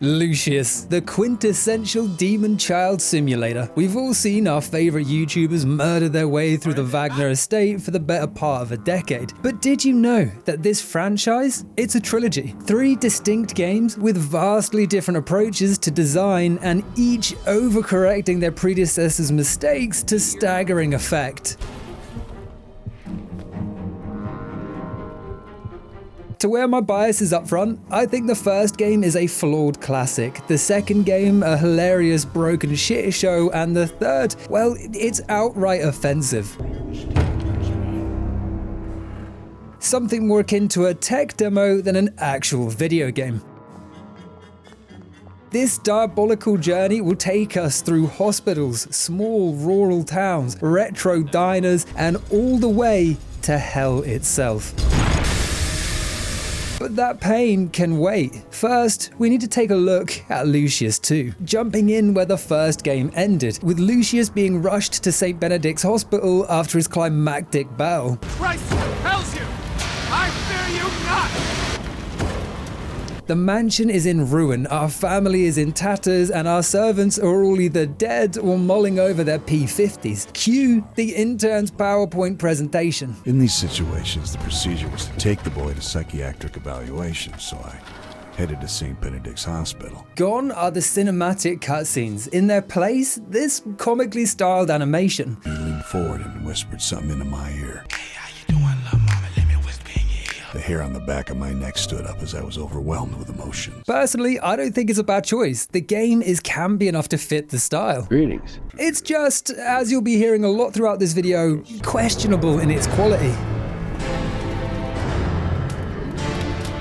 Lucius, the quintessential demon child simulator. We've all seen our favorite YouTubers murder their way through the Wagner estate for the better part of a decade. But did you know that this franchise? It's a trilogy. 3 distinct games with vastly different approaches to design and each overcorrecting their predecessors' mistakes to staggering effect. To wear my biases up front, I think the first game is a flawed classic, the second game a hilarious broken shit show, and the third, well, it's outright offensive. Something more akin to a tech demo than an actual video game. This diabolical journey will take us through hospitals, small rural towns, retro diners, and all the way to hell itself. But that pain can wait. First, we need to take a look at Lucius 2, jumping in where the first game ended, with Lucius being rushed to St. Benedict's Hospital after his climactic battle. Christ compels you! I fear you not! The mansion is in ruin, our family is in tatters, and our servants are all either dead or mulling over their P50s. Cue the intern's PowerPoint presentation. In these situations, the procedure was to take the boy to psychiatric evaluation, so I headed to St. Benedict's Hospital. Gone are the cinematic cutscenes. In their place, this comically styled animation. He leaned forward and whispered something into my ear. Hey, how you doing, love mama? Let me whisper in your ear. The hair on the back of my neck stood up as I was overwhelmed with emotion. Personally, I don't think it's a bad choice. The game is campy enough to fit the style. Greetings. It's just, as you'll be hearing a lot throughout this video, questionable in its quality.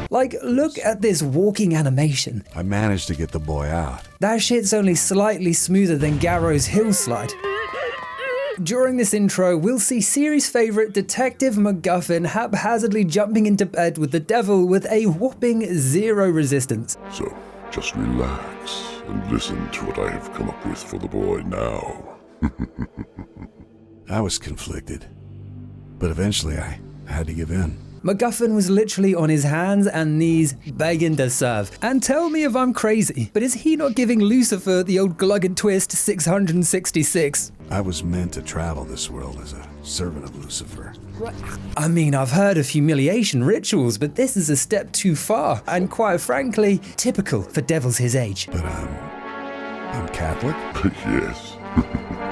Like, look at this walking animation. I managed to get the boy out. That shit's only slightly smoother than Garrow's hill slide. During this intro, we'll see series favourite Detective McGuffin haphazardly jumping into bed with the devil with a whopping 0 resistance. So, just relax and listen to what I have come up with for the boy now. I was conflicted, but eventually I had to give in. McGuffin was literally on his hands and knees begging to serve. And tell me if I'm crazy, but is he not giving Lucifer the old glug and twist 666? I was meant to travel this world as a servant of Lucifer. I mean, I've heard of humiliation rituals, but this is a step too far, and quite frankly, typical for devils his age. But I'm Catholic? Yes.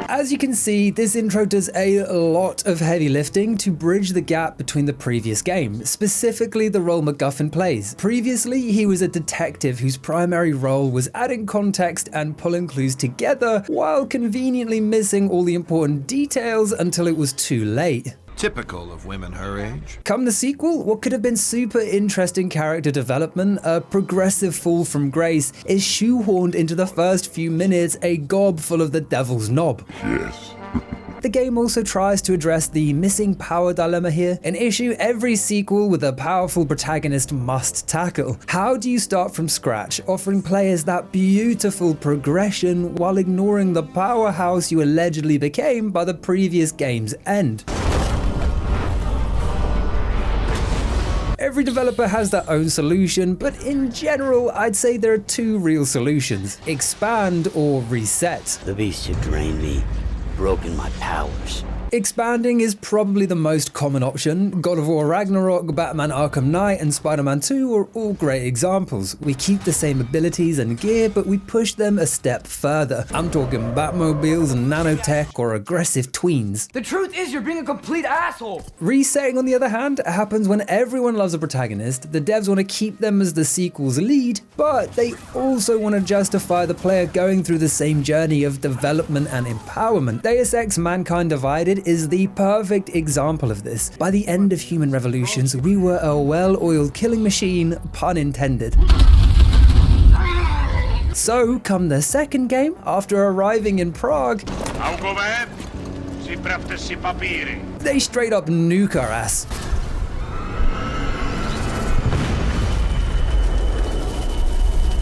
As you can see, this intro does a lot of heavy lifting to bridge the gap between the previous game, specifically the role McGuffin plays. Previously, he was a detective whose primary role was adding context and pulling clues together while conveniently missing all the important details until it was too late. Typical of women her age. Come the sequel, what could have been super interesting character development, a progressive fall from grace, is shoehorned into the first few minutes a gob full of the devil's knob. Yes. The game also tries to address the missing power dilemma here, an issue every sequel with a powerful protagonist must tackle. How do you start from scratch, offering players that beautiful progression while ignoring the powerhouse you allegedly became by the previous game's end? Every developer has their own solution, but in general, I'd say there are 2 real solutions: expand or reset. The beast who drained me, broken my powers. Expanding is probably the most common option. God of War Ragnarok, Batman Arkham Knight, and Spider-Man 2 are all great examples. We keep the same abilities and gear, but we push them a step further. I'm talking Batmobiles and nanotech or aggressive tweens. The truth is you're being a complete asshole! Resetting, on the other hand, happens when everyone loves a protagonist. The devs want to keep them as the sequel's lead, but they also want to justify the player going through the same journey of development and empowerment. Deus Ex Mankind Divided is the perfect example of this. By the end of Human Revolutions, we were a well-oiled killing machine, pun intended. So, come the second game, after arriving in Prague, they straight up nuke our ass.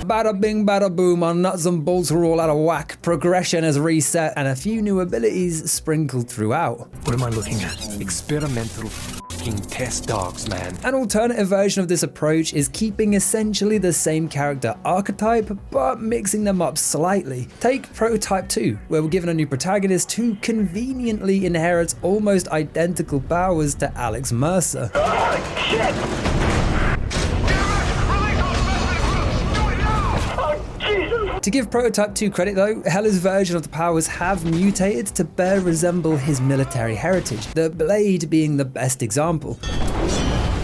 Bada bing, bada boom, our nuts and bolts are all out of whack, progression is reset, and a few new abilities sprinkled throughout. What am I looking at? Experimental fucking test dogs, man. An alternative version of this approach is keeping essentially the same character archetype, but mixing them up slightly. Take Prototype 2, where we're given a new protagonist who conveniently inherits almost identical powers to Alex Mercer. To give Prototype 2 credit though, Heller's version of the powers have mutated to better resemble his military heritage, the blade being the best example.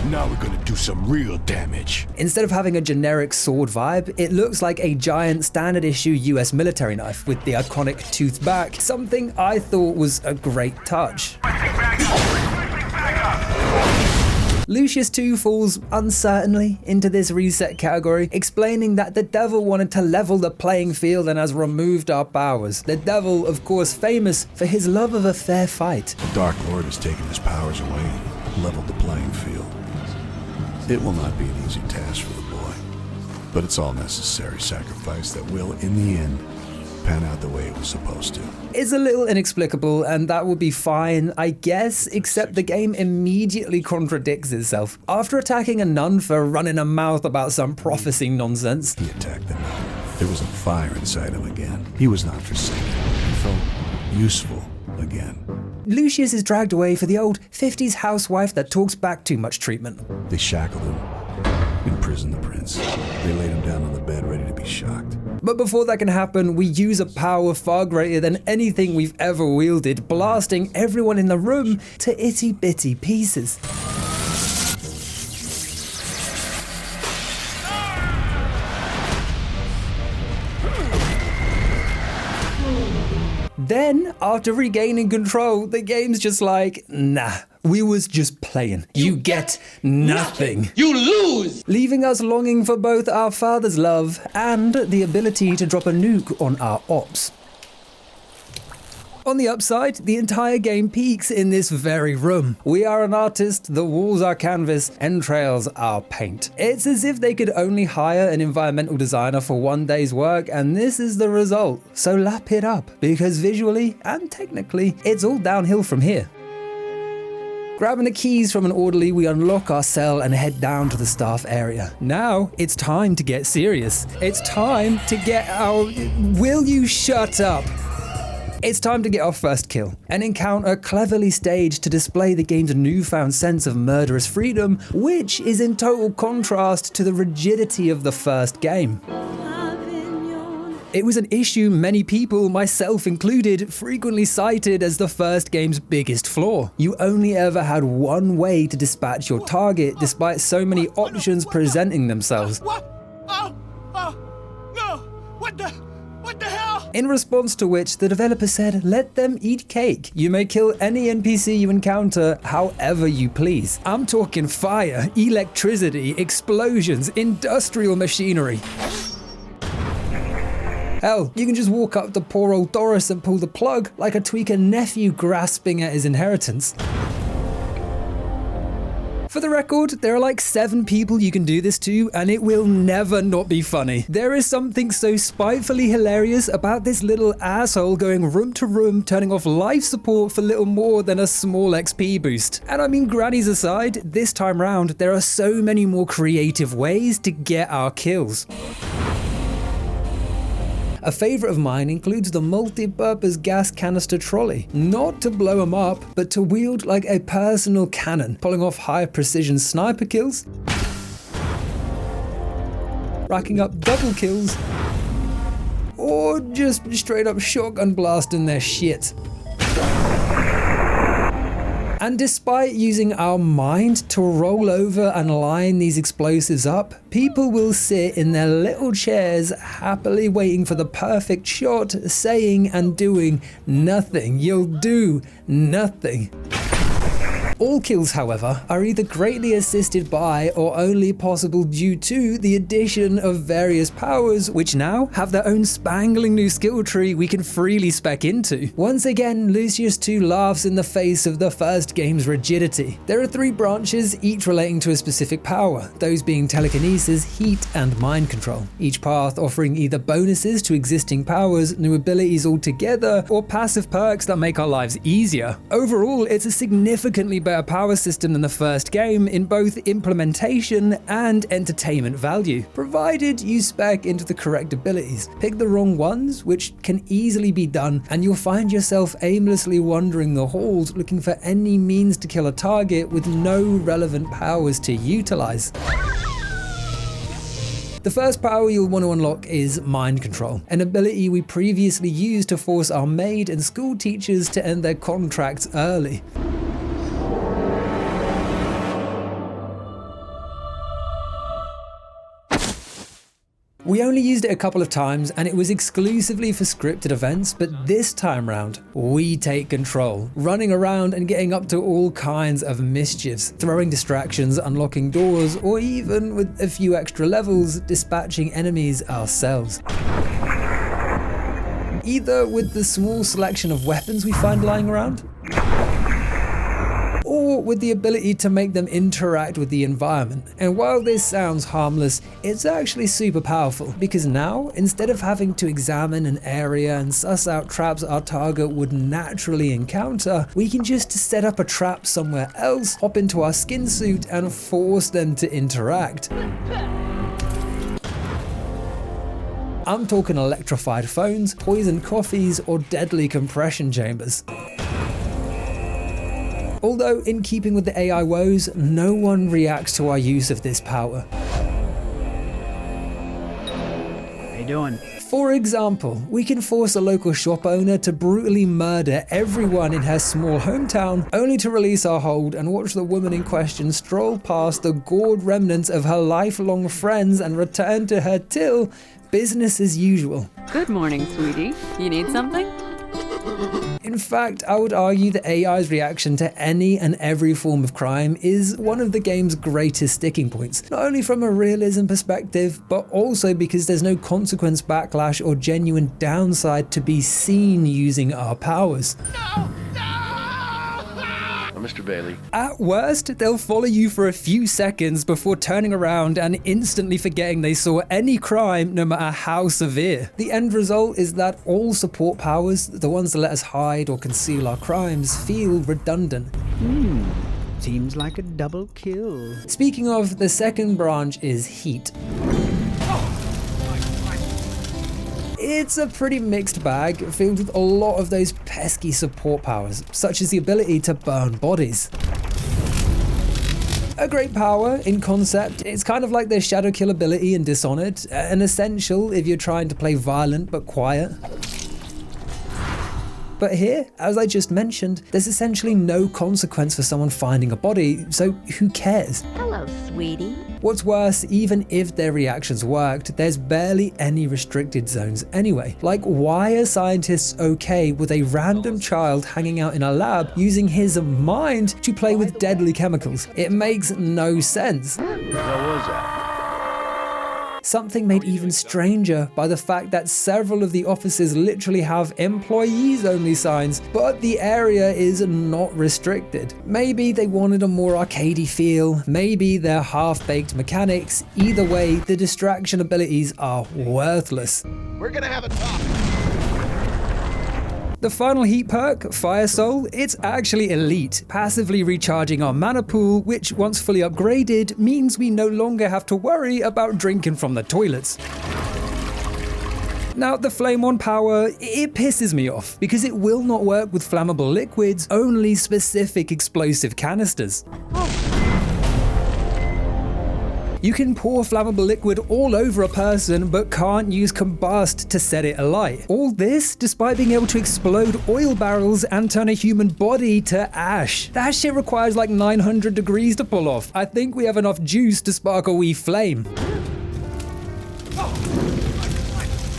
Now we're gonna do some real damage. Instead of having a generic sword vibe, it looks like a giant standard issue US military knife with the iconic toothed back, something I thought was a great touch. Lucius 2 falls uncertainly into this reset category, explaining that the devil wanted to level the playing field and has removed our powers. The devil, of course, famous for his love of a fair fight. The Dark Lord has taken his powers away, leveled the playing field. It will not be an easy task for the boy, but it's all necessary sacrifice that will, in the end, pan out the way it was supposed to. It's a little inexplicable, and that would be fine, I guess, except the game immediately contradicts itself. After attacking a nun for running a mouth about some prophecy nonsense, He attacked the nun. There was a fire inside him again. He was not forsaken. He felt useful again. Lucius is dragged away for the old 50s housewife that talks back too much treatment. They shackled him, imprisoned the prince. They laid him down on the bed ready to be shocked. But before that can happen, we use a power far greater than anything we've ever wielded, blasting everyone in the room to itty bitty pieces. Then, after regaining control, the game's just like, nah, we was just playing. You get nothing. You lose! Leaving us longing for both our father's love and the ability to drop a nuke on our ops. On the upside, the entire game peaks in this very room. We are an artist, the walls are canvas, entrails are paint. It's as if they could only hire an environmental designer for one day's work, and this is the result. So lap it up, because visually and technically, it's all downhill from here. Grabbing the keys from an orderly, we unlock our cell and head down to the staff area. Now, it's time to get serious. It's time to get our... Will you shut up? It's time to get our first kill, an encounter cleverly staged to display the game's newfound sense of murderous freedom, which is in total contrast to the rigidity of the first game. It was an issue many people, myself included, frequently cited as the first game's biggest flaw. You only ever had one way to dispatch your target, despite so many options presenting themselves. What? Oh, no! What the hell? In response to which, the developer said, let them eat cake. You may kill any NPC you encounter however you please. I'm talking fire, electricity, explosions, industrial machinery. Hell, you can just walk up to poor old Doris and pull the plug like a tweaker nephew grasping at his inheritance. For the record, there are like 7 people you can do this to, and it will never not be funny. There is something so spitefully hilarious about this little asshole going room to room, turning off life support for little more than a small XP boost. And I mean, grannies aside, this time round, there are so many more creative ways to get our kills. A favourite of mine includes the multi-purpose gas canister trolley. Not to blow them up, but to wield like a personal cannon, pulling off high precision sniper kills, racking up double kills, or just straight up shotgun blasting their shit. And despite using our mind to roll over and line these explosives up, people will sit in their little chairs happily waiting for the perfect shot, saying and doing nothing. You'll do nothing. All kills, however, are either greatly assisted by or only possible due to the addition of various powers, which now have their own spangling new skill tree we can freely spec into. Once again, Lucius 2 laughs in the face of the first game's rigidity. There are 3 branches, each relating to a specific power, those being telekinesis, heat, and mind control. Each path offering either bonuses to existing powers, new abilities altogether, or passive perks that make our lives easier. Overall, it's a significantly better better power system than the first game in both implementation and entertainment value, provided you spec into the correct abilities. Pick the wrong ones, which can easily be done, and you'll find yourself aimlessly wandering the halls looking for any means to kill a target with no relevant powers to utilize. The first power you'll want to unlock is Mind Control, an ability we previously used to force our maid and school teachers to end their contracts early. We only used it a couple of times and it was exclusively for scripted events, but this time round, we take control, running around and getting up to all kinds of mischiefs, throwing distractions, unlocking doors, or even with a few extra levels, dispatching enemies ourselves. Either with the small selection of weapons we find lying around, or with the ability to make them interact with the environment. And while this sounds harmless, it's actually super powerful, because now, instead of having to examine an area and suss out traps our target would naturally encounter, we can just set up a trap somewhere else, hop into our skin suit, and force them to interact. I'm talking electrified phones, poisoned coffees, or deadly compression chambers. Although, in keeping with the AI woes, no one reacts to our use of this power. How you doing? For example, we can force a local shop owner to brutally murder everyone in her small hometown, only to release our hold and watch the woman in question stroll past the gored remnants of her lifelong friends and return to her till business as usual. Good morning, sweetie. You need something? In fact, I would argue that AI's reaction to any and every form of crime is one of the game's greatest sticking points, not only from a realism perspective, but also because there's no consequence backlash or genuine downside to be seen using our powers. Mr. Bailey. At worst, they'll follow you for a few seconds before turning around and instantly forgetting they saw any crime, no matter how severe. The end result is that all support powers, the ones that let us hide or conceal our crimes, feel redundant. Seems like a double kill. Speaking of, the second branch is heat. It's a pretty mixed bag, filled with a lot of those pesky support powers, such as the ability to burn bodies. A great power in concept, it's kind of like the shadow kill ability in Dishonored, an essential if you're trying to play violent but quiet. But here, as I just mentioned, there's essentially no consequence for someone finding a body, so who cares? Hello, sweetie. What's worse, even if their reactions worked, there's barely any restricted zones anyway. Like, why are scientists okay with a random child hanging out in a lab using his mind to play with deadly chemicals? It makes no sense. What was that? Something made even stranger by the fact that several of the offices literally have employees-only signs, but the area is not restricted. Maybe they wanted a more arcadey feel, maybe they're half-baked mechanics. Either way, the distraction abilities are worthless. We're gonna have a talk. The final heat perk, Fire Soul, it's actually elite, passively recharging our mana pool, which once fully upgraded means we no longer have to worry about drinking from the toilets. Now, the Flame On power, it pisses me off, because it will not work with flammable liquids, only specific explosive canisters. You can pour flammable liquid all over a person, but can't use combust to set it alight. All this despite being able to explode oil barrels and turn a human body to ash. That shit requires like 900 degrees to pull off. I think we have enough juice to spark a wee flame.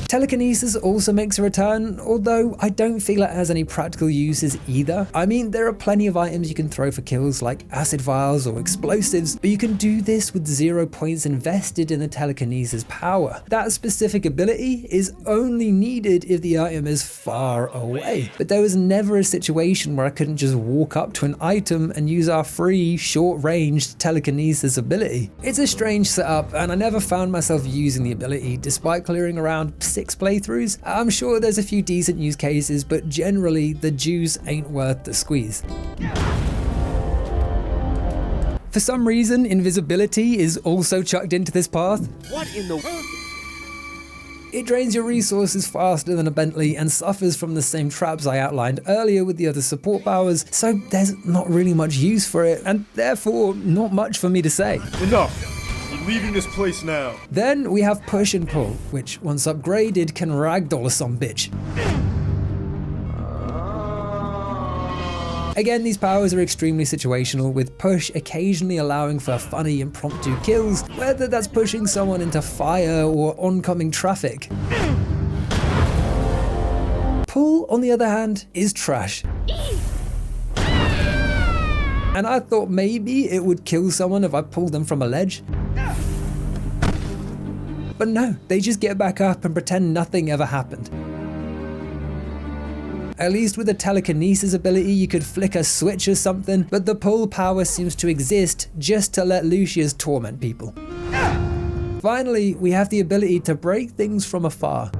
Telekinesis also makes a return, although I don't feel it has any practical uses either. I mean, there are plenty of items you can throw for kills like acid vials or explosives, but you can do this with 0 points invested in the telekinesis power. That specific ability is only needed if the item is far away. But there was never a situation where I couldn't just walk up to an item and use our free, short-ranged telekinesis ability. It's a strange setup, and I never found myself using the ability despite clearing around 6 playthroughs. I'm sure there's a few decent use cases, but generally the juice ain't worth the squeeze. For some reason, invisibility is also chucked into this path. What in the world? It drains your resources faster than a Bentley and suffers from the same traps I outlined earlier with the other support powers, so there's not really much use for it, and therefore not much for me to say. Enough! We're leaving this place now. Then we have push and pull, which once upgraded can ragdoll a some bitch. Again, these powers are extremely situational, with push occasionally allowing for funny impromptu kills, whether that's pushing someone into fire or oncoming traffic. Pull, on the other hand, is trash. And I thought maybe it would kill someone if I pulled them from a ledge. But no, they just get back up and pretend nothing ever happened. At least with the telekinesis ability, you could flick a switch or something, but the pull power seems to exist just to let Lucius torment people. Finally, we have the ability to break things from afar.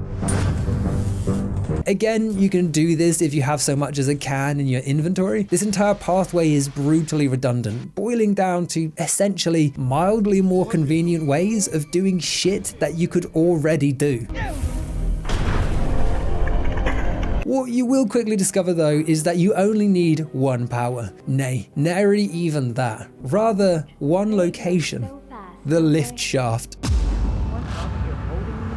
Again, you can do this if you have so much as a can in your inventory. This entire pathway is brutally redundant, boiling down to essentially mildly more convenient ways of doing shit that you could already do. What you will quickly discover though is that you only need one power. Nay, nary even that. Rather, one location. The lift shaft.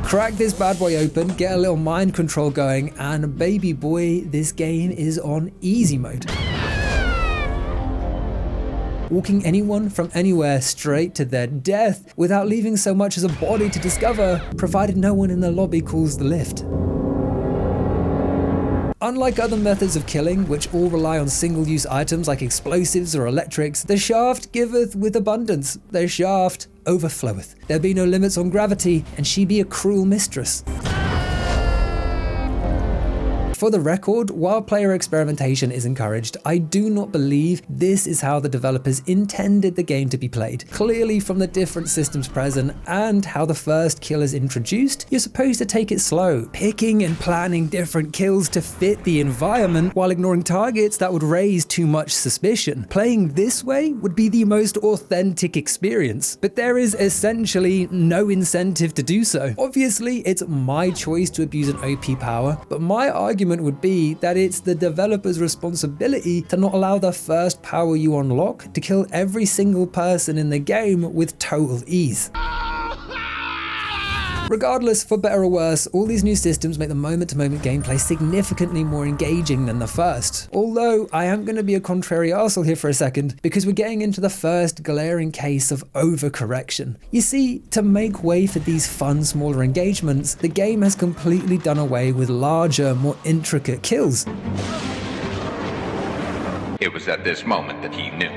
Crack this bad boy open, get a little mind control going, and baby boy, this game is on easy mode. Walking anyone from anywhere straight to their death without leaving so much as a body to discover, provided no one in the lobby calls the lift. Unlike other methods of killing, which all rely on single-use items like explosives or electrics, the shaft giveth with abundance. The shaft overfloweth. There be no limits on gravity, and she be a cruel mistress. For the record, while player experimentation is encouraged, I do not believe this is how the developers intended the game to be played. Clearly, from the different systems present and how the first kill is introduced, you're supposed to take it slow, picking and planning different kills to fit the environment while ignoring targets that would raise too much suspicion. Playing this way would be the most authentic experience, but there is essentially no incentive to do so. Obviously, it's my choice to abuse an OP power, but my argument would be that it's the developer's responsibility to not allow the first power you unlock to kill every single person in the game with total ease. Regardless, for better or worse, all these new systems make the moment-to-moment gameplay significantly more engaging than the first. Although, I am going to be a contrary arsehole here for a second, because we're getting into the first glaring case of overcorrection. You see, to make way for these fun, smaller engagements, the game has completely done away with larger, more intricate kills. It was at this moment that he knew.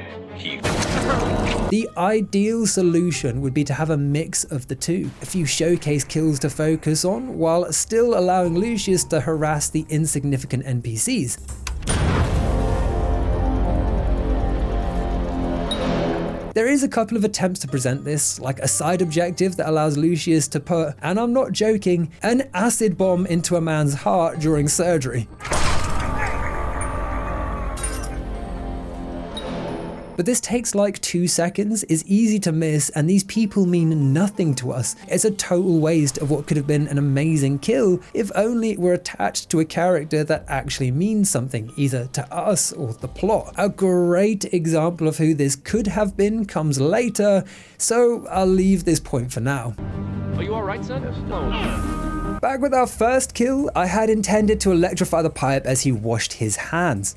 The ideal solution would be to have a mix of the two. A few showcase kills to focus on, while still allowing Lucius to harass the insignificant NPCs. There is a couple of attempts to present this, like a side objective that allows Lucius to put, and I'm not joking, an acid bomb into a man's heart during surgery. But this takes like 2 seconds, is easy to miss, and these people mean nothing to us. It's a total waste of what could have been an amazing kill if only it were attached to a character that actually means something, either to us or the plot. A great example of who this could have been comes later, so I'll leave this point for now. Are you alright, son? No. Back with our first kill, I had intended to electrify the pipe as he washed his hands.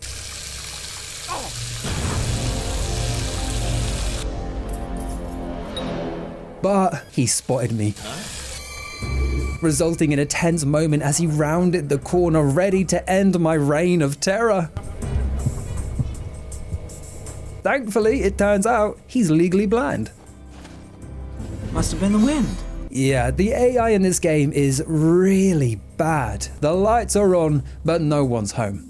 But he spotted me, resulting in a tense moment as he rounded the corner ready to end my reign of terror. Thankfully, it turns out he's legally blind. Must have been the wind. Yeah, the AI in this game is really bad. The lights are on, but no one's home.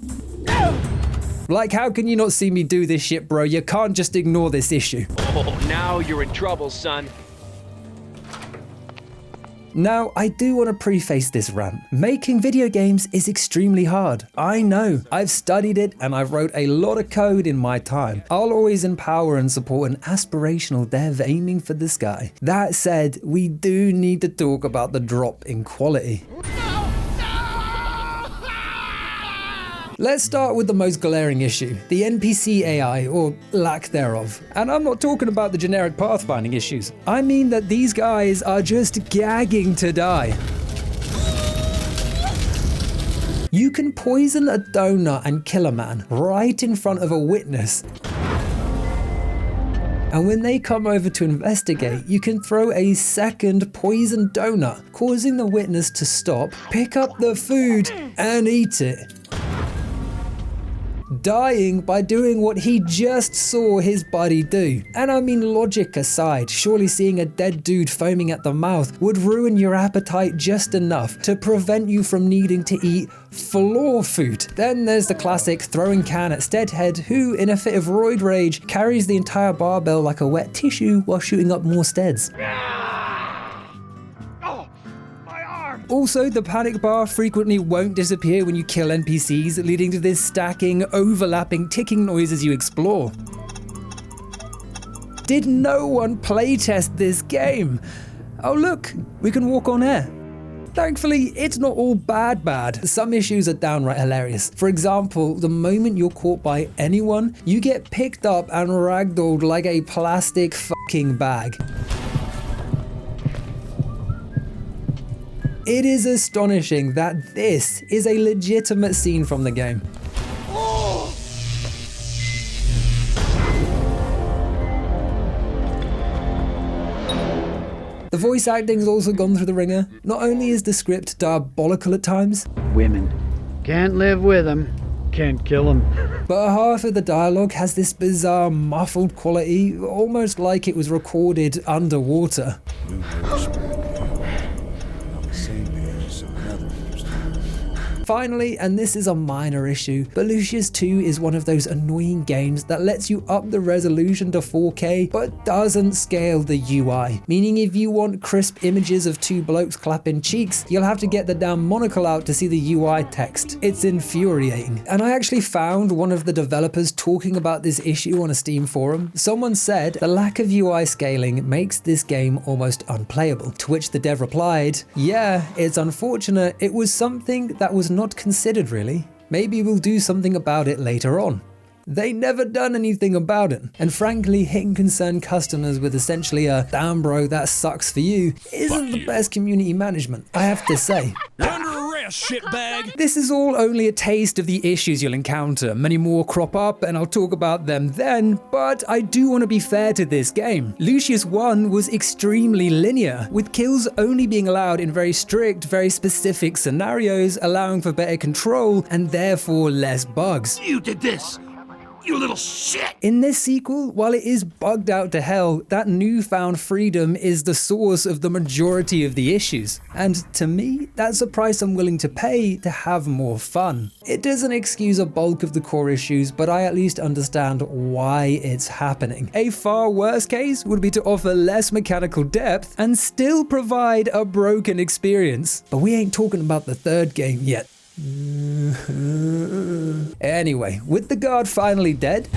Like, how can you not see me do this shit, bro? You can't just ignore this issue. Oh, now you're in trouble, son. Now, I do want to preface this rant. Making video games is extremely hard. I know. I've studied it and I wrote a lot of code in my time. I'll always empower and support an aspirational dev aiming for the sky. That said, we do need to talk about the drop in quality. Let's start with the most glaring issue, the NPC AI, or lack thereof. And I'm not talking about the generic pathfinding issues. I mean that these guys are just gagging to die. You can poison a donut and kill a man right in front of a witness. And when they come over to investigate, you can throw a second poisoned donut, causing the witness to stop, pick up the food, and eat it. Dying by doing what he just saw his buddy do. And I mean, logic aside, surely seeing a dead dude foaming at the mouth would ruin your appetite just enough to prevent you from needing to eat floor food. Then there's the classic throwing can at Steadhead, who in a fit of roid rage carries the entire barbell like a wet tissue while shooting up more steads. Also, the panic bar frequently won't disappear when you kill NPCs, leading to this stacking, overlapping, ticking noise as you explore. Did no one playtest this game? Oh look, we can walk on air. Thankfully, it's not all bad. Some issues are downright hilarious. For example, the moment you're caught by anyone, you get picked up and ragdolled like a plastic fucking bag. It is astonishing that this is a legitimate scene from the game. The voice acting's also gone through the ringer. Not only is the script diabolical at times, Women. Can't live with them. Can't kill them. but half of the dialogue has this bizarre muffled quality, almost like it was recorded underwater. Finally, and this is a minor issue, but Lucius 2 is one of those annoying games that lets you up the resolution to 4K but doesn't scale the UI, meaning if you want crisp images of two blokes clapping cheeks, you'll have to get the damn monocle out to see the UI text. It's infuriating. And I actually found one of the developers talking about this issue on a Steam forum. Someone said the lack of UI scaling makes this game almost unplayable, to which the dev replied, yeah, it's unfortunate, it was something that was not considered really. Maybe we'll do something about it later on. They never done anything about it. And frankly, hitting concerned customers with essentially a damn bro, that sucks for you isn't the best community management, I have to say. Under arrest, shitbag! This is all only a taste of the issues you'll encounter. Many more crop up and I'll talk about them then, but I do want to be fair to this game. Lucius 1 was extremely linear, with kills only being allowed in very strict, very specific scenarios, allowing for better control and therefore less bugs. You did this! You little shit! In this sequel, while it is bugged out to hell, that newfound freedom is the source of the majority of the issues. And to me, that's a price I'm willing to pay to have more fun. It doesn't excuse a bulk of the core issues, but I at least understand why it's happening. A far worse case would be to offer less mechanical depth and still provide a broken experience. But we ain't talking about the third game yet. Anyway, with the guard finally dead,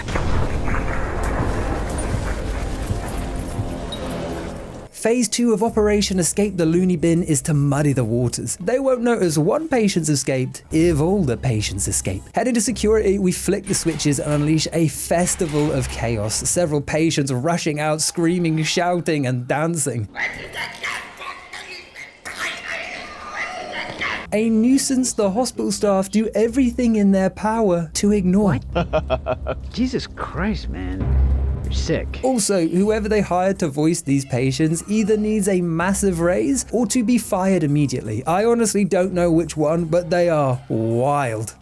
Phase 2 of Operation Escape the Loony Bin is to muddy the waters. They won't notice one patient's escaped if all the patients escape. Heading to security, we flick the switches and unleash a festival of chaos. Several patients rushing out, screaming, shouting, and dancing. A nuisance the hospital staff do everything in their power to ignore. Jesus Christ, man. You're sick. Also, whoever they hired to voice these patients either needs a massive raise or to be fired immediately. I honestly don't know which one, but they are wild.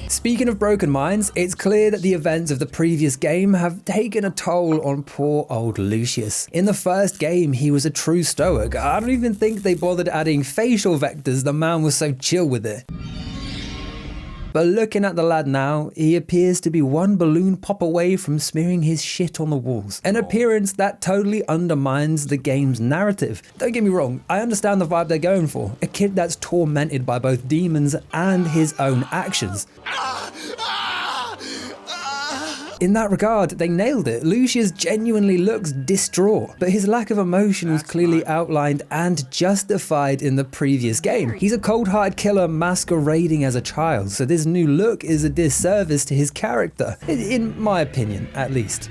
Speaking of broken minds, it's clear that the events of the previous game have taken a toll on poor old Lucius. In the first game, he was a true stoic. I don't even think they bothered adding facial vectors, the man was so chill with it. But looking at the lad now, he appears to be one balloon pop away from smearing his shit on the walls. An appearance that totally undermines the game's narrative. Don't get me wrong, I understand the vibe they're going for. A kid that's tormented by both demons and his own actions. In that regard, they nailed it. Lucius genuinely looks distraught, but his lack of emotion was clearly outlined and justified in the previous game. He's a cold-hearted killer masquerading as a child, so this new look is a disservice to his character, in my opinion, at least.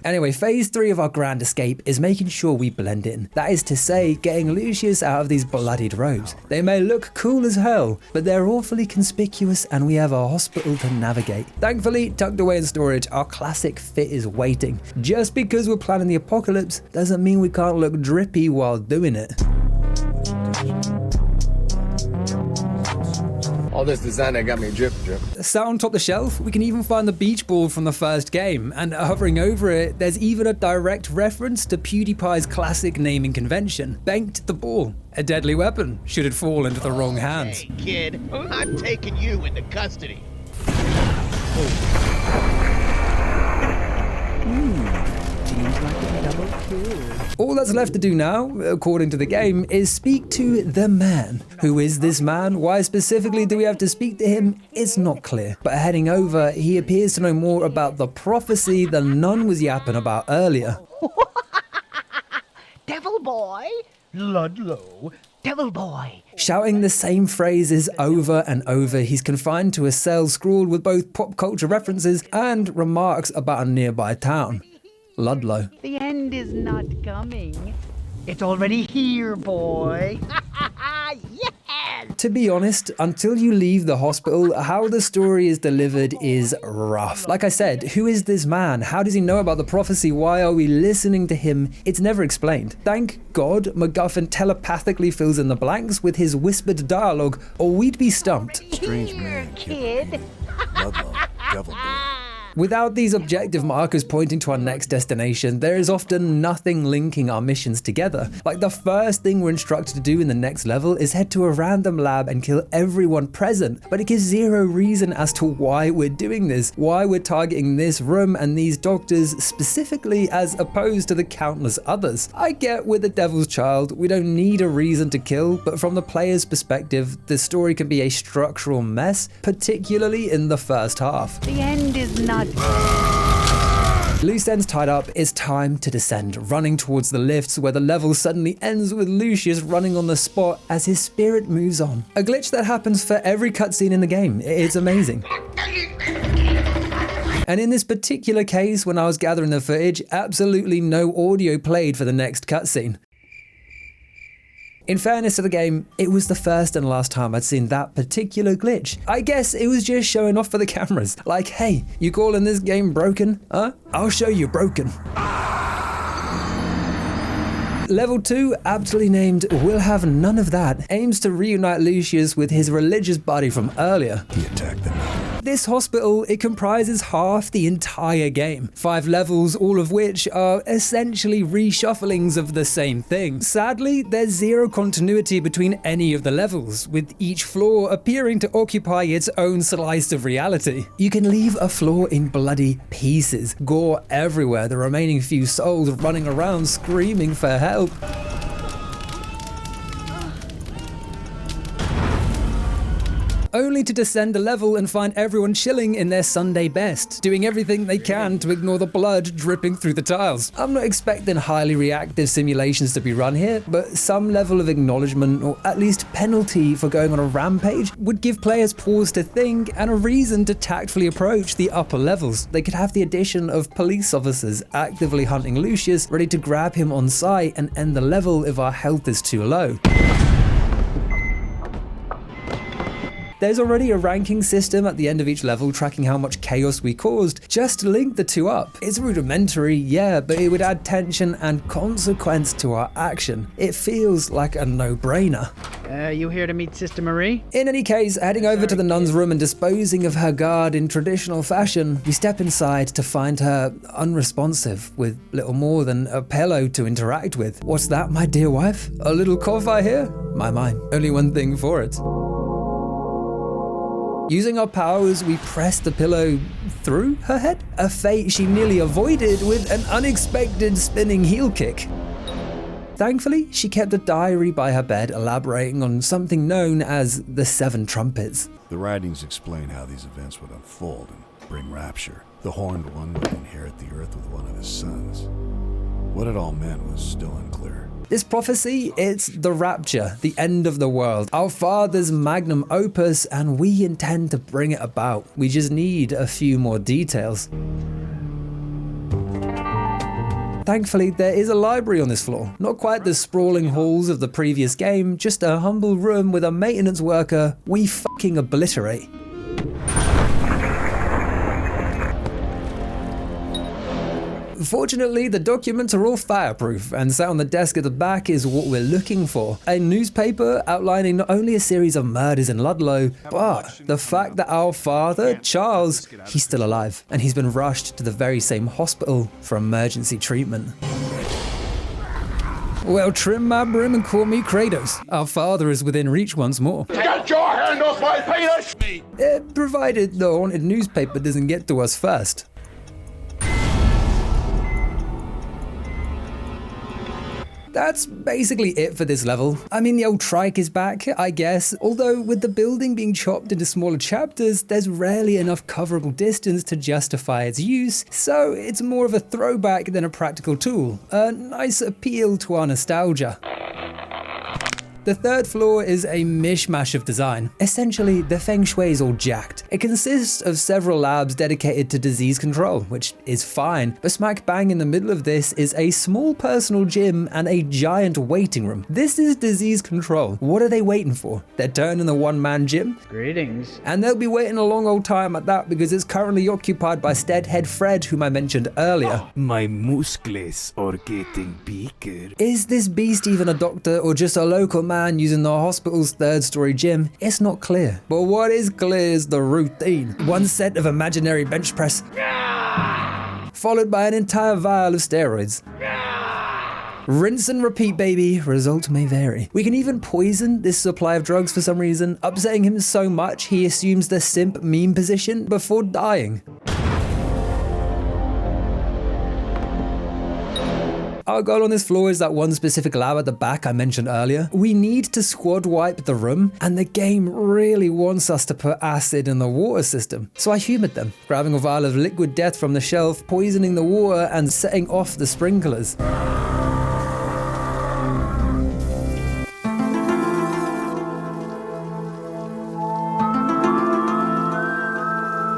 Anyway, phase 3 of our grand escape is making sure we blend in. That is to say, getting Lucius out of these bloodied robes. They may look cool as hell, but they're awfully conspicuous and we have a hospital to navigate. Thankfully, tucked away in storage, our classic fit is waiting. Just because we're planning the apocalypse doesn't mean we can't look drippy while doing it. All this designer got me drip. Sat on top the shelf, we can even find the beach ball from the first game, and hovering over it, there's even a direct reference to PewDiePie's classic naming convention, Banked the Ball, a deadly weapon should it fall into the wrong hands. Hey kid, I'm taking you into custody. Seems like a double kill. All that's left to do now, according to the game, is speak to the man. Who is this man? Why specifically do we have to speak to him? It's not clear. But heading over, he appears to know more about the prophecy the nun was yapping about earlier. Devil boy, Ludlow, devil boy. Shouting the same phrases over and over, he's confined to a cell scrawled with both pop culture references and remarks about a nearby town. Ludlow. The end is not coming. It's already here, boy. Yes! To be honest, until you leave the hospital, how the story is delivered is rough. Like I said, who is this man? How does he know about the prophecy? Why are we listening to him? It's never explained. Thank God McGuffin telepathically fills in the blanks with his whispered dialogue, or we'd be stumped. Strange man, kid. Ludlow, devil boy. Without these objective markers pointing to our next destination, there is often nothing linking our missions together. Like the first thing we're instructed to do in the next level is head to a random lab and kill everyone present, but it gives zero reason as to why we're doing this, why we're targeting this room and these doctors specifically as opposed to the countless others. I get we're the devil's child, we don't need a reason to kill, but from the player's perspective, the story can be a structural mess, particularly in the first half. The end is not. Loose ends tied up, it's time to descend, running towards the lifts where the level suddenly ends with Lucius running on the spot as his spirit moves on. A glitch that happens for every cutscene in the game. It's amazing. And in this particular case, when I was gathering the footage, absolutely no audio played for the next cutscene. In fairness to the game, it was the first and last time I'd seen that particular glitch. I guess it was just showing off for the cameras. Like, hey, you calling this game broken? Huh? I'll show you broken. Level 2, aptly named We'll Have None of That, aims to reunite Lucius with his religious buddy from earlier. He attacked them. This hospital, it comprises half the entire game. 5 levels, all of which are essentially reshufflings of the same thing. Sadly, there's zero continuity between any of the levels, with each floor appearing to occupy its own slice of reality. You can leave a floor in bloody pieces, gore everywhere, the remaining few souls running around screaming for help. Only to descend a level and find everyone chilling in their Sunday best, doing everything they can to ignore the blood dripping through the tiles. I'm not expecting highly reactive simulations to be run here, but some level of acknowledgement, or at least penalty for going on a rampage, would give players pause to think and a reason to tactfully approach the upper levels. They could have the addition of police officers actively hunting Lucius, ready to grab him on sight and end the level if our health is too low. There's already a ranking system at the end of each level tracking how much chaos we caused. Just link the two up. It's rudimentary, yeah, but it would add tension and consequence to our action. It feels like a no-brainer. You here to meet Sister Marie? In any case, heading over to the nun's room and disposing of her guard in traditional fashion, we step inside to find her unresponsive, with little more than a pillow to interact with. What's that, my dear wife? A little cough I hear? My. Only one thing for it. Using our powers, we pressed the pillow through her head, a fate she nearly avoided with an unexpected spinning heel kick. Thankfully, she kept a diary by her bed elaborating on something known as the 7 trumpets. The writings explain how these events would unfold and bring rapture. The horned one would inherit the earth with one of his sons. What it all meant was still unclear. This prophecy, it's the rapture, the end of the world, our Father's magnum opus, and we intend to bring it about. We just need a few more details. Thankfully, there is a library on this floor. Not quite the sprawling halls of the previous game, just a humble room with a maintenance worker we fucking obliterate. Fortunately, the documents are all fireproof, and sat on the desk at the back is what we're looking for. A newspaper outlining not only a series of murders in Ludlow, but the fact that our father, Charles, he's still alive, and he's been rushed to the very same hospital for emergency treatment. Well, trim my brim and call me Kratos. Our father is within reach once more. Get your hand off my penis! Provided the haunted newspaper doesn't get to us first. That's basically it for this level. I mean, the old trike is back, I guess, although with the building being chopped into smaller chapters, there's rarely enough coverable distance to justify its use, so it's more of a throwback than a practical tool. A nice appeal to our nostalgia. The third floor is a mishmash of design. Essentially, the feng shui is all jacked. It consists of several labs dedicated to disease control, which is fine, but smack bang in the middle of this is a small personal gym and a giant waiting room. This is disease control. What are they waiting for? Their turn in the one-man gym? Greetings. And they'll be waiting a long old time at that because it's currently occupied by Steadhead Fred, whom I mentioned earlier. My muscles are getting bigger. Is this beast even a doctor or just a local man using the hospital's third-story gym? It's not clear. But what is clear is the routine. One set of imaginary bench press, followed by an entire vial of steroids. Rinse and repeat, baby. Result may vary. We can even poison this supply of drugs for some reason, upsetting him so much he assumes the simp meme position before dying. Our goal on this floor is that one specific lab at the back I mentioned earlier. We need to squad wipe the room, and the game really wants us to put acid in the water system. So I humored them, grabbing a vial of liquid death from the shelf, poisoning the water, and setting off the sprinklers.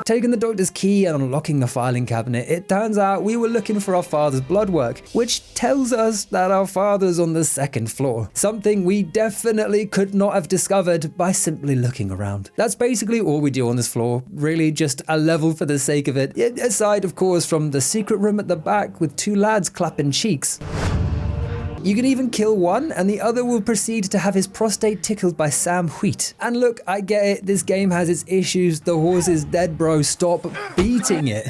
Taking the doctor's key and unlocking the filing cabinet, it turns out we were looking for our father's blood work, which tells us that our father's on the second floor. Something we definitely could not have discovered by simply looking around. That's basically all we do on this floor, really just a level for the sake of it, aside of course from the secret room at the back with 2 lads clapping cheeks. You can even kill one, and the other will proceed to have his prostate tickled by Sam Wheat. And look, I get it, this game has its issues, the horse is dead, bro, stop beating it.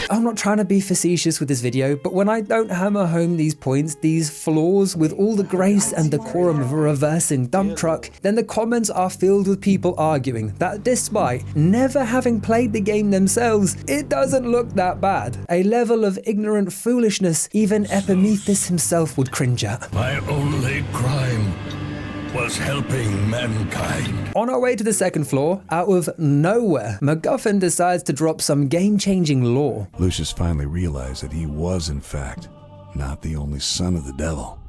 I'm not trying to be facetious with this video, but when I don't hammer home these points, these flaws, with all the grace and decorum of a reversing dump truck, then the comments are filled with people arguing that despite never having played the game themselves, it doesn't look that bad. A level of ignorant foolishness even Epimetheus himself would cringe at. My only crime was helping mankind. On our way to the second floor, out of nowhere, McGuffin decides to drop some game-changing lore. Lucius finally realized that he was, in fact, not the only son of the devil,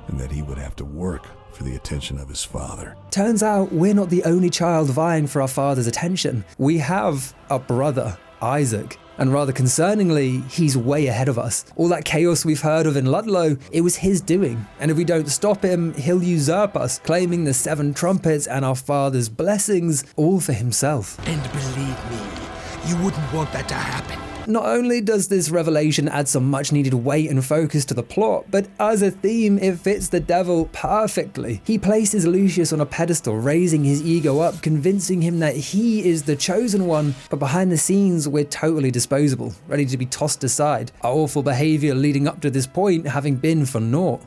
and that he would have to work for the attention of his father. Turns out we're not the only child vying for our father's attention. We have a brother, Isaac. And rather concerningly, he's way ahead of us. All that chaos we've heard of in Ludlow, it was his doing. And if we don't stop him, he'll usurp us, claiming the 7 trumpets and our father's blessings, all for himself. And believe me, you wouldn't want that to happen. Not only does this revelation add some much needed weight and focus to the plot, but as a theme, it fits the devil perfectly. He places Lucius on a pedestal, raising his ego up, convincing him that he is the chosen one, but behind the scenes, we're totally disposable, ready to be tossed aside. Our awful behavior leading up to this point having been for naught.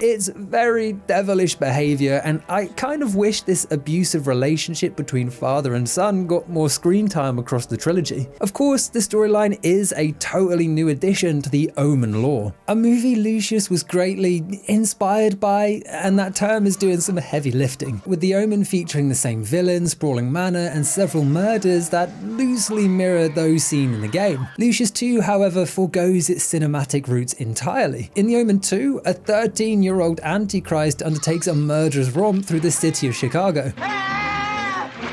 It's very devilish behavior, and I kind of wish this abusive relationship between father and son got more screen time across the trilogy. Of course, the storyline is a totally new addition to the Omen lore, a movie Lucius was greatly inspired by, and that term is doing some heavy lifting, with the Omen featuring the same villain, sprawling manor, and several murders that loosely mirror those seen in the game. Lucius 2, however, forgoes its cinematic roots entirely. In the Omen 2, a 13-year-old Antichrist undertakes a murderous romp through the city of Chicago.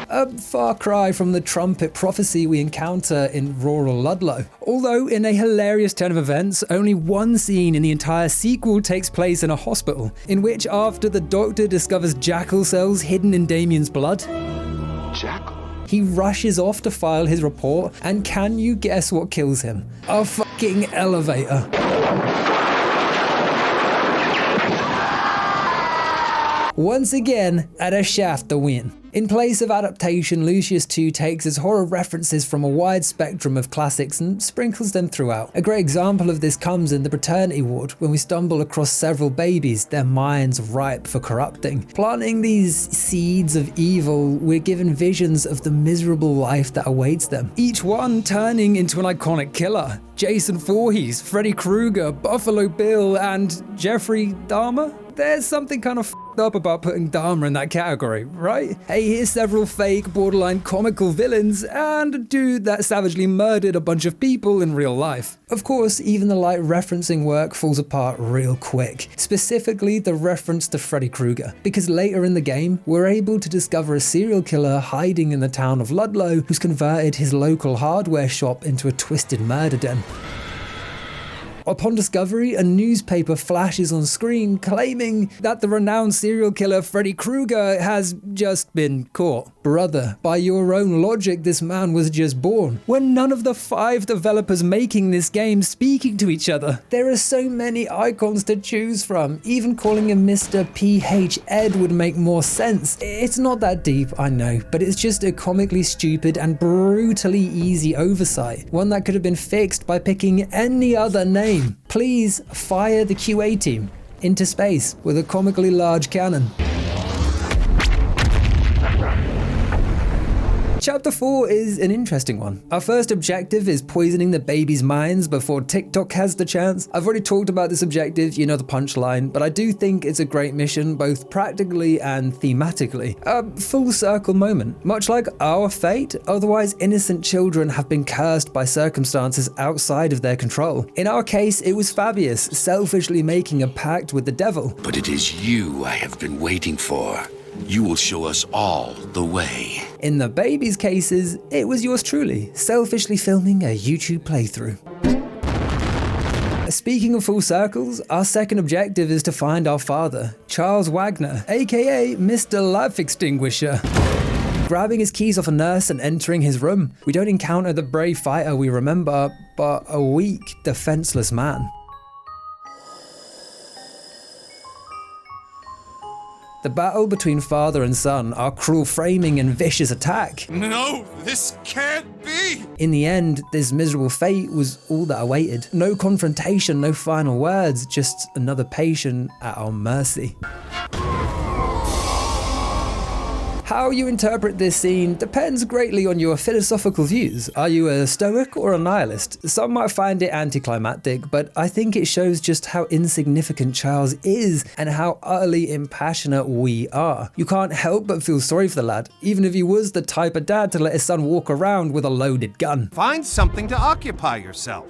A far cry from the trumpet prophecy we encounter in rural Ludlow. Although, in a hilarious turn of events, only one scene in the entire sequel takes place in a hospital, in which after the doctor discovers jackal cells hidden in Damien's blood, Jackal? he rushes off to file his report, and can you guess what kills him? A fucking elevator. Once again, at a shaft to win. In place of adaptation, Lucius 2 takes its horror references from a wide spectrum of classics and sprinkles them throughout. A great example of this comes in the paternity ward, when we stumble across several babies, their minds ripe for corrupting. Planting these seeds of evil, we're given visions of the miserable life that awaits them, each one turning into an iconic killer. Jason Voorhees, Freddy Krueger, Buffalo Bill, and Jeffrey Dahmer? There's something kind of f***ed up about putting Dahmer in that category, right? Hey, here's several fake, borderline comical villains, and a dude that savagely murdered a bunch of people in real life. Of course, even the light referencing work falls apart real quick, specifically the reference to Freddy Krueger, because later in the game, we're able to discover a serial killer hiding in the town of Ludlow who's converted his local hardware shop into a twisted murder den. Upon discovery, a newspaper flashes on screen claiming that the renowned serial killer Freddy Krueger has just been caught. Brother, by your own logic, this man was just born, when none of the 5 developers making this game speaking to each other. There are so many icons to choose from, even calling him Mr. P.H. Ed would make more sense. It's not that deep, I know, but it's just a comically stupid and brutally easy oversight, one that could have been fixed by picking any other name. Please fire the QA team into space with a comically large cannon. Chapter 4 is an interesting one. Our first objective is poisoning the baby's minds before TikTok has the chance. I've already talked about this objective, you know the punchline, but I do think it's a great mission both practically and thematically. A full circle moment. Much like our fate, otherwise innocent children have been cursed by circumstances outside of their control. In our case, it was Fabius selfishly making a pact with the devil. But it is you I have been waiting for. You will show us all the way. In the baby's cases, it was yours truly, selfishly filming a YouTube playthrough. Speaking of full circles, our second objective is to find our father, Charles Wagner, aka Mr. Life Extinguisher. Grabbing his keys off a nurse and entering his room, we don't encounter the brave fighter we remember, but a weak, defenseless man. The battle between father and son, our cruel framing and vicious attack. No, this can't be! In the end, this miserable fate was all that awaited. No confrontation, no final words, just another patient at our mercy. How you interpret this scene depends greatly on your philosophical views. Are you a stoic or a nihilist? Some might find it anticlimactic, but I think it shows just how insignificant Charles is and how utterly impassionate we are. You can't help but feel sorry for the lad, even if he was the type of dad to let his son walk around with a loaded gun. Find something to occupy yourself.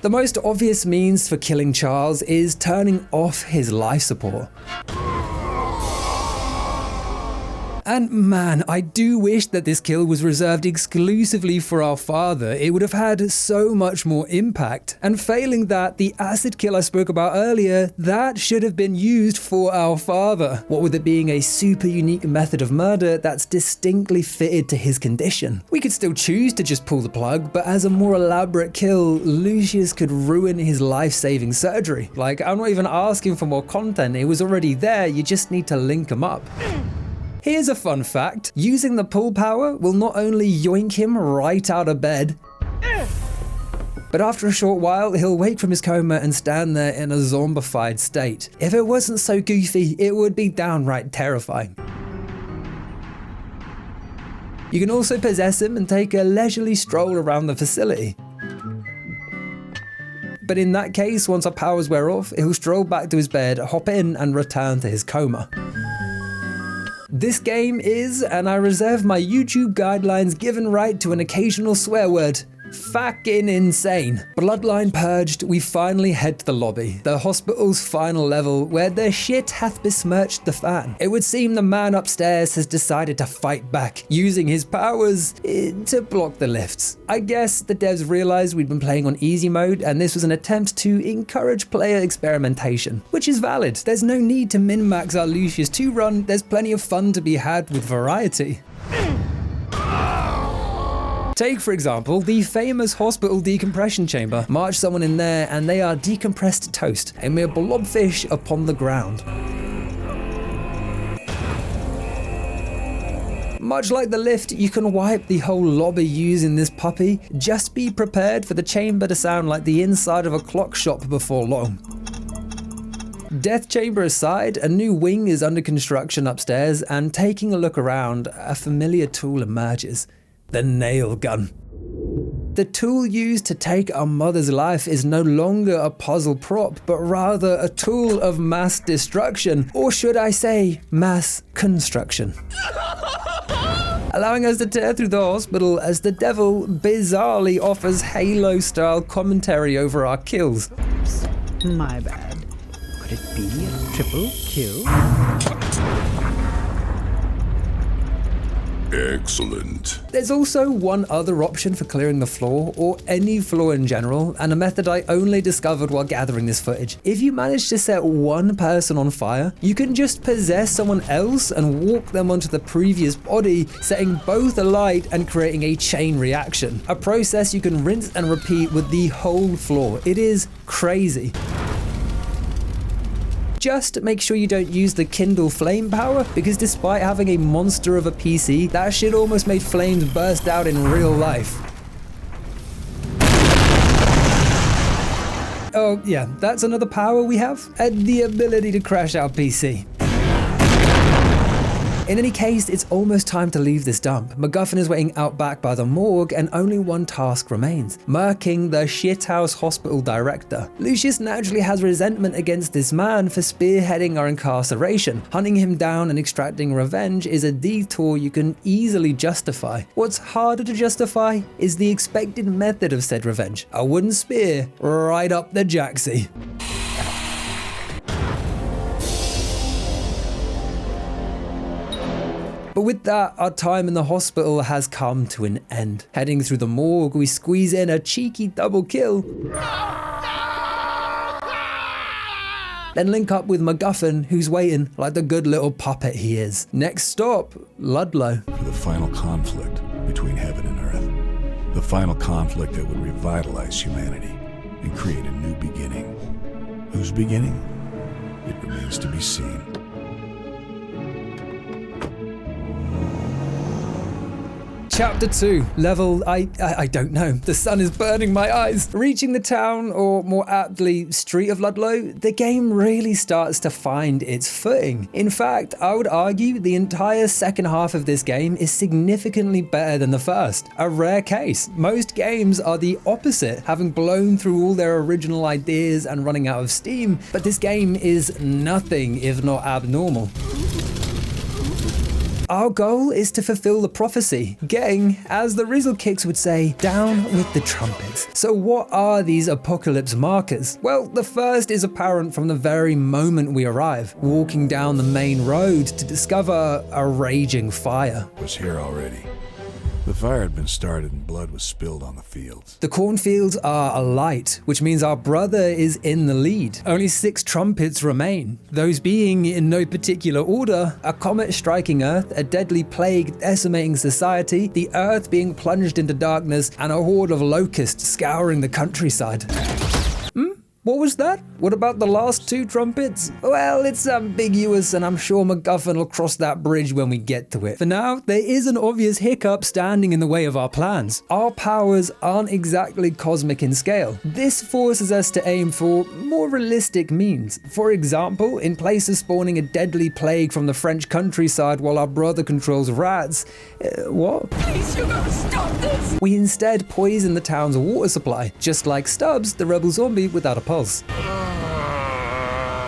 The most obvious means for killing Charles is turning off his life support. And man, I do wish that this kill was reserved exclusively for our father. It would have had so much more impact. And failing that, the acid kill I spoke about earlier, that should have been used for our father. What with it being a super unique method of murder that's distinctly fitted to his condition. We could still choose to just pull the plug, but as a more elaborate kill, Lucius could ruin his life-saving surgery. Like, I'm not even asking for more content, it was already there, you just need to link them up. Here's a fun fact, using the pull power will not only yoink him right out of bed, But after a short while, he'll wake from his coma and stand there in a zombified state. If it wasn't so goofy, it would be downright terrifying. You can also possess him and take a leisurely stroll around the facility. But in that case, once our powers wear off, he'll stroll back to his bed, hop in and return to his coma. This game is, and I reserve my YouTube guidelines given right to an occasional swear word, fucking insane. Bloodline purged, we finally head to the lobby, the hospital's final level, where the shit hath besmirched the fan. It would seem the man upstairs has decided to fight back, using his powers to block the lifts. I guess the devs realized we'd been playing on easy mode, and this was an attempt to encourage player experimentation, which is valid. There's no need to min-max our Lucius 2 run, there's plenty of fun to be had with variety. Take, for example, the famous hospital decompression chamber. March someone in there and they are decompressed to toast, a mere blobfish upon the ground. Much like the lift, you can wipe the whole lobby using this puppy. Just be prepared for the chamber to sound like the inside of a clock shop before long. Death chamber aside, a new wing is under construction upstairs, and taking a look around, a familiar tool emerges. The nail gun. The tool used to take our mother's life is no longer a puzzle prop, but rather a tool of mass destruction, or should I say, mass construction. Allowing us to tear through the hospital as the devil bizarrely offers Halo-style commentary over our kills. Oops, my bad. Could it be a triple kill? Excellent. There's also one other option for clearing the floor, or any floor in general, and a method I only discovered while gathering this footage. If you manage to set one person on fire, you can just possess someone else and walk them onto the previous body, setting both alight and creating a chain reaction. A process you can rinse and repeat with the whole floor. It is crazy. Just make sure you don't use the Kindle flame power, because despite having a monster of a PC, that shit almost made flames burst out in real life. Oh yeah, that's another power we have, the ability to crash our PC. In any case, it's almost time to leave this dump. McGuffin is waiting out back by the morgue, and only one task remains: murking the shithouse hospital director. Lucius naturally has resentment against this man for spearheading our incarceration. Hunting him down and extracting revenge is a detour you can easily justify. What's harder to justify is the expected method of said revenge: a wooden spear right up the jacksie. But with that, our time in the hospital has come to an end. Heading through the morgue, we squeeze in a cheeky double kill. Then link up with McGuffin, who's waiting like the good little puppet he is. Next stop, Ludlow. For the final conflict between heaven and earth. The final conflict that would revitalize humanity and create a new beginning. Whose beginning? It remains to be seen. Chapter 2, level, I don't know. The sun is burning my eyes. Reaching the town, or more aptly, street of Ludlow, the game really starts to find its footing. In fact, I would argue the entire second half of this game is significantly better than the first. A rare case. Most games are the opposite, having blown through all their original ideas and running out of steam, but this game is nothing if not abnormal. Our goal is to fulfill the prophecy, getting, as the Rizzle Kicks would say, down with the trumpets. So what are these apocalypse markers? Well, the first is apparent from the very moment we arrive, walking down the main road to discover a raging fire. It was here already. The fire had been started and blood was spilled on the fields. The cornfields are alight, which means our brother is in the lead. Only 6 trumpets remain, those being, in no particular order, a comet striking Earth, a deadly plague decimating society, the Earth being plunged into darkness, and a horde of locusts scouring the countryside. What was that? What about the last 2 trumpets? Well, it's ambiguous and I'm sure McGuffin will cross that bridge when we get to it. For now, there is an obvious hiccup standing in the way of our plans. Our powers aren't exactly cosmic in scale. This forces us to aim for more realistic means. For example, in place of spawning a deadly plague from the French countryside while our brother controls rats, what? Please, you gotta stop this! We instead poison the town's water supply, just like Stubbs, the rebel zombie without a pulse.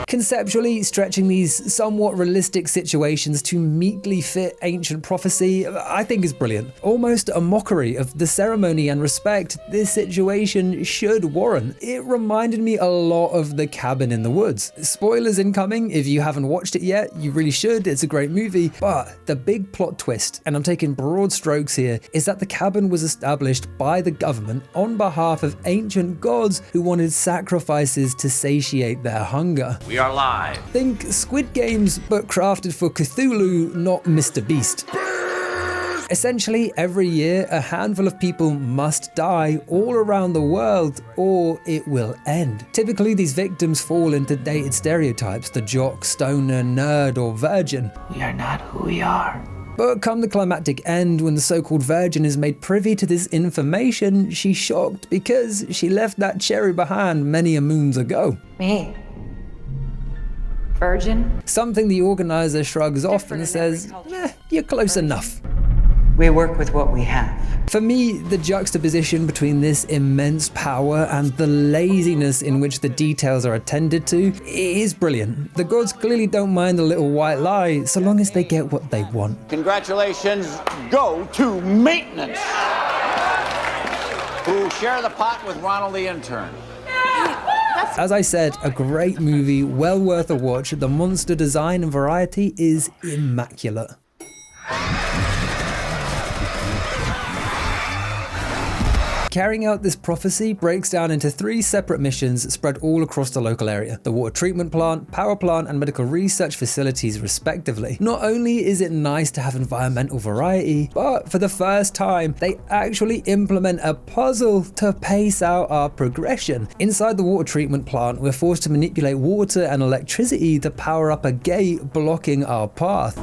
Conceptually, stretching these somewhat realistic situations to meekly fit ancient prophecy, I think is brilliant. Almost a mockery of the ceremony and respect this situation should warrant. It reminded me a lot of The Cabin in the Woods. Spoilers incoming, if you haven't watched it yet, you really should, it's a great movie, but the big plot twist, and I'm taking broad strokes here, is that the cabin was established by the government on behalf of ancient gods who wanted sacrifices to satiate their hunger. We are live. Think Squid Games, but crafted for Cthulhu, not Mr. Beast. Essentially, every year, a handful of people must die all around the world, or it will end. Typically, these victims fall into dated stereotypes, the jock, stoner, nerd, or virgin. We are not who we are. But come the climactic end, when the so-called virgin is made privy to this information, she's shocked because she left that cherry behind many a moons ago. Me? Virgin? Something the organizer shrugs off and says, you're close enough. We work with what we have. For me, the juxtaposition between this immense power and the laziness in which the details are attended to is brilliant. The gods clearly don't mind a little white lie, so long as they get what they want. Congratulations go to maintenance, who share the pot with Ronald the intern. As I said, a great movie, well worth a watch. The monster design and variety is immaculate. Carrying out this prophecy breaks down into 3 separate missions spread all across the local area, the water treatment plant, power plant, and medical research facilities respectively. Not only is it nice to have environmental variety, but for the first time, they actually implement a puzzle to pace out our progression. Inside the water treatment plant, we're forced to manipulate water and electricity to power up a gate blocking our path.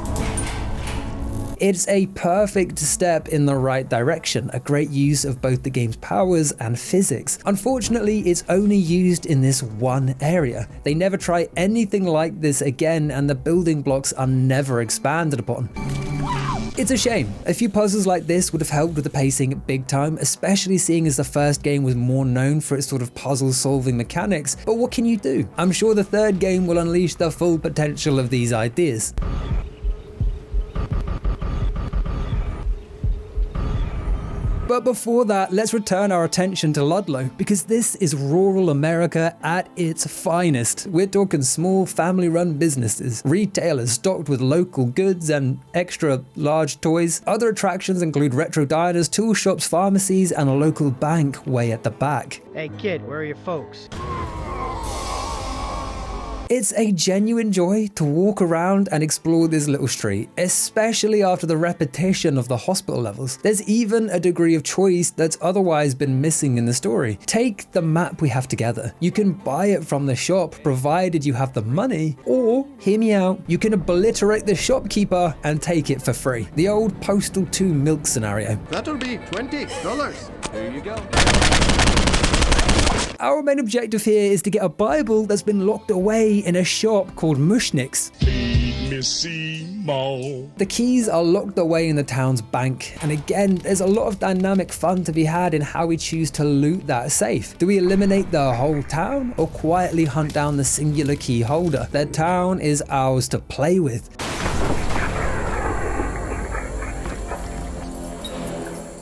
It's a perfect step in the right direction, a great use of both the game's powers and physics. Unfortunately, it's only used in this one area. They never try anything like this again, and the building blocks are never expanded upon. It's a shame. A few puzzles like this would have helped with the pacing big time, especially seeing as the first game was more known for its sort of puzzle solving mechanics, but what can you do? I'm sure the third game will unleash the full potential of these ideas. But before that, let's return our attention to Ludlow, because this is rural America at its finest. We're talking small family-run businesses, retailers stocked with local goods and extra large toys. Other attractions include retro diners, tool shops, pharmacies, and a local bank way at the back. Hey kid, where are your folks? It's a genuine joy to walk around and explore this little street, especially after the repetition of the hospital levels. There's even a degree of choice that's otherwise been missing in the story. Take the map we have together. You can buy it from the shop provided you have the money, or, hear me out, you can obliterate the shopkeeper and take it for free. The old Postal 2 milk scenario. That'll be $20. There you go. Our main objective here is to get a Bible that's been locked away in a shop called Mushnick's. The keys are locked away in the town's bank, and again, there's a lot of dynamic fun to be had in how we choose to loot that safe. Do we eliminate the whole town, or quietly hunt down the singular key holder? The town is ours to play with.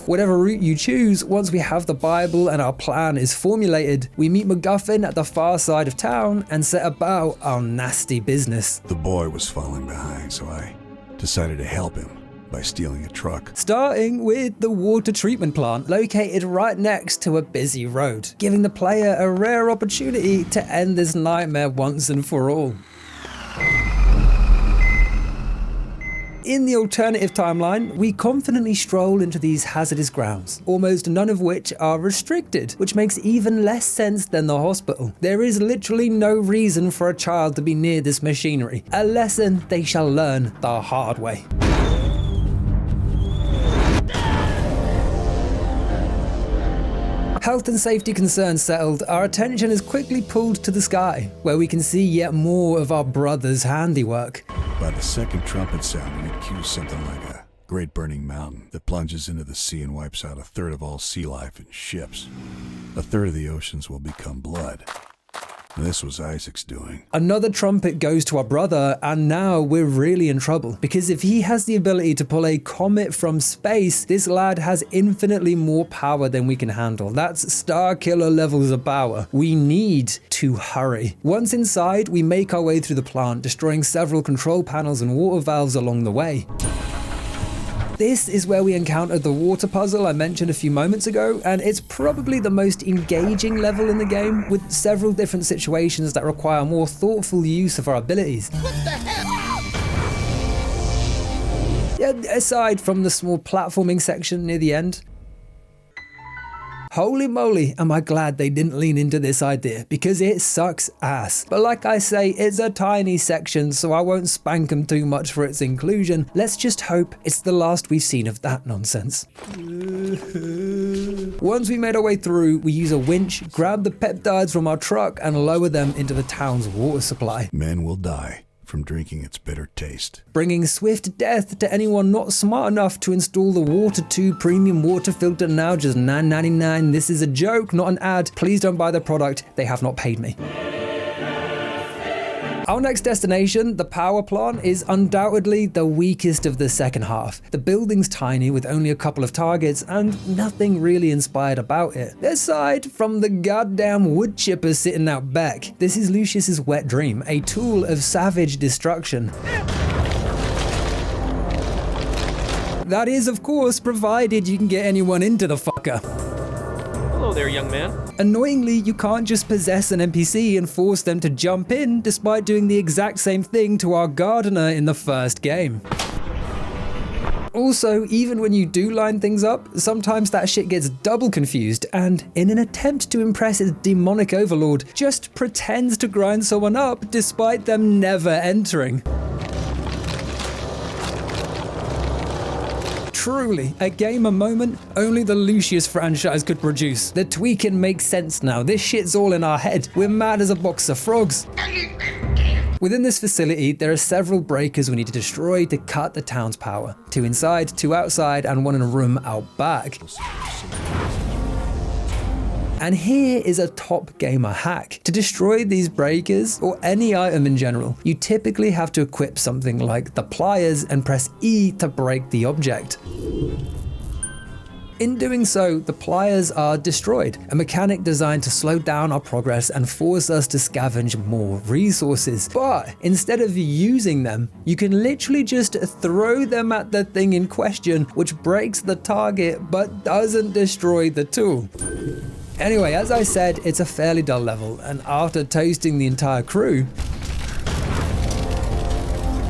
Whatever route you choose, once we have the Bible and our plan is formulated, we meet McGuffin at the far side of town and set about our nasty business. The boy was falling behind, so I decided to help him by stealing a truck. Starting with the water treatment plant, located right next to a busy road, giving the player a rare opportunity to end this nightmare once and for all. In the alternative timeline, we confidently stroll into these hazardous grounds, almost none of which are restricted, which makes even less sense than the hospital. There is literally no reason for a child to be near this machinery, a lesson they shall learn the hard way. Health and safety concerns settled, our attention is quickly pulled to the sky, where we can see yet more of our brother's handiwork. By the second trumpet sounding, it cues something like a great burning mountain that plunges into the sea and wipes out a third of all sea life and ships. A third of the oceans will become blood. This was Isaac's doing. Another trumpet goes to our brother, and now we're really in trouble. Because if he has the ability to pull a comet from space, this lad has infinitely more power than we can handle. That's Star Killer levels of power. We need to hurry. Once inside, we make our way through the plant, destroying several control panels and water valves along the way. This is where we encountered the water puzzle I mentioned a few moments ago, and it's probably the most engaging level in the game, with several different situations that require more thoughtful use of our abilities. What the hell? Yeah, aside from the small platforming section near the end. Holy moly, am I glad they didn't lean into this idea, because it sucks ass. But like I say, it's a tiny section, so I won't spank them too much for its inclusion. Let's just hope it's the last we've seen of that nonsense. Once we made our way through, we use a winch, grab the peptides from our truck, and lower them into the town's water supply. Men will die from drinking its bitter taste, bringing swift death to anyone not smart enough to install the Water 2 premium water filter now, just $9.99. This is a joke, not an ad. Please don't buy the product, they have not paid me. Our next destination, the power plant, is undoubtedly the weakest of the second half. The building's tiny with only a couple of targets and nothing really inspired about it. Aside from the goddamn wood chipper sitting out back. This is Lucius's wet dream, a tool of savage destruction. That is, of course, provided you can get anyone into the fucker. Hello there, young man. Annoyingly, you can't just possess an NPC and force them to jump in, despite doing the exact same thing to our gardener in the first game. Also, even when you do line things up, sometimes that shit gets double confused, and in an attempt to impress its demonic overlord, just pretends to grind someone up despite them never entering. Truly, a gamer moment only the Lucius franchise could produce. The tweaking makes sense now. This shit's all in our head. We're mad as a box of frogs. Within this facility, there are several breakers we need to destroy to cut the town's power. 2 inside, 2 outside, and 1 in a room out back. And here is a top gamer hack. To destroy these breakers, or any item in general, you typically have to equip something like the pliers and press E to break the object. In doing so, the pliers are destroyed, a mechanic designed to slow down our progress and force us to scavenge more resources. But instead of using them, you can literally just throw them at the thing in question, which breaks the target but doesn't destroy the tool. Anyway, as I said, it's a fairly dull level, and after toasting the entire crew,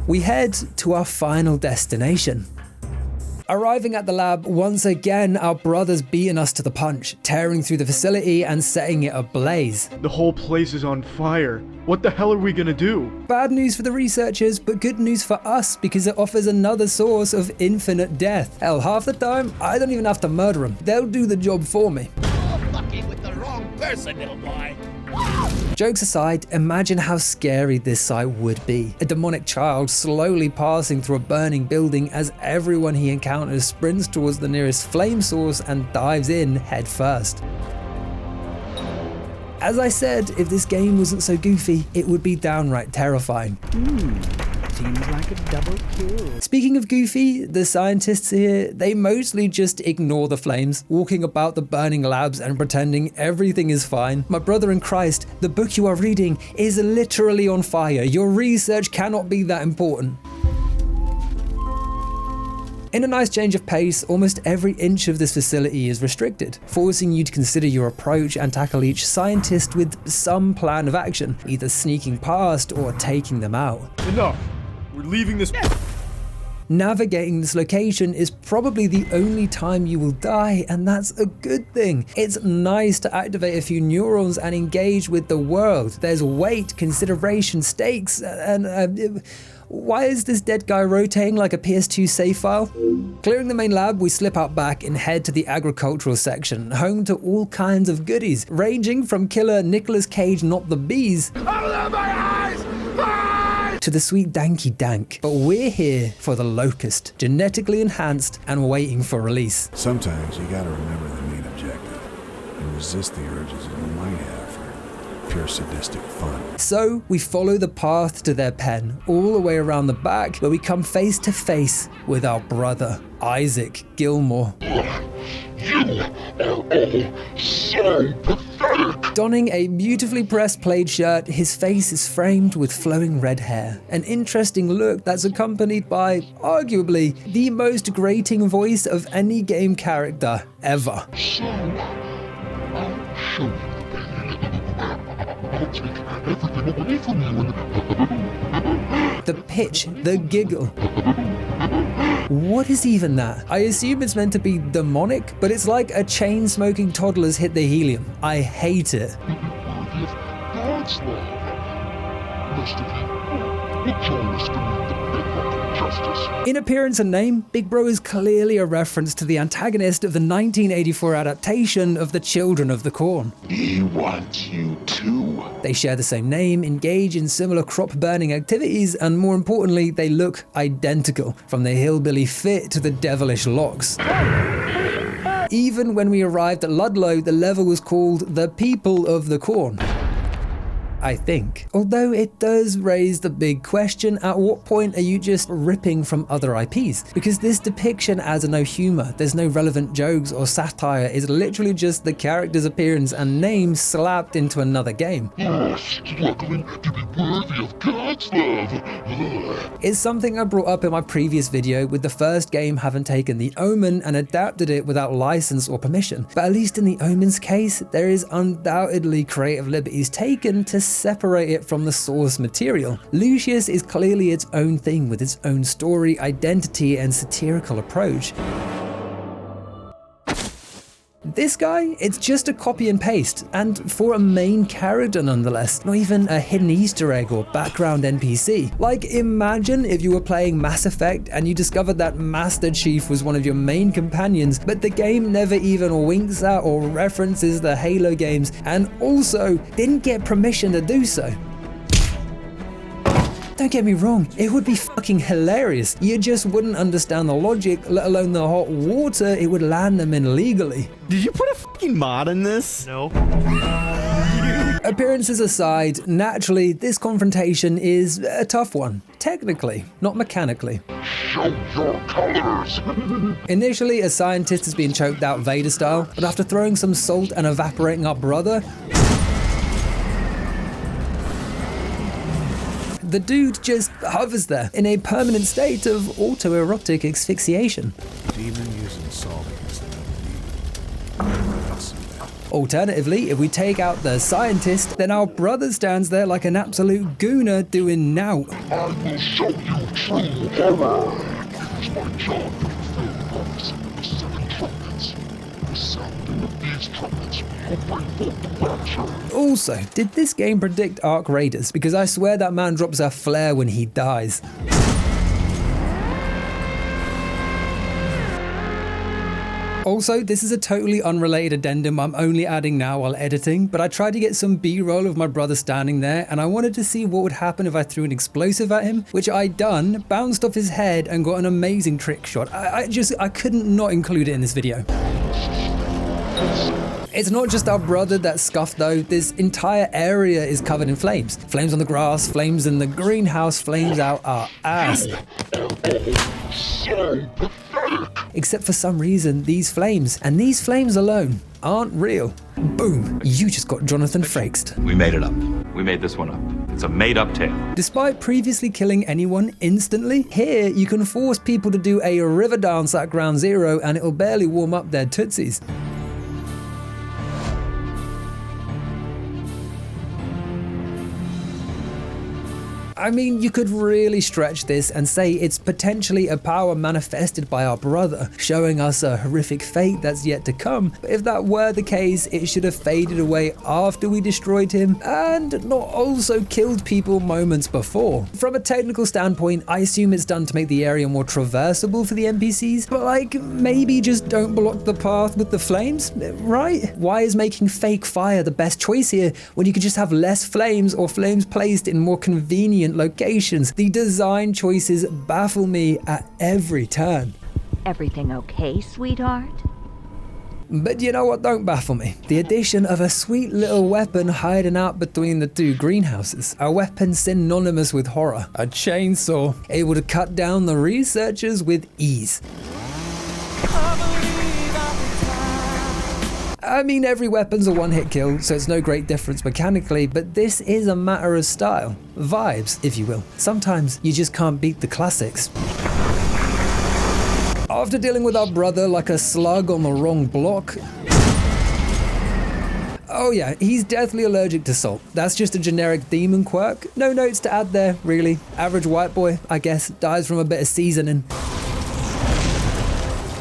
we head to our final destination. Arriving at the lab, once again, our brother's beaten us to the punch, tearing through the facility and setting it ablaze. The whole place is on fire. What the hell are we gonna do? Bad news for the researchers, but good news for us because it offers another source of infinite death. Hell, half the time, I don't even have to murder them. They'll do the job for me. With the wrong person, little boy. Jokes aside, imagine how scary this sight would be. A demonic child slowly passing through a burning building as everyone he encounters sprints towards the nearest flame source and dives in head first. As I said, if this game wasn't so goofy, it would be downright terrifying. Seems like a double kill. Speaking of goofy, the scientists here, they mostly just ignore the flames, walking about the burning labs and pretending everything is fine. My brother in Christ, the book you are reading is literally on fire. Your research cannot be that important. In a nice change of pace, almost every inch of this facility is restricted, forcing you to consider your approach and tackle each scientist with some plan of action, either sneaking past or taking them out. Enough! We're leaving this. Navigating this location is probably the only time you will die, and that's a good thing. It's nice to activate a few neurons and engage with the world. There's weight, consideration, stakes, and why is this dead guy rotating like a PS2 save file? Clearing the main lab, we slip out back and head to the agricultural section, home to all kinds of goodies, ranging from killer Nicolas Cage Not the Bees to the sweet danky dank. But we're here for the locust, genetically enhanced and waiting for release. Sometimes you gotta remember the main objective and resist the urges you might have for pure sadistic fun. So we follow the path to their pen, all the way around the back, where we come face to face with our brother, Isaac Gilmore. You are all so pathetic! Donning a beautifully pressed plaid shirt, his face is framed with flowing red hair. An interesting look that's accompanied by, arguably, the most grating voice of any game character ever. So, I'll show you. I'll take everything away from you and... The pitch, the giggle. What is even that? I assume it's meant to be demonic, but it's like a chain-smoking toddler's hit the helium. I hate it. Worthy of God's love. Most of you will join us beneath the bedrock of justice. In appearance and name, Big Bro is clearly a reference to the antagonist of the 1984 adaptation of The Children of the Corn. He wants you too. They share the same name, engage in similar crop-burning activities, and more importantly, they look identical, from the hillbilly fit to the devilish locks. Even when we arrived at Ludlow, the level was called The People of the Corn, I think. Although it does raise the big question, at what point are you just ripping from other IPs? Because this depiction adds no humor, there's no relevant jokes or satire, it's literally just the character's appearance and name slapped into another game. Struggling to be worthy of God's love. It's something I brought up in my previous video with the first game having taken the Omen and adapted it without license or permission. But at least in the Omen's case, there is undoubtedly creative liberties taken to separate it from the source material. Lucius is clearly its own thing with its own story, identity, and satirical approach. This guy, it's just a copy and paste, and for a main character nonetheless, not even a hidden Easter egg or background NPC. Like, imagine if you were playing Mass Effect and you discovered that Master Chief was one of your main companions, but the game never even winks at or references the Halo games, and also didn't get permission to do so. Don't get me wrong, it would be fucking hilarious. You just wouldn't understand the logic, let alone the hot water it would land them in legally. Did you put a fucking mod in this? No. Appearances aside, naturally, this confrontation is a tough one. Technically, not mechanically. Show your colors. Initially, a scientist is being choked out Vader style, but after throwing some salt and evaporating our brother, the dude just hovers there in a permanent state of autoerotic asphyxiation. Demon using salt against another demon. Alternatively, if we take out the scientist, then our brother stands there like an absolute gooner doing knout. I will show you true horror. It is my job to fulfill the prophecy of the 7 trumpets. The sounding of these trumpets will bring forth the rapture. Also, did this game predict Arc Raiders? Because I swear that man drops a flare when he dies. Also, this is a totally unrelated addendum I'm only adding now while editing, but I tried to get some B-roll of my brother standing there, and I wanted to see what would happen if I threw an explosive at him, which I done, bounced off his head, and got an amazing trick shot. I couldn't not include it in this video. It's not just our brother that's scuffed though, this entire area is covered in flames. Flames on the grass, flames in the greenhouse, flames out our ass. Except for some reason, these flames, and these flames alone, aren't real. Boom, you just got Jonathan Fraked. We made it up. We made this one up. It's a made-up tale. Despite previously killing anyone instantly, here you can force people to do a river dance at Ground Zero and it'll barely warm up their tootsies. I mean, you could really stretch this and say it's potentially a power manifested by our brother, showing us a horrific fate that's yet to come. But if that were the case, it should have faded away after we destroyed him and not also killed people moments before. From a technical standpoint, I assume it's done to make the area more traversable for the NPCs, but like, maybe just don't block the path with the flames, right? Why is making fake fire the best choice here when you could just have less flames or flames placed in more convenient locations? The design choices baffle me at every turn. Everything okay, sweetheart? But you know what don't baffle me? The addition of a sweet little weapon hiding out between the two greenhouses. A weapon synonymous with horror. A chainsaw, able to cut down the researchers with ease. I mean, every weapon's a one-hit kill, so it's no great difference mechanically, but this is a matter of style. Vibes, if you will. Sometimes you just can't beat the classics. After dealing with our brother like a slug on the wrong block... Oh yeah, he's deathly allergic to salt. That's just a generic demon quirk. No notes to add there, really. Average white boy, I guess, dies from a bit of seasoning.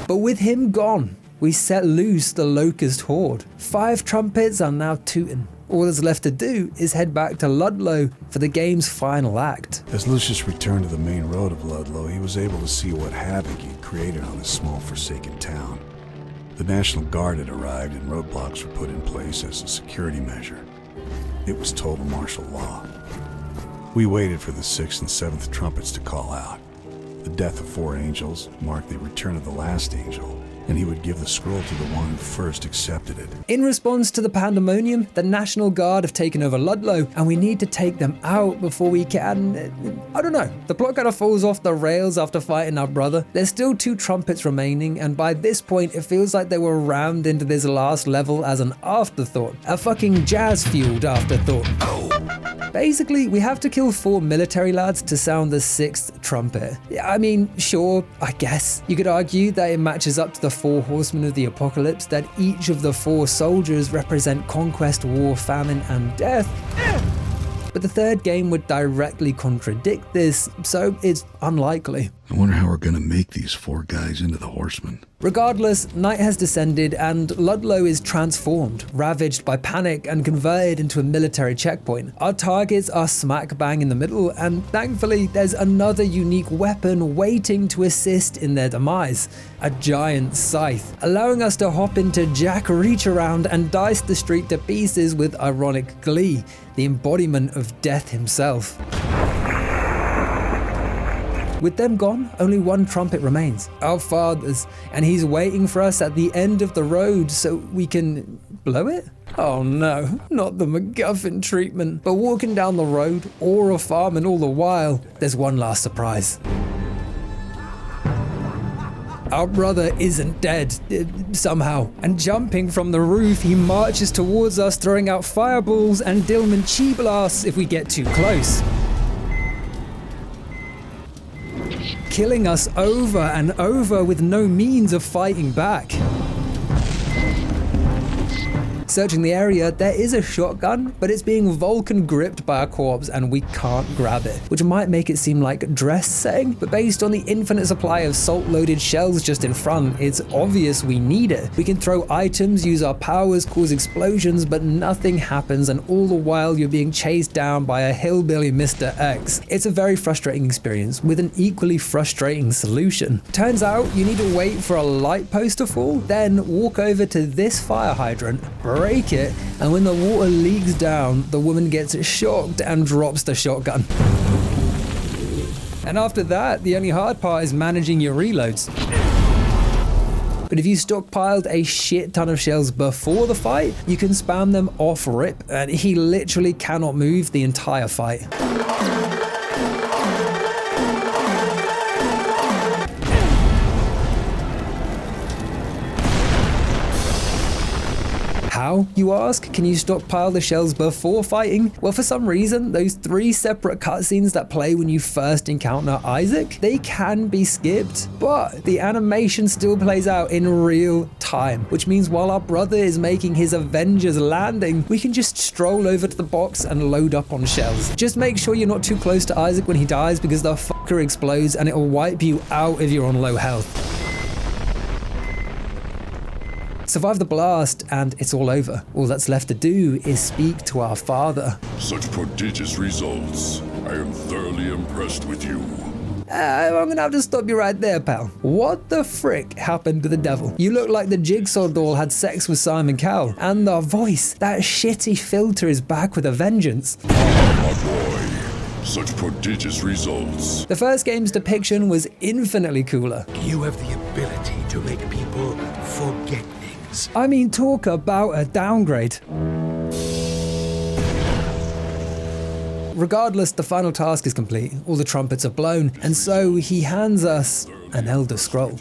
But with him gone, we set loose the locust horde. 5 trumpets are now tooting. All that's left to do is head back to Ludlow for the game's final act. As Lucius returned to the main road of Ludlow, he was able to see what havoc he'd created on this small forsaken town. The National Guard had arrived and roadblocks were put in place as a security measure. It was total martial law. We waited for the 6th and 7th trumpets to call out. The death of 4 angels marked the return of the last angel, and he would give the scroll to the one who first accepted it. In response to the pandemonium, the National Guard have taken over Ludlow, and we need to take them out before we can... I don't know. The plot kind of falls off the rails after fighting our brother. There's still 2 trumpets remaining, and by this point, it feels like they were rammed into this last level as an afterthought. A fucking jazz-fueled afterthought. Basically, we have to kill 4 military lads to sound the 6th trumpet. I mean, sure, I guess. You could argue that it matches up to the 4 horsemen of the apocalypse, that each of the 4 soldiers represent conquest, war, famine, and death. But the 3rd game would directly contradict this, so it's unlikely. I wonder how we're gonna make these 4 guys into the horsemen. Regardless, night has descended and Ludlow is transformed, ravaged by panic and converted into a military checkpoint. Our targets are smack bang in the middle, and thankfully there's another unique weapon waiting to assist in their demise. A giant scythe, allowing us to hop into Jack Reach Around and dice the street to pieces with ironic glee, the embodiment of death himself. With them gone, only 1 trumpet remains, our father's, and he's waiting for us at the end of the road so we can blow it? Oh no, not the McGuffin treatment. But walking down the road, or a farm, and all the while, there's one last surprise. Our brother isn't dead, somehow, and jumping from the roof, he marches towards us, throwing out fireballs and Dillman chi blasts if we get too close. Killing us over and over with no means of fighting back. Searching the area, there is a shotgun, but it's being Vulcan gripped by a corpse and we can't grab it, which might make it seem like dress setting, but based on the infinite supply of salt-loaded shells just in front, it's obvious we need it. We can throw items, use our powers, cause explosions, but nothing happens, and all the while you're being chased down by a hillbilly Mr. X. It's a very frustrating experience with an equally frustrating solution. Turns out you need to wait for a light post to fall, then walk over to this fire hydrant, break it, and when the water leaks down, the woman gets shocked and drops the shotgun. And after that, the only hard part is managing your reloads. But if you stockpiled a shit ton of shells before the fight, you can spam them off rip, and he literally cannot move the entire fight. How How, you ask? Can you stockpile the shells before fighting? Well, for some reason, those 3 separate cutscenes that play when you first encounter Isaac, they can be skipped, but the animation still plays out in real time, which means while our brother is making his Avengers landing, we can just stroll over to the box and load up on shells. Just make sure you're not too close to Isaac when he dies, because the fucker explodes and it'll wipe you out if you're on low health. Survive the blast and it's all over. All that's left to do is speak to our father. Such prodigious results. I am thoroughly impressed with you. I'm gonna have to stop you right there, pal. What the frick happened to the devil? You look like the Jigsaw doll had sex with Simon Cowell. And the voice, that shitty filter is back with a vengeance. My boy, such prodigious results. The first game's depiction was infinitely cooler. You have the ability to make people forget things. I mean, talk about a downgrade. Regardless, the final task is complete, all the trumpets are blown, and so he hands us an Elder Scroll.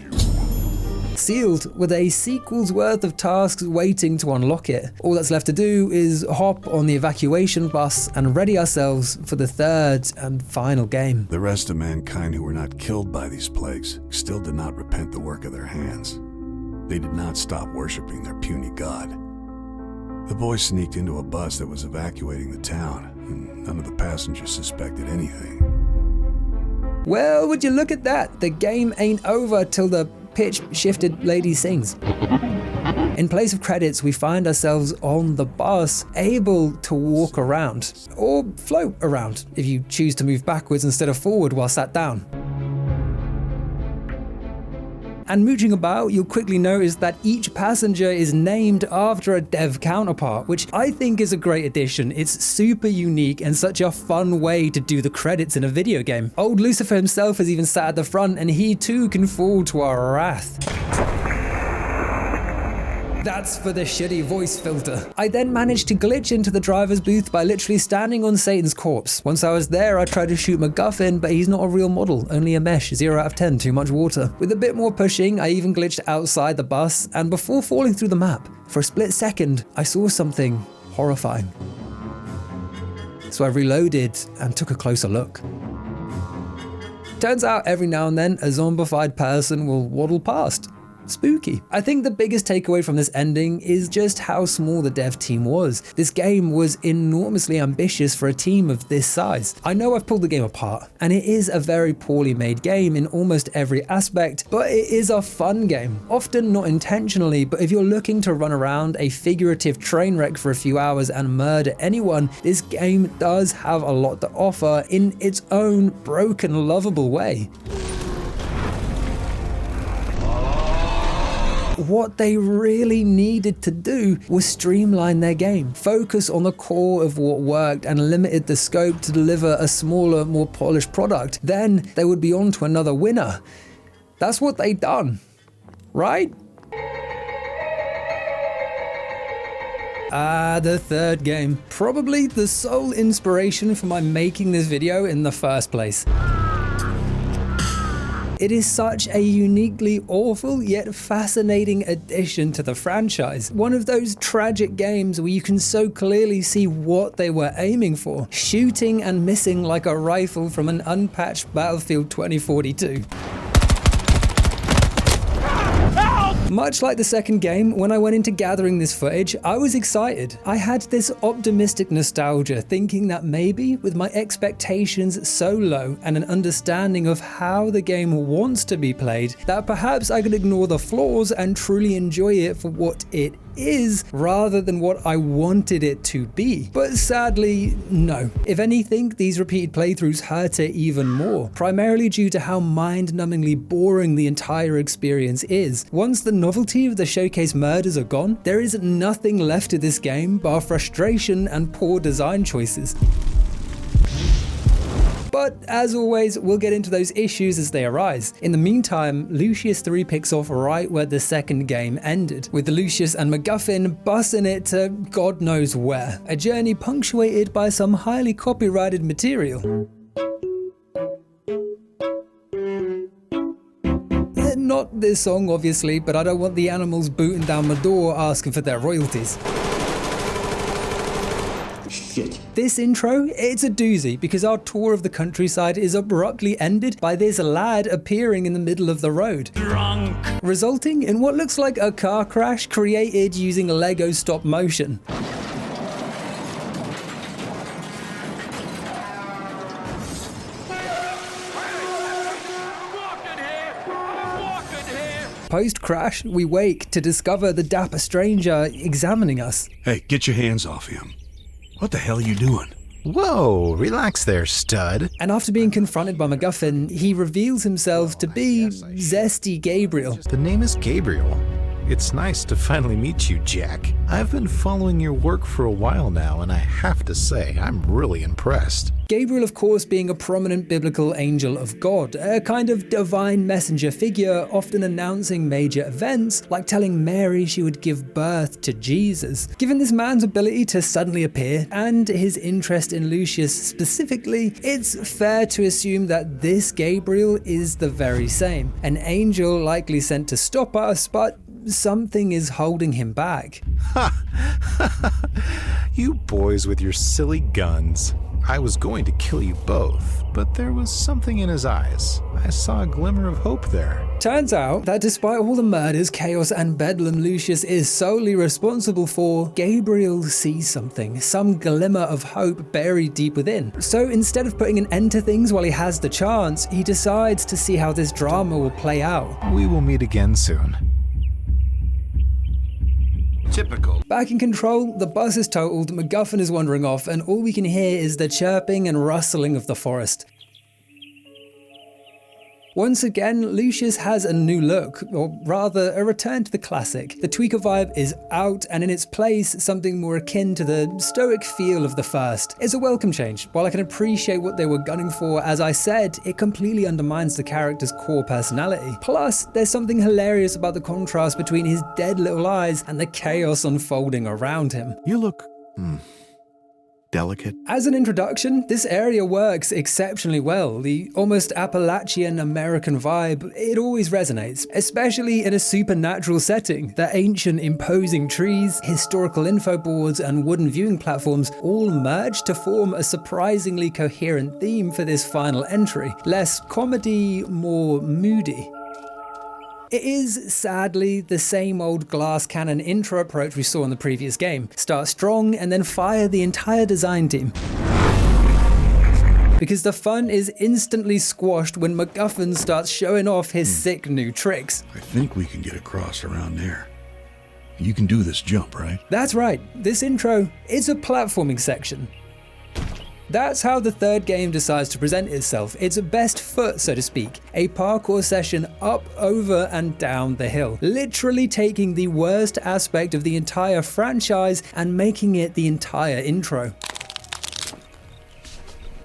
Sealed with a sequel's worth of tasks waiting to unlock it. All that's left to do is hop on the evacuation bus and ready ourselves for the third and final game. The rest of mankind who were not killed by these plagues still did not repent the work of their hands. They did not stop worshiping their puny god. The boys sneaked into a bus that was evacuating the town, and none of the passengers suspected anything. Well, would you look at that? The game ain't over till the pitch-shifted lady sings. In place of credits, we find ourselves on the bus, able to walk around, or float around if you choose to move backwards instead of forward while sat down. And mooching about, you'll quickly notice that each passenger is named after a dev counterpart, which I think is a great addition. It's super unique and such a fun way to do the credits in a video game. Old Lucifer himself has even sat at the front, and he too can fall to our wrath. That's for the shitty voice filter. I then managed to glitch into the driver's booth by literally standing on Satan's corpse. Once I was there, I tried to shoot McGuffin, but he's not a real model, only a mesh, 0 out of 10, too much water. With a bit more pushing, I even glitched outside the bus, and before falling through the map, for a split second, I saw something horrifying. So I reloaded and took a closer look. Turns out every now and then, a zombified person will waddle past. Spooky. I think the biggest takeaway from this ending is just how small the dev team was. This game was enormously ambitious for a team of this size. I know I've pulled the game apart, and it is a very poorly made game in almost every aspect, but it is a fun game. Often not intentionally, but if you're looking to run around a figurative train wreck for a few hours and murder anyone, this game does have a lot to offer in its own broken, lovable way. What they really needed to do was streamline their game, focus on the core of what worked and limited the scope to deliver a smaller, more polished product. Then they would be on to another winner. That's what they done, right? The third game. Probably the sole inspiration for my making this video in the first place. It is such a uniquely awful yet fascinating addition to the franchise. One of those tragic games where you can so clearly see what they were aiming for, shooting and missing like a rifle from an unpatched Battlefield 2042. Much like the second game, when I went into gathering this footage, I was excited. I had this optimistic nostalgia, thinking that maybe with my expectations so low and an understanding of how the game wants to be played, that perhaps I could ignore the flaws and truly enjoy it for what it is rather than what I wanted it to be. But sadly, no. If anything, these repeated playthroughs hurt it even more, primarily due to how mind-numbingly boring the entire experience is. Once the novelty of the showcase murders are gone, there is nothing left to this game bar frustration and poor design choices. But as always, we'll get into those issues as they arise. In the meantime, Lucius 3 picks off right where the second game ended, with Lucius and McGuffin bussing it to God knows where. A journey punctuated by some highly copyrighted material. Not this song, obviously, but I don't want the animals booting down my door asking for their royalties. shit. This intro, it's a doozy because our tour of the countryside is abruptly ended by this lad appearing in the middle of the road. Drunk. Resulting in what looks like a car crash created using Lego stop motion. Post-crash, we wake to discover the dapper stranger examining us. Hey, get your hands off him. What the hell are you doing? Whoa, relax there, stud. And after being confronted by McGuffin, he reveals himself to be Zesty Gabriel. The name is Gabriel. It's nice to finally meet you, Jack. I've been following your work for a while now, and I have to say, I'm really impressed. Gabriel, of course, being a prominent biblical angel of God, a kind of divine messenger figure, often announcing major events, like telling Mary she would give birth to Jesus. Given this man's ability to suddenly appear, and his interest in Lucius specifically, it's fair to assume that this Gabriel is the very same. An angel likely sent to stop us, but something is holding him back. Ha! You boys with your silly guns. I was going to kill you both, but there was something in his eyes. I saw a glimmer of hope there. Turns out that despite all the murders, chaos, and bedlam Lucius is solely responsible for, Gabriel sees something, some glimmer of hope buried deep within. So instead of putting an end to things while he has the chance, he decides to see how this drama will play out. We will meet again soon. Typical. Back in control, the bus is totaled, McGuffin is wandering off, and all we can hear is the chirping and rustling of the forest. Once again, Lucius has a new look, or rather, a return to the classic. The tweaker vibe is out, and in its place, something more akin to the stoic feel of the first. It's a welcome change. While I can appreciate what they were gunning for, as I said, it completely undermines the character's core personality. Plus, there's something hilarious about the contrast between his dead little eyes and the chaos unfolding around him. You look, delicate. As an introduction, this area works exceptionally well. The almost Appalachian American vibe, it always resonates, especially in a supernatural setting. The ancient imposing trees, historical info boards, and wooden viewing platforms all merge to form a surprisingly coherent theme for this final entry. Less comedy, more moody. It is, sadly, the same old glass cannon intro approach we saw in the previous game. Start strong and then fire the entire design team. Because the fun is instantly squashed when McGuffin starts showing off his sick new tricks. I think we can get across around there. You can do this jump, right? That's right, this intro is a platforming section. That's how the third game decides to present itself, its best foot, so to speak, a parkour session up, over, and down the hill, literally taking the worst aspect of the entire franchise and making it the entire intro.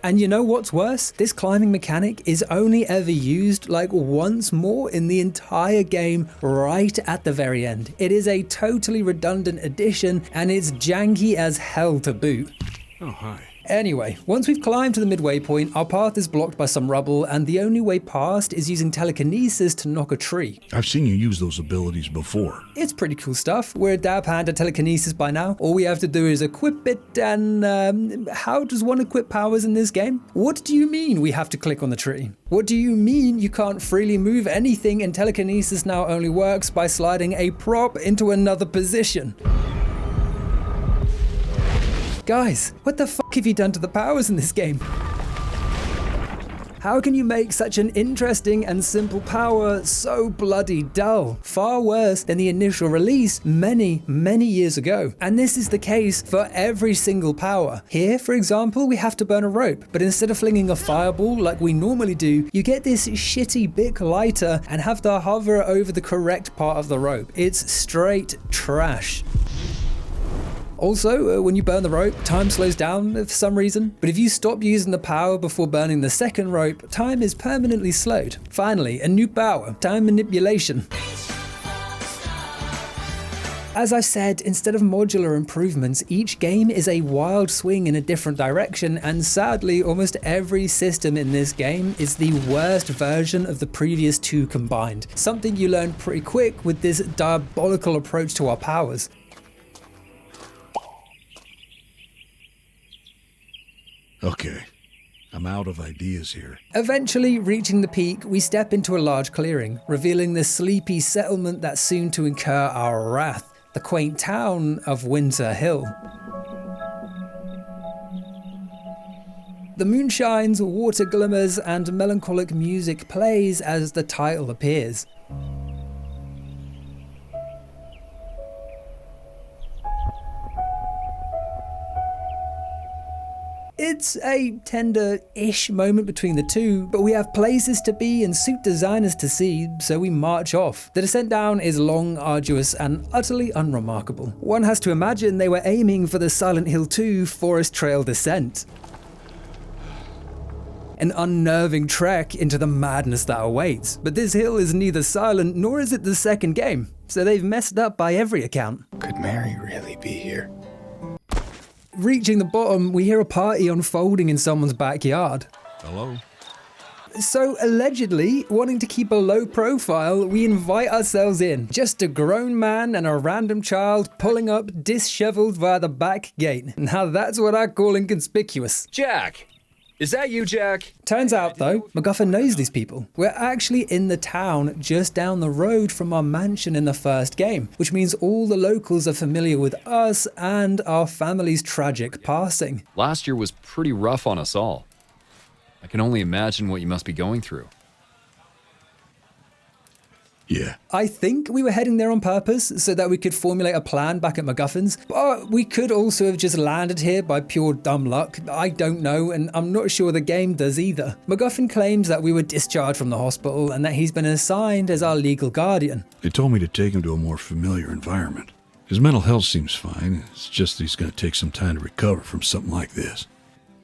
And you know what's worse? This climbing mechanic is only ever used like once more in the entire game right at the very end. It is a totally redundant addition and it's janky as hell to boot. Oh, hi. Anyway, once we've climbed to the midway point, our path is blocked by some rubble, and the only way past is using telekinesis to knock a tree. I've seen you use those abilities before. It's pretty cool stuff. We're a dab hand at telekinesis by now. All we have to do is equip it, and how does one equip powers in this game? What do you mean we have to click on the tree? What do you mean you can't freely move anything and telekinesis now only works by sliding a prop into another position? Guys, what the fuck have you done to the powers in this game? How can you make such an interesting and simple power so bloody dull? Far worse than the initial release many, many years ago. And this is the case for every single power. Here, for example, we have to burn a rope, but instead of flinging a fireball like we normally do, you get this shitty Bic lighter and have to hover over the correct part of the rope. It's straight trash. Also, when you burn the rope, time slows down for some reason, but if you stop using the power before burning the second rope, time is permanently slowed. Finally, a new power, time manipulation. As I said, instead of modular improvements, each game is a wild swing in a different direction, and sadly, almost every system in this game is the worst version of the previous two combined. Something you learn pretty quick with this diabolical approach to our powers. Okay, I'm out of ideas here. Eventually, reaching the peak, we step into a large clearing, revealing the sleepy settlement that's soon to incur our wrath, the quaint town of Winter Hill. The moon shines, water glimmers, and melancholic music plays as the title appears. It's a tender-ish moment between the two, but we have places to be and suit designers to see, so we march off. The descent down is long, arduous, and utterly unremarkable. One has to imagine they were aiming for the Silent Hill 2 Forest Trail descent. An unnerving trek into the madness that awaits. But this hill is neither silent nor is it the second game, so they've messed up by every account. Could Mary really be here? Reaching the bottom, we hear a party unfolding in someone's backyard. Hello? So allegedly, wanting to keep a low profile, we invite ourselves in. Just a grown man and a random child pulling up disheveled via the back gate. Now that's what I call inconspicuous. Jack! Is that you, Jack? Turns out, though, McGuffin knows these people. We're actually in the town just down the road from our mansion in the first game, which means all the locals are familiar with us and our family's tragic passing. Last year was pretty rough on us all. I can only imagine what you must be going through. Yeah. I think we were heading there on purpose so that we could formulate a plan back at McGuffin's, but we could also have just landed here by pure dumb luck. I don't know, and I'm not sure the game does either. McGuffin claims that we were discharged from the hospital and that he's been assigned as our legal guardian. They told me to take him to a more familiar environment. His mental health seems fine, it's just that he's going to take some time to recover from something like this.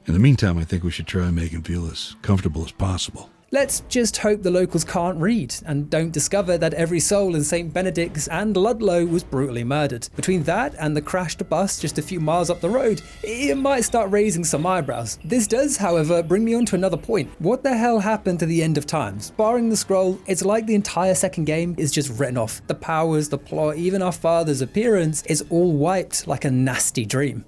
In the meantime, I think we should try and make him feel as comfortable as possible. Let's just hope the locals can't read and don't discover that every soul in St. Benedict's and Ludlow was brutally murdered. Between that and the crashed bus just a few miles up the road, it might start raising some eyebrows. This does, however, bring me on to another point. What the hell happened to the end of times? Barring the scroll, it's like the entire second game is just written off. The powers, the plot, even our father's appearance is all wiped like a nasty dream.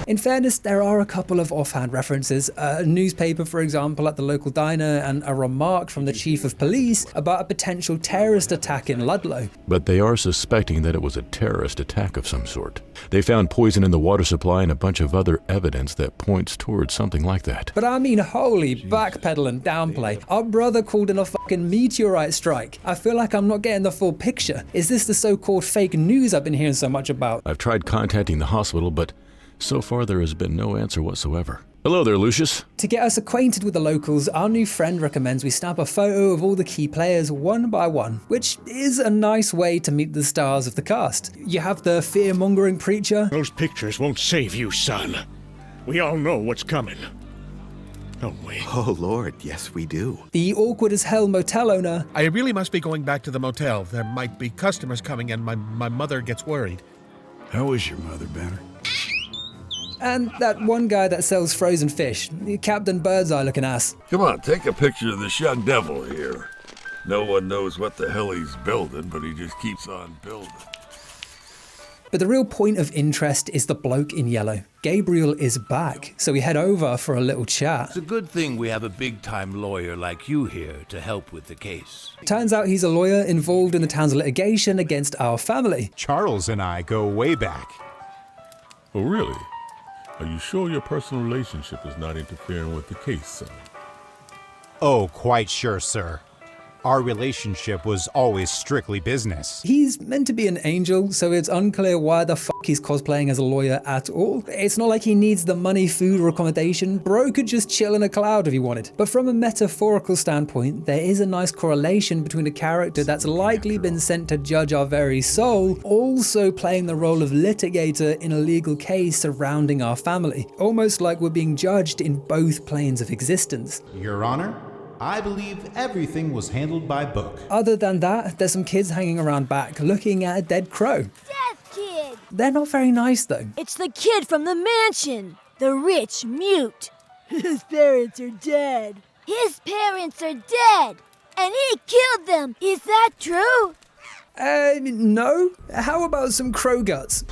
In fairness, there are a couple of offhand references, a newspaper for example at the local diner and a remark from the chief of police about a potential terrorist attack in Ludlow. But they are suspecting that it was a terrorist attack of some sort. They found poison in the water supply and a bunch of other evidence that points towards something like that. But I mean, holy backpedal and downplay. Our brother called in a fucking meteorite strike. I feel like I'm not getting the full picture. Is this the so-called fake news I've been hearing so much about? I've tried contacting the hospital, but so far there has been no answer whatsoever. Hello there, Lucius. To get us acquainted with the locals, our new friend recommends we snap a photo of all the key players one by one, which is a nice way to meet the stars of the cast. You have the fear-mongering preacher. Those pictures won't save you, son. We all know what's coming. Don't we? Oh, Lord, yes we do. The awkward-as-hell motel owner. I really must be going back to the motel. There might be customers coming and my mother gets worried. How is your mother, Banner? And that one guy that sells frozen fish, Captain Birdseye looking ass. Come on, take a picture of this young devil here. No one knows what the hell he's building, but he just keeps on building. But the real point of interest is the bloke in yellow. Gabriel is back, so we head over for a little chat. It's a good thing we have a big-time lawyer like you here to help with the case. Turns out he's a lawyer involved in the town's litigation against our family. Charles and I go way back. Oh, really? Are you sure your personal relationship is not interfering with the case, son? Oh, quite sure, sir. Our relationship was always strictly business. He's meant to be an angel, so it's unclear why the fuck he's cosplaying as a lawyer at all. It's not like he needs the money, food, or accommodation. Bro could just chill in a cloud if he wanted. But from a metaphorical standpoint, there is a nice correlation between a character that's likely been sent to judge our very soul, also playing the role of litigator in a legal case surrounding our family. Almost like we're being judged in both planes of existence. Your Honor, I believe everything was handled by book. Other than that, there's some kids hanging around back looking at a dead crow. Death Kid! They're not very nice though. It's the kid from the mansion. The rich mute. His parents are dead. His parents are dead. And he killed them. Is that true? No. How about some crow guts?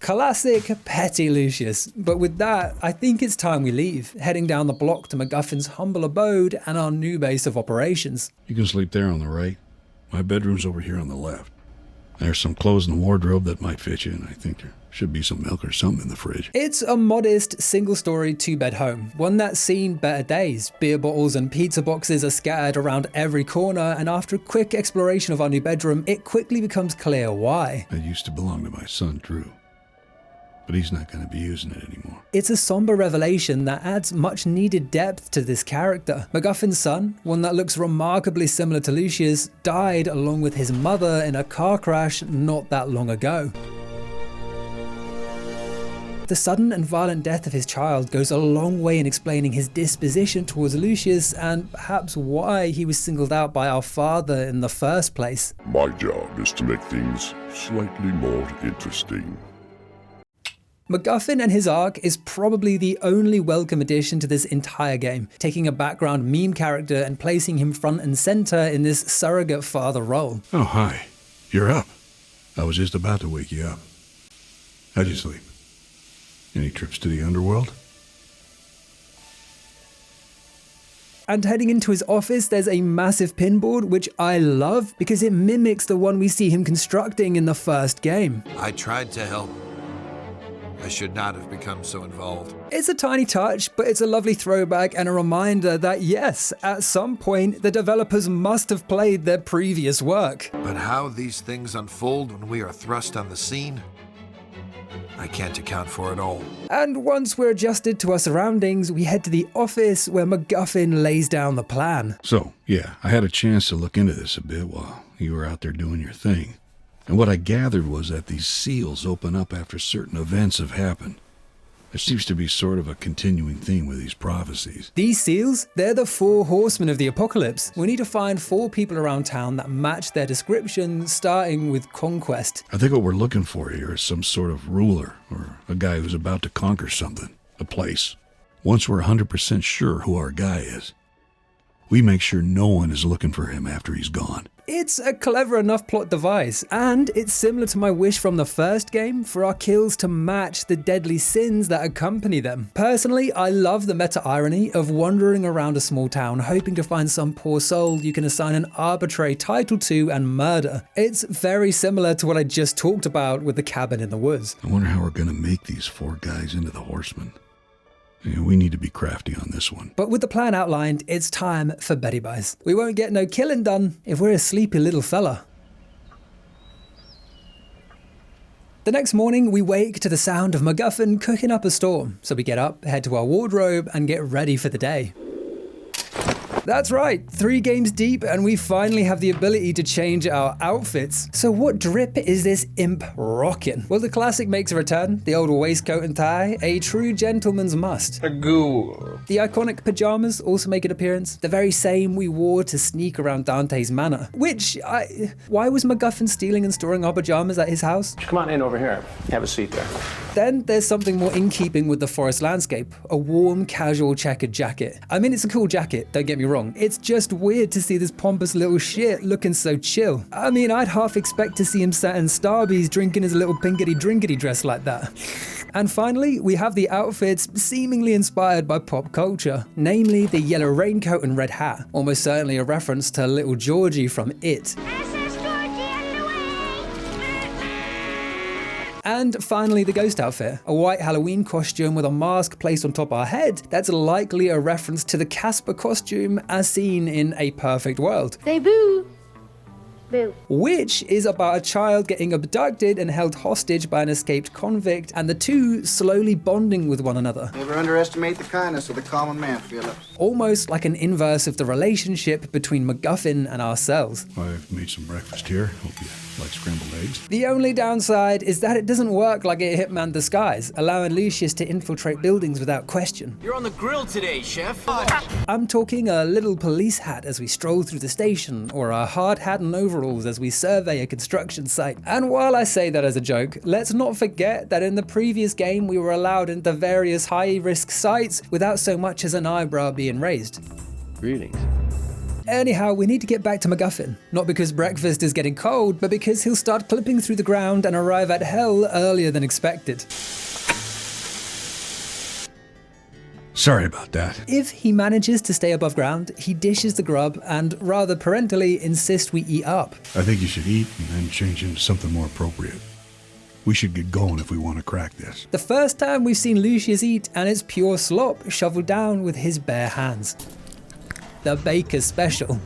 Classic petty Lucius. But with that, I think it's time we leave, heading down the block to McGuffin's humble abode and our new base of operations. You can sleep there on the right. My bedroom's over here on the left. There's some clothes in the wardrobe that might fit you, and I think there should be some milk or something in the fridge. It's a modest, single-story, two-bed home, one that's seen better days. Beer bottles and pizza boxes are scattered around every corner, and after a quick exploration of our new bedroom, it quickly becomes clear why. It used to belong to my son, Drew. But he's not going to be using it anymore. It's a somber revelation that adds much needed depth to this character. McGuffin's son, one that looks remarkably similar to Lucius, died along with his mother in a car crash not that long ago. The sudden and violent death of his child goes a long way in explaining his disposition towards Lucius and perhaps why he was singled out by our father in the first place. My job is to make things slightly more interesting. McGuffin and his arc is probably the only welcome addition to this entire game, taking a background meme character and placing him front and center in this surrogate father role. Oh, hi. You're up. I was just about to wake you up. How'd you sleep? Any trips to the underworld? And heading into his office, there's a massive pinboard, which I love because it mimics the one we see him constructing in the first game. I tried to help. I should not have become so involved. It's a tiny touch, but it's a lovely throwback and a reminder that yes, at some point, the developers must have played their previous work. But how these things unfold when we are thrust on the scene, I can't account for it all. And once we're adjusted to our surroundings, we head to the office where McGuffin lays down the plan. So, yeah, I had a chance to look into this a bit while you were out there doing your thing. And what I gathered was that these seals open up after certain events have happened. There seems to be sort of a continuing theme with these prophecies. These seals, they're the 4 horsemen of the apocalypse. We need to find 4 people around town that match their description, starting with conquest. I think what we're looking for here is some sort of ruler, or a guy who's about to conquer something, a place. Once we're 100% sure who our guy is, we make sure no one is looking for him after he's gone. It's a clever enough plot device, and it's similar to my wish from the first game for our kills to match the deadly sins that accompany them. Personally, I love the meta-irony of wandering around a small town hoping to find some poor soul you can assign an arbitrary title to and murder. It's very similar to what I just talked about with the cabin in the woods. I wonder how we're going to make these 4 guys into the horsemen. Yeah, we need to be crafty on this one. But with the plan outlined, it's time for Betty Buys. We won't get no killing done if we're a sleepy little fella. The next morning, we wake to the sound of McGuffin cooking up a storm. So we get up, head to our wardrobe, and get ready for the day. That's right, 3 games deep and we finally have the ability to change our outfits. So what drip is this imp rockin'? Well, the classic makes a return, the old waistcoat and tie, a true gentleman's must. A ghoul. The iconic pajamas also make an appearance, the very same we wore to sneak around Dante's manor. Why was McGuffin stealing and storing our pajamas at his house? Come on in over here, have a seat there. Then there's something more in keeping with the forest landscape, a warm, casual checkered jacket. I mean, it's a cool jacket, don't get me wrong. It's just weird to see this pompous little shit looking so chill. I mean, I'd half expect to see him sat in Starbucks drinking his little pinkety-drinkety dress like that. And finally, we have the outfits seemingly inspired by pop culture, namely the yellow raincoat and red hat, almost certainly a reference to little Georgie from It. And finally, the ghost outfit, a white Halloween costume with a mask placed on top of our head that's likely a reference to the Casper costume as seen in A Perfect World. Say boo! Boo. Which is about a child getting abducted and held hostage by an escaped convict, and the two slowly bonding with one another. Never underestimate the kindness of the common man, Philip. Almost like an inverse of the relationship between McGuffin and ourselves. I've made some breakfast here. Hope you like scrambled eggs. The only downside is that it doesn't work like a Hitman disguise, allowing Lucius to infiltrate buildings without question. You're on the grill today, chef. I'm talking a little police hat as we stroll through the station, or a hard hat and overalls as we survey a construction site. And while I say that as a joke, let's not forget that in the previous game we were allowed into various high-risk sites without so much as an eyebrow being raised. Greetings. Anyhow, we need to get back to McGuffin. Not because breakfast is getting cold, but because he'll start clipping through the ground and arrive at hell earlier than expected. Sorry about that. If he manages to stay above ground, he dishes the grub and rather parentally insists we eat up. I think you should eat and then change into something more appropriate. We should get going if we want to crack this. The first time we've seen Lucius eat, and it's pure slop shoveled down with his bare hands. The baker's special.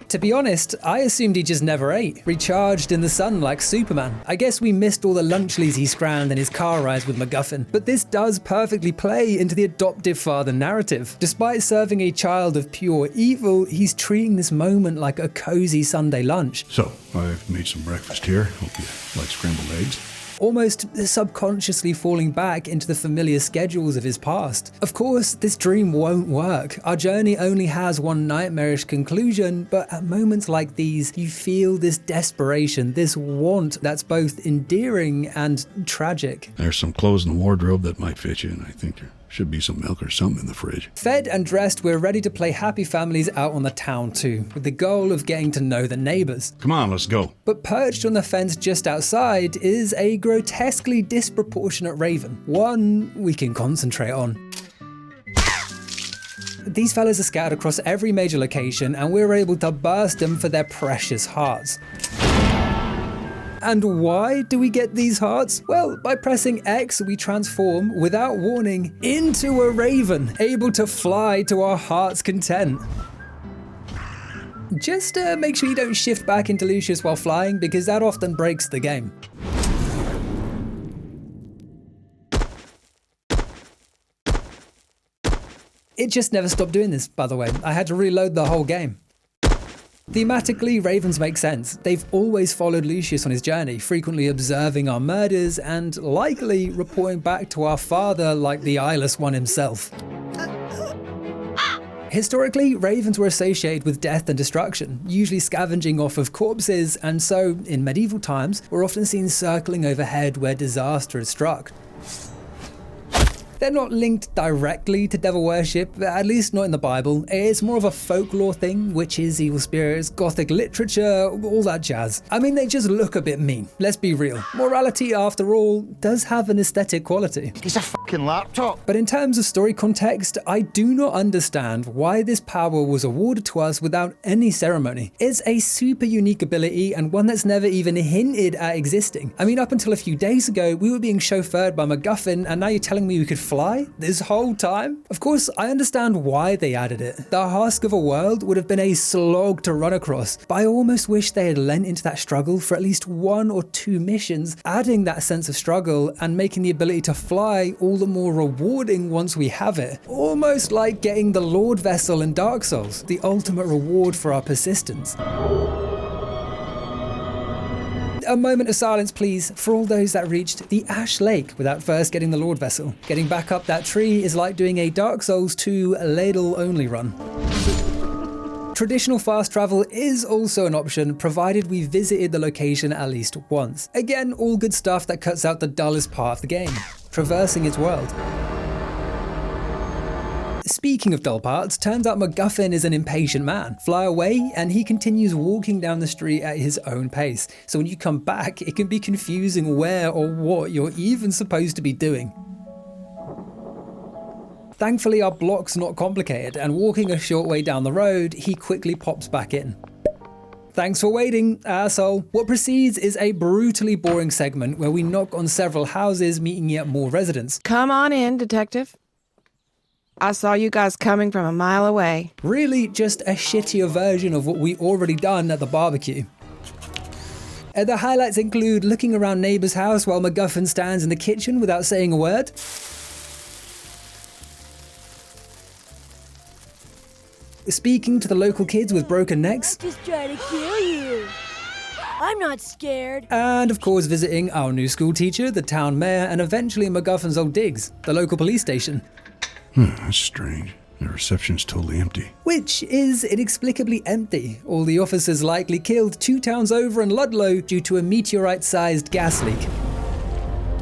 To be honest, I assumed he just never ate, recharged in the sun like Superman. I guess we missed all the lunchlies he scrounged in his car rides with McGuffin, but this does perfectly play into the adoptive father narrative. Despite serving a child of pure evil, he's treating this moment like a cozy Sunday lunch. So, I've made some breakfast here. Hope you like scrambled eggs. Almost subconsciously falling back into the familiar schedules of his past. Of course, this dream won't work. Our journey only has one nightmarish conclusion, but at moments like these, you feel this desperation, this want that's both endearing and tragic. There's some clothes in the wardrobe that might fit you, and I think there should be some milk or something in the fridge. Fed and dressed, we're ready to play happy families out on the town too, with the goal of getting to know the neighbors. Come on, let's go. But perched on the fence just outside is a grotesquely disproportionate raven, one we can concentrate on. These fellas are scattered across every major location, and we're able to burst them for their precious hearts. And why do we get these hearts? Well, by pressing X, we transform, without warning, into a raven, able to fly to our heart's content. Just make sure you don't shift back into Lucius while flying, because that often breaks the game. It just never stopped doing this, by the way. I had to reload the whole game. Thematically, ravens make sense. They've always followed Lucius on his journey, frequently observing our murders and likely reporting back to our father like the eyeless one himself. Historically, ravens were associated with death and destruction, usually scavenging off of corpses, and so, in medieval times, were often seen circling overhead where disaster had struck. They're not linked directly to devil worship, at least not in the Bible. It's more of a folklore thing, witches, evil spirits, gothic literature, all that jazz. I mean, they just look a bit mean. Let's be real. Morality, after all, does have an aesthetic quality. It's a fucking laptop. But in terms of story context, I do not understand why this power was awarded to us without any ceremony. It's a super unique ability and one that's never even hinted at existing. I mean, up until a few days ago, we were being chauffeured by McGuffin, and now you're telling me we could fly this whole time? Of course, I understand why they added it. The husk of a world would have been a slog to run across, but I almost wish they had lent into that struggle for at least 1 or 2 missions, adding that sense of struggle and making the ability to fly all the more rewarding once we have it. Almost like getting the Lord Vessel in Dark Souls, the ultimate reward for our persistence. A moment of silence, please, for all those that reached the Ash Lake without first getting the Lord Vessel. Getting back up that tree is like doing a Dark Souls 2 ladle-only run. Traditional fast travel is also an option, provided we visited the location at least once. Again, all good stuff that cuts out the dullest part of the game, traversing its world. Speaking of dull parts, turns out McGuffin is an impatient man. Fly away and he continues walking down the street at his own pace. So when you come back, it can be confusing where or what you're even supposed to be doing. Thankfully, our block's not complicated, and walking a short way down the road, he quickly pops back in. Thanks for waiting, asshole. What precedes is a brutally boring segment where we knock on several houses, meeting yet more residents. Come on in, detective. I saw you guys coming from a mile away. Really just a shittier version of what we already done at the barbecue. The highlights include looking around neighbor's house while McGuffin stands in the kitchen without saying a word. Speaking to the local kids with broken necks. Just try to kill you. I'm not scared. And of course visiting our new school teacher, the town mayor, and eventually McGuffin's old digs, the local police station. That's strange. The reception's totally empty. Which is inexplicably empty. All the officers likely killed 2 towns over in Ludlow due to a meteorite-sized gas leak.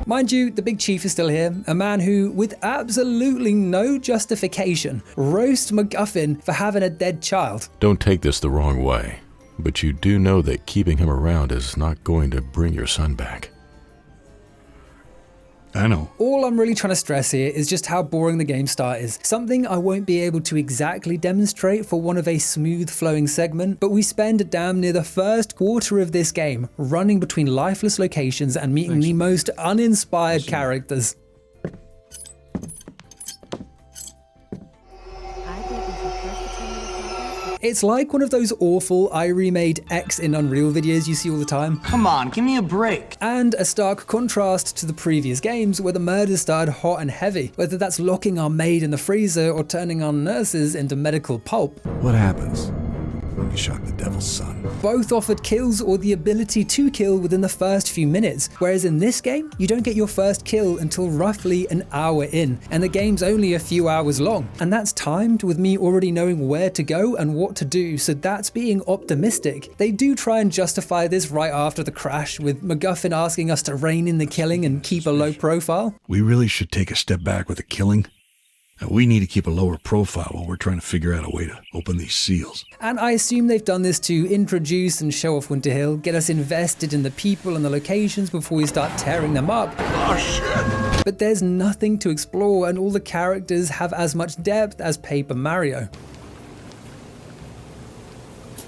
Mind you, the big chief is still here, a man who, with absolutely no justification, roasts McGuffin for having a dead child. Don't take this the wrong way, but you do know that keeping him around is not going to bring your son back. I know. All I'm really trying to stress here is just how boring the game start is. Something I won't be able to exactly demonstrate for one of a smooth flowing segment, but we spend damn near the first quarter of this game running between lifeless locations and meeting the most uninspired characters. It's like one of those awful I remade X in Unreal videos you see all the time. Come on, give me a break. And a stark contrast to the previous games where the murders started hot and heavy, whether that's locking our maid in the freezer or turning our nurses into medical pulp. What happens when you shock the devil's son? Both offered kills or the ability to kill within the first few minutes, whereas in this game, you don't get your first kill until roughly an hour in, and the game's only a few hours long. And that's timed with me already knowing where to go and what to do, so that's being optimistic. They do try and justify this right after the crash, with McGuffin asking us to rein in the killing and keep a low profile. We really should take a step back with the killing. We need to keep a lower profile while we're trying to figure out a way to open these seals. And I assume they've done this to introduce and show off Winter Hill, get us invested in the people and the locations before we start tearing them up. Oh shit! But there's nothing to explore, and all the characters have as much depth as Paper Mario.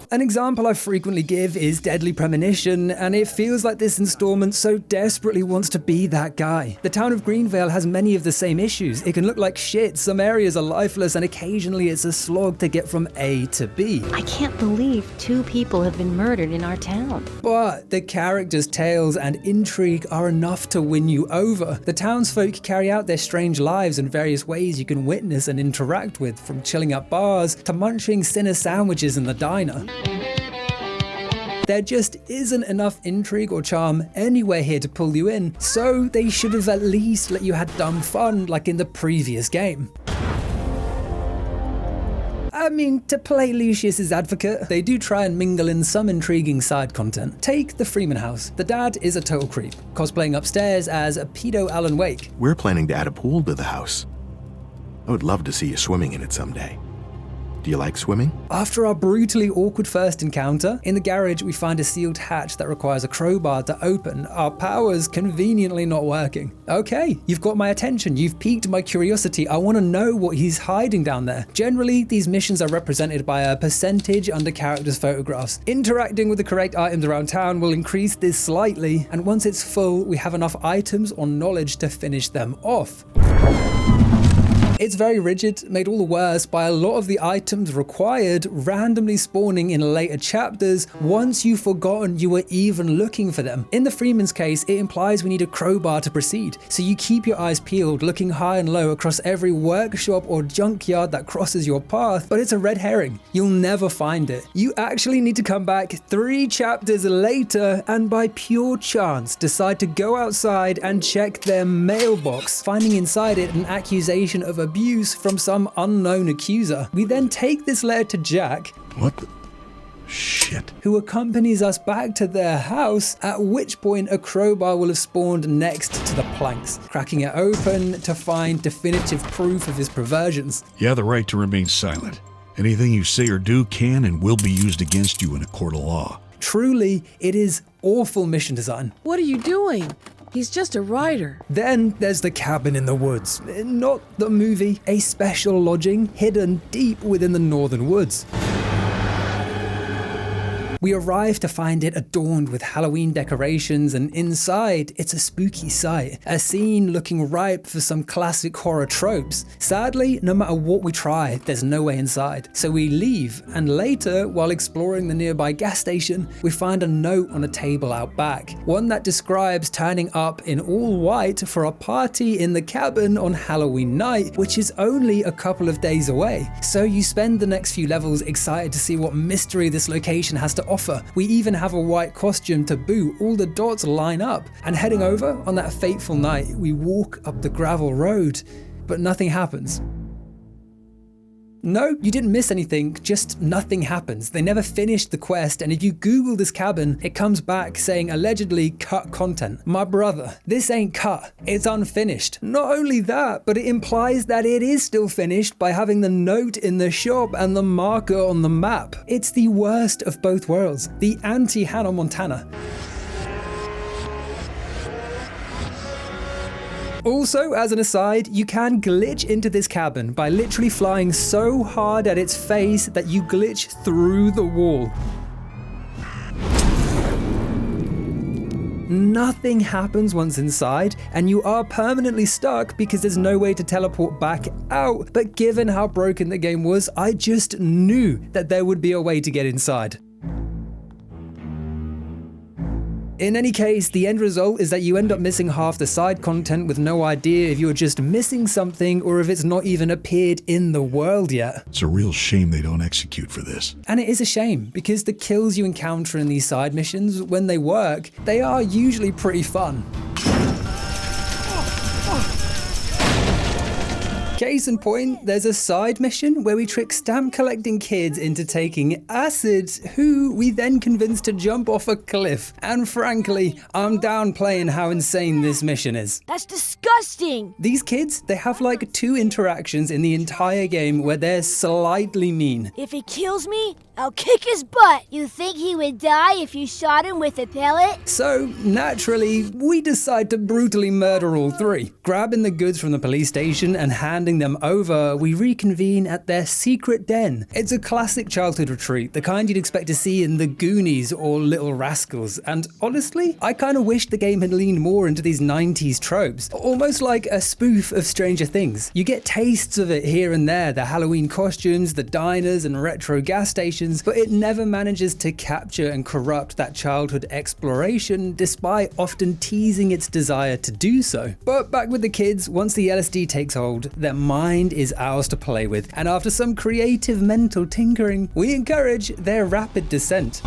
An example I frequently give is Deadly Premonition, and it feels like this installment so desperately wants to be that guy. The town of Greenvale has many of the same issues. It can look like shit, some areas are lifeless, and occasionally it's a slog to get from A to B. I can't believe 2 people have been murdered in our town. But the characters' tales and intrigue are enough to win you over. The townsfolk carry out their strange lives in various ways you can witness and interact with, from chilling at bars to munching Sinner sandwiches in the diner. There just isn't enough intrigue or charm anywhere here to pull you in, so they should have at least let you have dumb fun like in the previous game. I mean, to play Lucius's advocate, they do try and mingle in some intriguing side content. Take the Freeman house. The dad is a total creep, cosplaying upstairs as a pedo Alan Wake. We're planning to add a pool to the house. I would love to see you swimming in it someday. Do you like swimming? After our brutally awkward first encounter, in the garage we find a sealed hatch that requires a crowbar to open, our powers conveniently not working. Okay, you've got my attention, you've piqued my curiosity, I want to know what he's hiding down there. Generally, these missions are represented by a percentage under characters' photographs. Interacting with the correct items around town will increase this slightly, and once it's full, we have enough items or knowledge to finish them off. It's very rigid, made all the worse by a lot of the items required randomly spawning in later chapters once you've forgotten you were even looking for them. In the Freeman's case, it implies we need a crowbar to proceed, so you keep your eyes peeled, looking high and low across every workshop or junkyard that crosses your path, but it's a red herring. You'll never find it. You actually need to come back 3 chapters later and by pure chance decide to go outside and check their mailbox, finding inside it an accusation of abuse from some unknown accuser. We then take this letter to Jack. What the shit? Who accompanies us back to their house, at which point a crowbar will have spawned next to the planks, cracking it open to find definitive proof of his perversions. You have the right to remain silent. Anything you say or do can and will be used against you in a court of law. Truly, it is awful mission design. What are you doing? He's just a writer. Then there's the cabin in the woods. Not the movie, a special lodging hidden deep within the northern woods. We arrive to find it adorned with Halloween decorations, and inside, it's a spooky sight. A scene looking ripe for some classic horror tropes. Sadly, no matter what we try, there's no way inside. So we leave, and later, while exploring the nearby gas station, we find a note on a table out back. One that describes turning up in all white for a party in the cabin on Halloween night, which is only a couple of days away. So you spend the next few levels excited to see what mystery this location has to offer. We even have a white costume to boot, all the dots line up. And heading over on that fateful night, we walk up the gravel road, but nothing happens. No, you didn't miss anything, just nothing happens. They never finished the quest, and if you Google this cabin, it comes back saying allegedly cut content. My brother, this ain't cut, it's unfinished. Not only that, but it implies that it is still finished by having the note in the shop and the marker on the map. It's the worst of both worlds, the anti-Hannah Montana. Also, as an aside, you can glitch into this cabin by literally flying so hard at its face that you glitch through the wall. Nothing happens once inside, and you are permanently stuck because there's no way to teleport back out. But given how broken the game was, I just knew that there would be a way to get inside. In any case, the end result is that you end up missing half the side content with no idea if you're just missing something or if it's not even appeared in the world yet. It's a real shame they don't execute for this. And it is a shame, because the kills you encounter in these side missions, when they work, they are usually pretty fun. Case in point, there's a side mission where we trick stamp collecting kids into taking acid, who we then convince to jump off a cliff. And frankly, I'm downplaying how insane this mission is. That's disgusting! These kids, they have like 2 interactions in the entire game where they're slightly mean. If he kills me, I'll kick his butt. You think he would die if you shot him with a pellet? So, naturally, we decide to brutally murder all 3. Grabbing the goods from the police station and handing them over, we reconvene at their secret den. It's a classic childhood retreat, the kind you'd expect to see in The Goonies or Little Rascals, and honestly, I kind of wish the game had leaned more into these 90s tropes, almost like a spoof of Stranger Things. You get tastes of it here and there, the Halloween costumes, the diners and retro gas stations, but it never manages to capture and corrupt that childhood exploration, despite often teasing its desire to do so. But back with the kids, once the LSD takes hold, their mind is ours to play with, and after some creative mental tinkering, we encourage their rapid descent.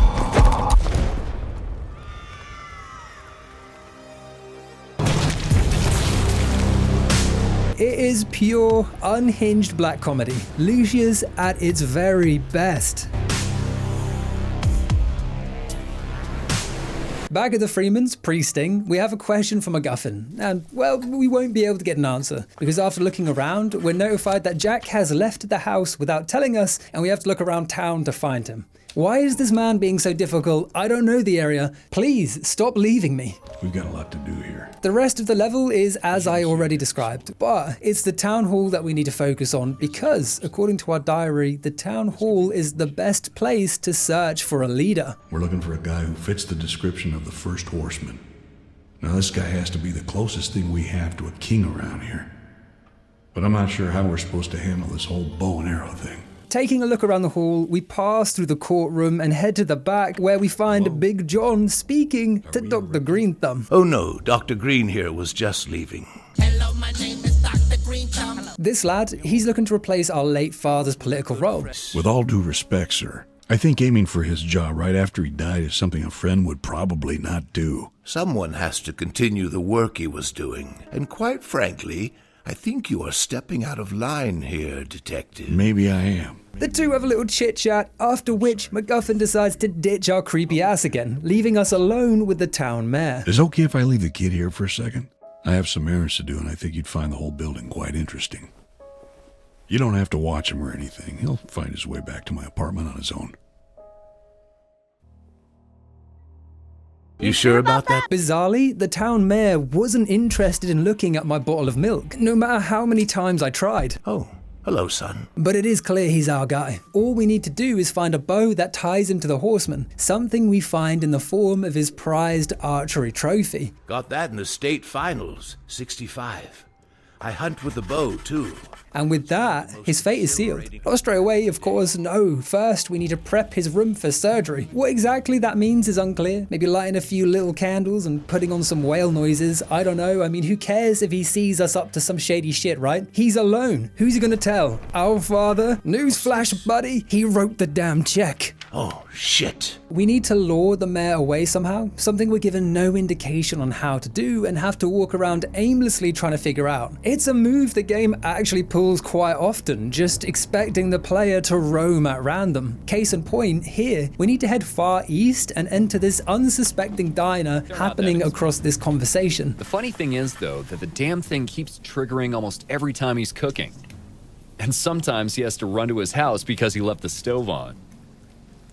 It is pure, unhinged black comedy, Lucius at its very best. Back at the Freemans, pre-Sting, we have a question from McGuffin, and, well, we won't be able to get an answer, because after looking around, we're notified that Jack has left the house without telling us, and we have to look around town to find him. Why is this man being so difficult? I don't know the area. Please, stop leaving me. We've got a lot to do here. The rest of the level is as I already described, but it's the town hall that we need to focus on because, according to our diary, the town hall is the best place to search for a leader. We're looking for a guy who fits the description of the first horseman. Now this guy has to be the closest thing we have to a king around here. But I'm not sure how we're supposed to handle this whole bow and arrow thing. Taking a look around the hall, we pass through the courtroom and head to the back where we find Big John speaking to Dr. Green Thumb. Oh no, Dr. Green here was just leaving. Hello, my name is Dr. Green Thumb. This lad, he's looking to replace our late father's political role. With all due respect, sir, I think aiming for his jaw right after he died is something a friend would probably not do. Someone has to continue the work he was doing, and quite frankly, I think you are stepping out of line here, Detective. Maybe I am. The two have a little chit-chat, after which McGuffin decides to ditch our creepy ass again, leaving us alone with the town mayor. Is it okay if I leave the kid here for a second? I have some errands to do, and I think you'd find the whole building quite interesting. You don't have to watch him or anything. He'll find his way back to my apartment on his own. You sure about that? Bizarrely, the town mayor wasn't interested in looking at my bottle of milk, no matter how many times I tried. Oh, hello, son. But it is clear he's our guy. All we need to do is find a bow that ties him to the horseman, something we find in the form of his prized archery trophy. Got that in the state finals, 65. I hunt with the bow, too. And with that, his fate is sealed. Not straight away, of course, no. First, we need to prep his room for surgery. What exactly that means is unclear. Maybe lighting a few little candles and putting on some whale noises. I don't know. I mean, who cares if he sees us up to some shady shit, right? He's alone. Who's he gonna tell? Our father? Newsflash, buddy. He wrote the damn check. Oh, shit. We need to lure the mayor away somehow, something we're given no indication on how to do and have to walk around aimlessly trying to figure out. It's a move the game actually pulls quite often, just expecting the player to roam at random. Case in point, here, we need to head far east and enter this unsuspecting diner happening across this conversation. The funny thing is, though, that the damn thing keeps triggering almost every time he's cooking. And sometimes he has to run to his house because he left the stove on.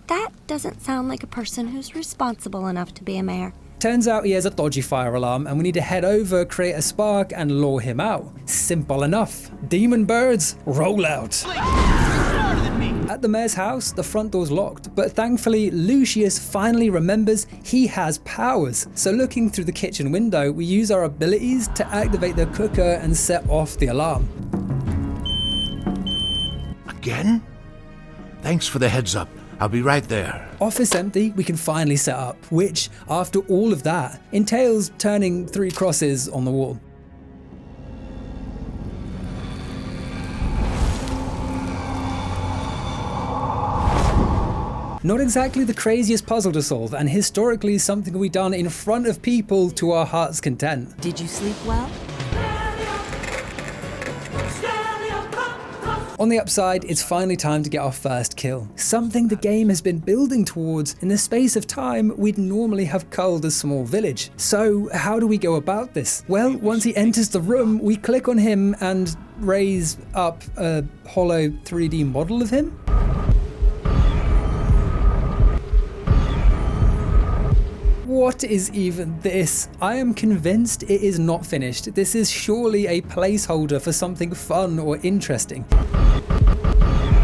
That doesn't sound like a person who's responsible enough to be a mayor. Turns out he has a dodgy fire alarm and we need to head over, create a spark and lure him out. Simple enough. Demon birds, roll out. At the mayor's house, the front door's locked, but thankfully Lucius finally remembers he has powers. So looking through the kitchen window, we use our abilities to activate the cooker and set off the alarm. Again? Thanks for the heads up. I'll be right there. Office empty, we can finally set up, which, after all of that, entails turning 3 crosses on the wall. Not exactly the craziest puzzle to solve, and historically something we've done in front of people to our heart's content. Did you sleep well? On the upside, it's finally time to get our first kill. Something the game has been building towards in the space of time we'd normally have culled a small village. So how do we go about this? Well, once he enters the room, we click on him and raise up a hollow 3D model of him. What is even this? I am convinced it is not finished. This is surely a placeholder for something fun or interesting.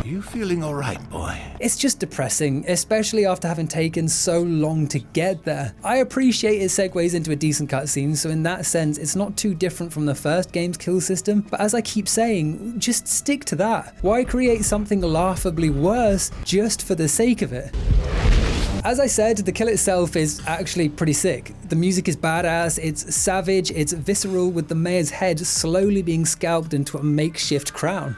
You feeling all right, boy? It's just depressing, especially after having taken so long to get there. I appreciate it segues into a decent cutscene, so in that sense, it's not too different from the first game's kill system, but as I keep saying, just stick to that. Why create something laughably worse just for the sake of it? As I said, the kill itself is actually pretty sick. The music is badass, it's savage, it's visceral, with the mayor's head slowly being scalped into a makeshift crown.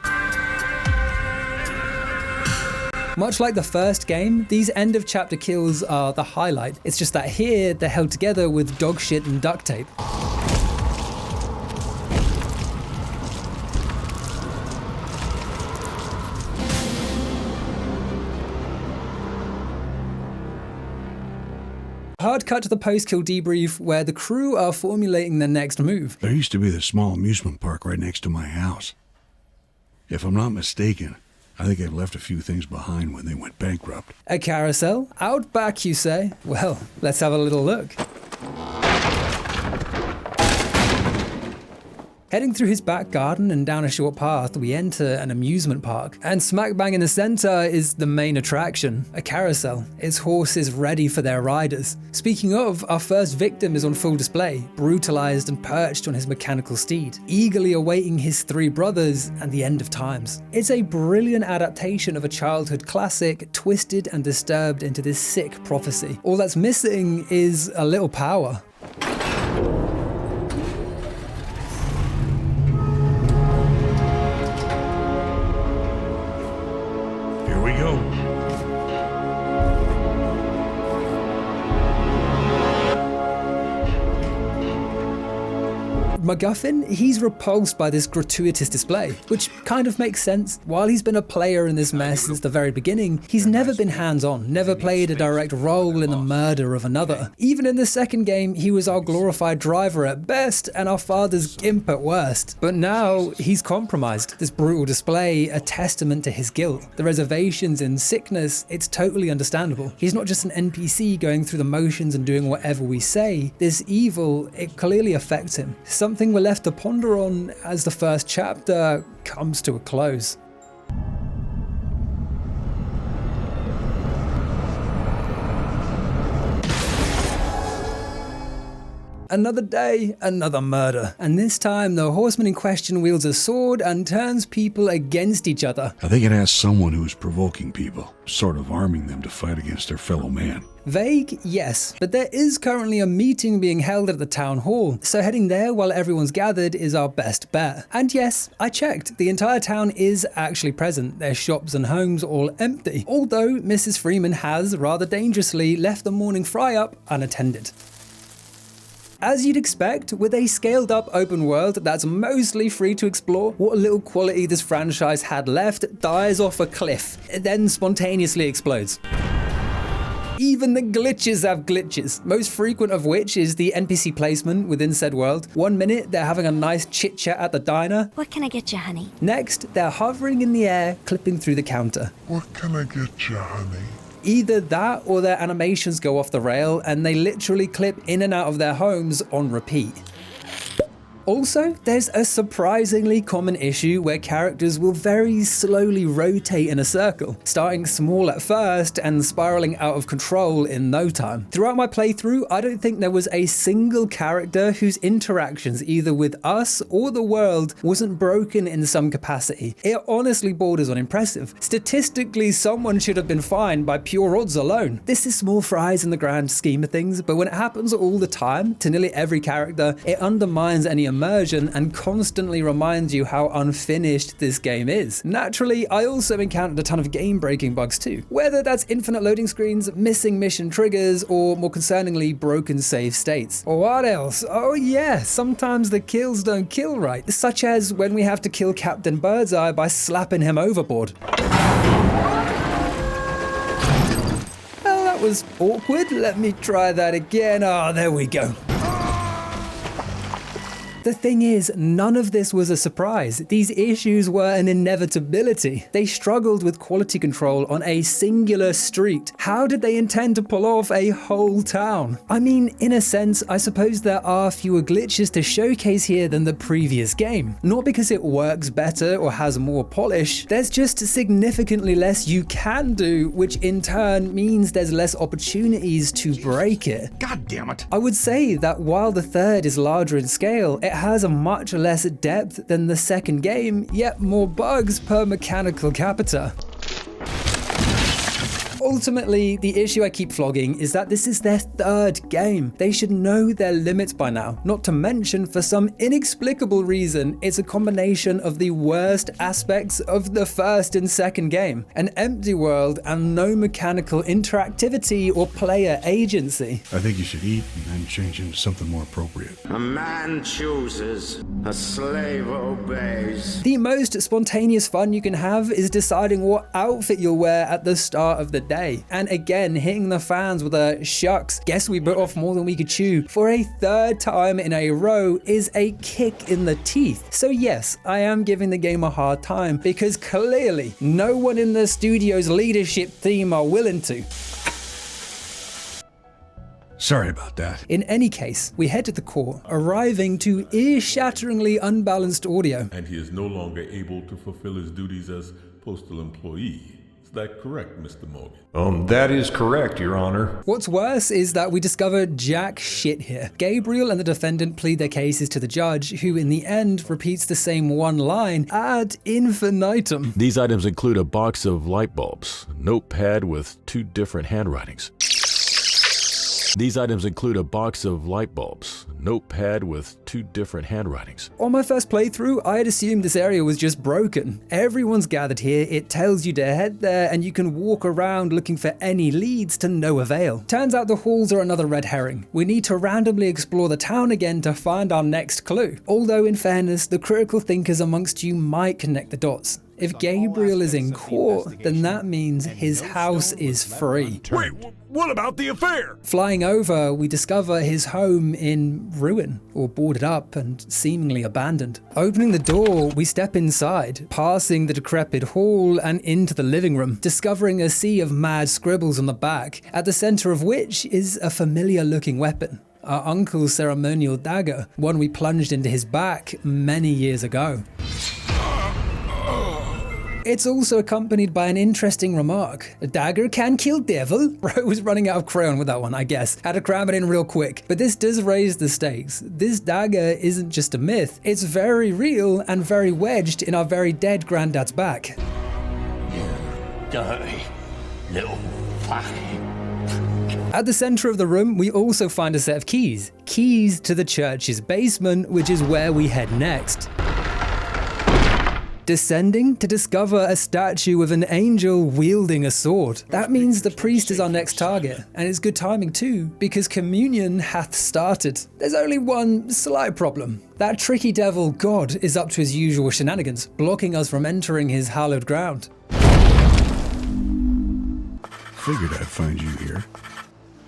Much like the first game, these end of chapter kills are the highlight. It's just that here, they're held together with dog shit and duct tape. Hard cut to the post-kill debrief where the crew are formulating their next move. There used to be this small amusement park right next to my house. If I'm not mistaken, I think they left a few things behind when they went bankrupt. A carousel? Out back, you say? Well, let's have a little look. Heading through his back garden and down a short path, we enter an amusement park. And smack bang in the center is the main attraction, a carousel. Its horses ready for their riders. Speaking of, our first victim is on full display, brutalized and perched on his mechanical steed, eagerly awaiting his 3 brothers and the end of times. It's a brilliant adaptation of a childhood classic, twisted and disturbed into this sick prophecy. All that's missing is a little power. McGuffin, he's repulsed by this gratuitous display, which kind of makes sense. While he's been a player in this mess since the very beginning, he's never been hands-on, never played a direct role in the murder of another. Even in the second game, he was our glorified driver at best and our father's gimp at worst. But now, he's compromised. This brutal display, a testament to his guilt. The reservations and sickness, it's totally understandable. He's not just an NPC going through the motions and doing whatever we say. This evil, it clearly affects him. Something we're left to ponder on as the first chapter comes to a close. Another day, another murder. And this time, the horseman in question wields a sword and turns people against each other. I think it has someone who is provoking people, sort of arming them to fight against their fellow man. Vague, yes, but there is currently a meeting being held at the town hall, so heading there while everyone's gathered is our best bet. And yes, I checked, the entire town is actually present, their shops and homes all empty, although Mrs. Freeman has, rather dangerously, left the morning fry-up unattended. As you'd expect, with a scaled up open world that's mostly free to explore, what little quality this franchise had left dies off a cliff, then spontaneously explodes. Even the glitches have glitches, most frequent of which is the NPC placement within said world. 1 minute, they're having a nice chit chat at the diner. What can I get you, honey? Next, they're hovering in the air, clipping through the counter. What can I get you, honey? Either that or their animations go off the rail and they literally clip in and out of their homes on repeat. Also, there's a surprisingly common issue where characters will very slowly rotate in a circle, starting small at first and spiraling out of control in no time. Throughout my playthrough, I don't think there was a single character whose interactions either with us or the world wasn't broken in some capacity. It honestly borders on impressive. Statistically, someone should have been fined by pure odds alone. This is small fries in the grand scheme of things, but when it happens all the time to nearly every character, it undermines any immersion and constantly reminds you how unfinished this game is. Naturally, I also encountered a ton of game-breaking bugs too, whether that's infinite loading screens, missing mission triggers, or more concerningly, broken save states. What else? Oh yeah, sometimes the kills don't kill right, such as when we have to kill Captain Birdseye by slapping him overboard. Well, that was awkward. Let me try that again. Ah, there we go. The thing is, none of this was a surprise. These issues were an inevitability. They struggled with quality control on a singular street. How did they intend to pull off a whole town? I mean, in a sense, I suppose there are fewer glitches to showcase here than the previous game. Not because it works better or has more polish, there's just significantly less you can do, which in turn means there's less opportunities to break it. God damn it. I would say that while the third is larger in scale, it has a much less depth than the second game, yet more bugs per mechanical capita. Ultimately, the issue I keep flogging is that this is their third game. They should know their limits by now. Not to mention, for some inexplicable reason, it's a combination of the worst aspects of the first and second game. An empty world and no mechanical interactivity or player agency. I think you should eat and then change into something more appropriate. A man chooses, a slave obeys. The most spontaneous fun you can have is deciding what outfit you'll wear at the start of the day. And again, hitting the fans with a shucks, guess we bit off more than we could chew for a third time in a row is a kick in the teeth. So yes, I am giving the game a hard time because clearly no one in the studio's leadership team are willing to. Sorry about that. In any case, we head to the court, arriving to ear-shatteringly unbalanced audio. And he is no longer able to fulfill his duties as postal employee. Is that correct, Mr. Morgan? That is correct, Your Honor. What's worse is that we discover jack shit here. Gabriel and the defendant plead their cases to the judge, who in the end repeats the same one line ad infinitum. These items include a box of light bulbs, a notepad with 2 different handwritings. These items include a box of light bulbs, a notepad with 2 different handwritings. On my first playthrough, I had assumed this area was just broken. Everyone's gathered here, it tells you to head there, and you can walk around looking for any leads to no avail. Turns out the halls are another red herring. We need to randomly explore the town again to find our next clue. Although in fairness, the critical thinkers amongst you might connect the dots. If Gabriel is in court, then that means his house is free. Wait, what about the affair? Flying over, we discover his home in ruin, or boarded up and seemingly abandoned. Opening the door, we step inside, passing the decrepit hall and into the living room, discovering a sea of mad scribbles on the back, at the center of which is a familiar-looking weapon. Our uncle's ceremonial dagger, one we plunged into his back many years ago. It's also accompanied by an interesting remark. A dagger can kill devil? Bro was running out of crayon with that one, I guess. Had to cram it in real quick. But this does raise the stakes. This dagger isn't just a myth. It's very real and very wedged in our very dead granddad's back. You dirty little fucking... At the center of the room, we also find a set of keys. Keys to the church's basement, which is where we head next. Descending to discover a statue of an angel wielding a sword. That means the priest is our next target, and it's good timing too, because communion hath started. There's only one slight problem. That tricky devil God is up to his usual shenanigans, blocking us from entering his hallowed ground. Figured I'd find you here.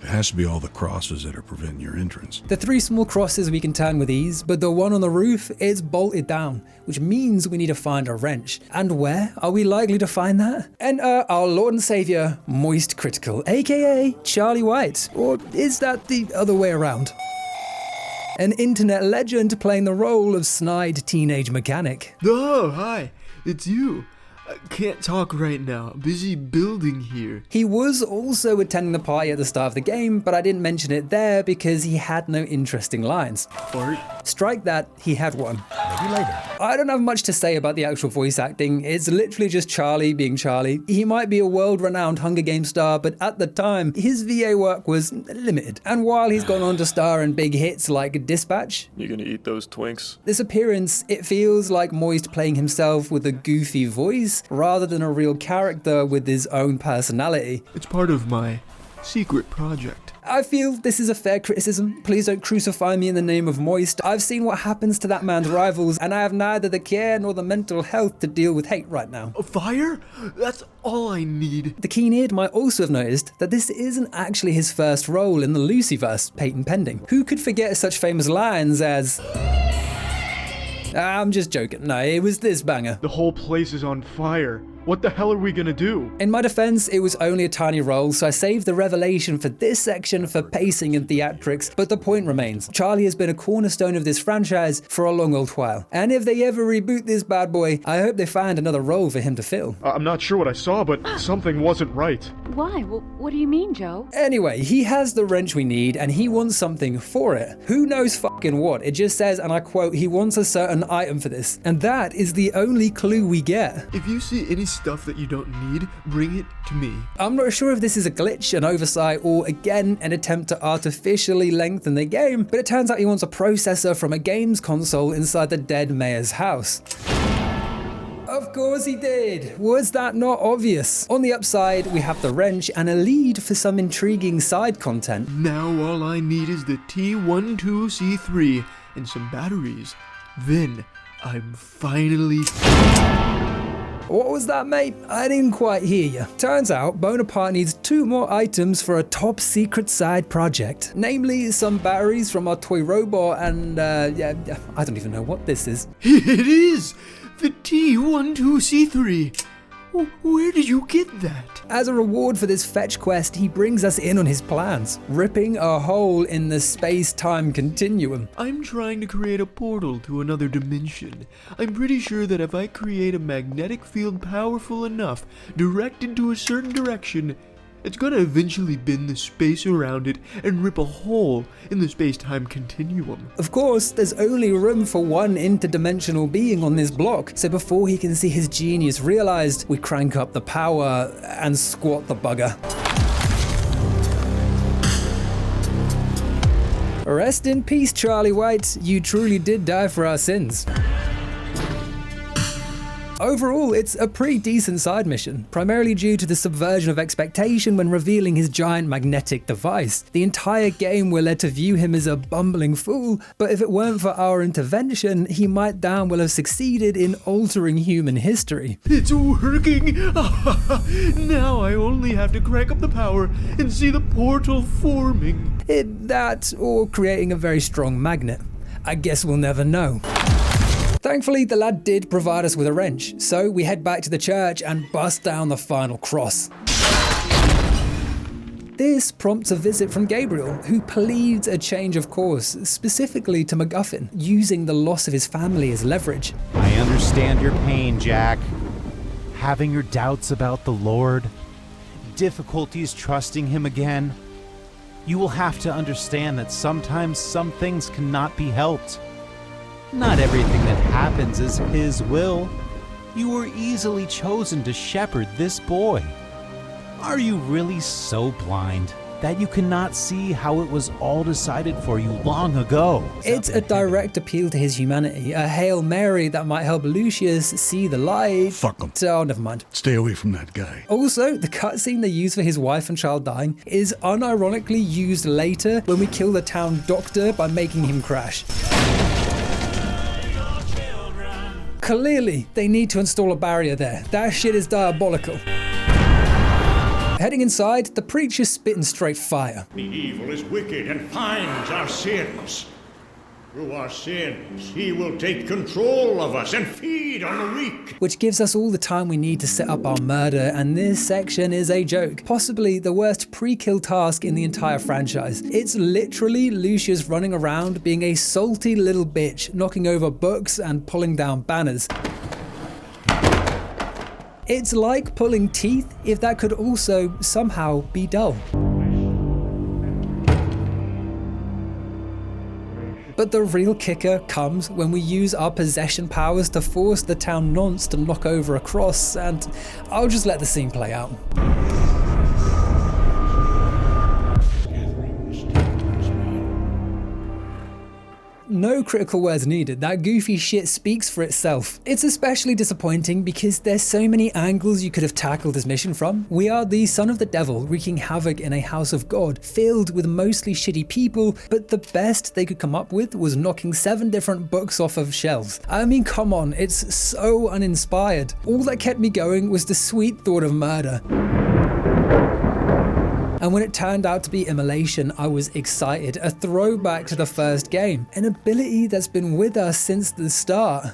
It has to be all the crosses that are preventing your entrance. The 3 small crosses we can turn with ease, but the one on the roof is bolted down, which means we need to find a wrench. And where are we likely to find that? Enter our Lord and Savior, Moist Critical, aka Charlie White. Or is that the other way around? An internet legend playing the role of snide teenage mechanic. Oh, hi, it's you. I can't talk right now. Busy building here. He was also attending the party at the start of the game, but I didn't mention it there because he had no interesting lines. Fart? Strike that, he had one. Maybe later. I don't have much to say about the actual voice acting. It's literally just Charlie being Charlie. He might be a world-renowned Hunger Games star, but at the time, his VA work was limited. And while he's gone on to star in big hits like Dispatch, You gonna eat those Twinks? this appearance, it feels like Moist playing himself with a goofy voice rather than a real character with his own personality. It's part of my secret project. I feel this is a fair criticism. Please don't crucify me in the name of Moist. I've seen what happens to that man's rivals, and I have neither the care nor the mental health to deal with hate right now. A fire? That's all I need. The keen-eared might also have noticed that this isn't actually his first role in the Luciverse, patent pending. Who could forget such famous lines as... I'm just joking. No, it was this banger. The whole place is on fire. What the hell are we gonna do? In my defense, it was only a tiny role, so I saved the revelation for this section for pacing and theatrics, but the point remains. Charlie has been a cornerstone of this franchise for a long old while, and if they ever reboot this bad boy, I hope they find another role for him to fill. I'm not sure what I saw, but something wasn't right. Why? Well, what do you mean, Joe? Anyway, he has the wrench we need, and he wants something for it. Who knows fucking what? It just says, and I quote, he wants a certain item for this, and that is the only clue we get. If you see any stuff that you don't need, bring it to me. I'm not sure if this is a glitch, an oversight, or again, an attempt to artificially lengthen the game, but it turns out he wants a processor from a games console inside the dead mayor's house. Of course he did. Was that not obvious? On the upside, we have the wrench and a lead for some intriguing side content. Now all I need is the T12C3 and some batteries. Then I'm finally... What was that, mate? I didn't quite hear you. Turns out, Bonaparte needs 2 more items for a top secret side project. Namely, some batteries from our toy robot and, yeah, I don't even know what this is. It is! The T12C3! Where did you get that? As a reward for this fetch quest, he brings us in on his plans, ripping a hole in the space-time continuum. I'm trying to create a portal to another dimension. I'm pretty sure that if I create a magnetic field powerful enough, directed to a certain direction, it's gonna eventually bend the space around it and rip a hole in the space-time continuum. Of course, there's only room for one interdimensional being on this block, so before he can see his genius realized, we crank up the power and squat the bugger. Rest in peace, Charlie White. You truly did die for our sins. Overall, it's a pretty decent side mission, primarily due to the subversion of expectation when revealing his giant magnetic device. The entire game we're led to view him as a bumbling fool, but if it weren't for our intervention, he might damn well have succeeded in altering human history. It's working! Now I only have to crank up the power and see the portal forming. That, or creating a very strong magnet. I guess we'll never know. Thankfully, the lad did provide us with a wrench, so we head back to the church and bust down the final cross. This prompts a visit from Gabriel, who pleads a change of course, specifically to McGuffin, using the loss of his family as leverage. I understand your pain, Jack. Having your doubts about the Lord, difficulties trusting him again. You will have to understand that sometimes some things cannot be helped. Not everything that happens is his will. You were easily chosen to shepherd this boy. Are you really so blind? that you cannot see how it was all decided for you long ago. It's a direct appeal to his humanity, a Hail Mary that might help Lucius see the light. Fuck him. Oh, never mind. Stay away from that guy. Also, the cutscene they use for his wife and child dying is unironically used later when we kill the town doctor by making him crash. Clearly, they need to install a barrier there. That shit is diabolical. Heading inside, the preacher's spitting straight fire. The evil is wicked and finds our sins. Through our sins, he will take control of us and feed on the weak. Which gives us all the time we need to set up our murder, and this section is a joke. Possibly the worst pre-kill task in the entire franchise. It's literally Lucius running around being a salty little bitch, knocking over books and pulling down banners. It's like pulling teeth if that could also somehow be dull. But the real kicker comes when we use our possession powers to force the town nonce to knock over a cross, and I'll just let the scene play out. No critical words needed, that goofy shit speaks for itself. It's especially disappointing because there's so many angles you could have tackled this mission from. We are the son of the devil wreaking havoc in a house of God, filled with mostly shitty people, but the best they could come up with was knocking 7 different books off of shelves. I mean, come on, it's so uninspired. All that kept me going was the sweet thought of murder. And when it turned out to be immolation, I was excited. A throwback to the first game, an ability that's been with us since the start.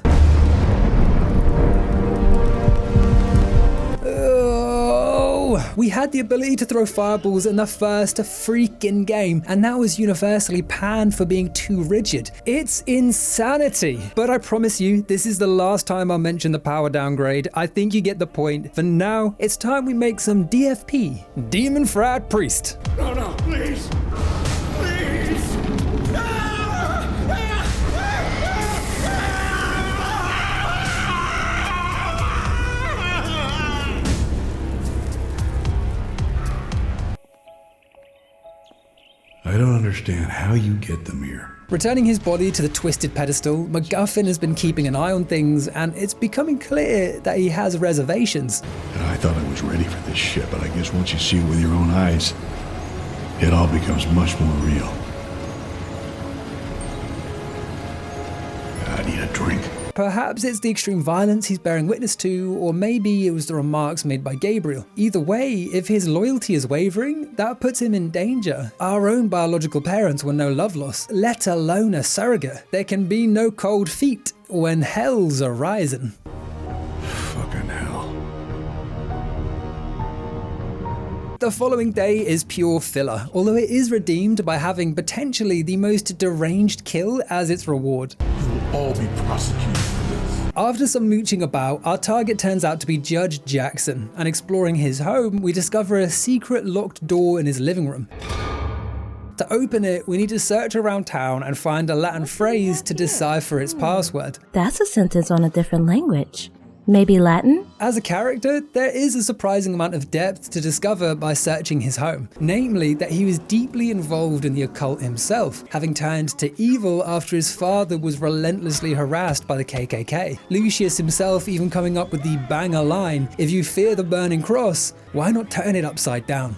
Oh, we had the ability to throw fireballs in the first freaking game, and that was universally panned for being too rigid. It's insanity. But I promise you, this is the last time I'll mention the power downgrade. I think you get the point. For now, it's time we make some DFP, Demon Fried Priest. No, please. Please. I don't understand how you get them here. Returning his body to the twisted pedestal, McGuffin has been keeping an eye on things, and it's becoming clear that he has reservations. And I thought I was ready for this shit, but I guess once you see it with your own eyes, it all becomes much more real. I need a drink. Perhaps it's the extreme violence he's bearing witness to, or maybe it was the remarks made by Gabriel. Either way, if his loyalty is wavering, that puts him in danger. Our own biological parents were no love loss, let alone a surrogate. There can be no cold feet when hells are rising. Fucking hell. The following day is pure filler, although it is redeemed by having potentially the most deranged kill as its reward. You will all be prosecuted for this. After some mooching about, our target turns out to be Judge Jackson, and exploring his home, we discover a secret locked door in his living room. To open it, we need to search around town and find a Latin phrase to decipher its password. That's a sentence on a different language. Maybe Latin? As a character, there is a surprising amount of depth to discover by searching his home. Namely, that he was deeply involved in the occult himself, having turned to evil after his father was relentlessly harassed by the KKK. Lucius himself even coming up with the banger line, "If you fear the burning cross, why not turn it upside down?"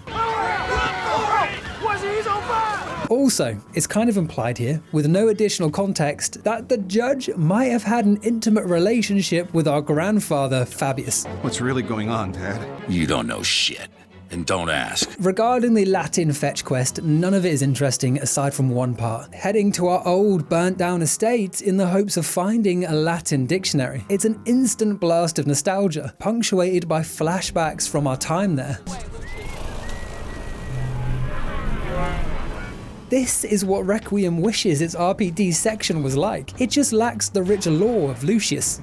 Also, it's kind of implied here, with no additional context, that the judge might have had an intimate relationship with our grandfather, Fabius. What's really going on, Dad? You don't know shit, and don't ask. Regarding the Latin fetch quest, none of it is interesting aside from one part. Heading to our old burnt down estate in the hopes of finding a Latin dictionary. It's an instant blast of nostalgia, punctuated by flashbacks from our time there. This is what Requiem wishes its RPD section was like. It just lacks the richer lore of Lucius.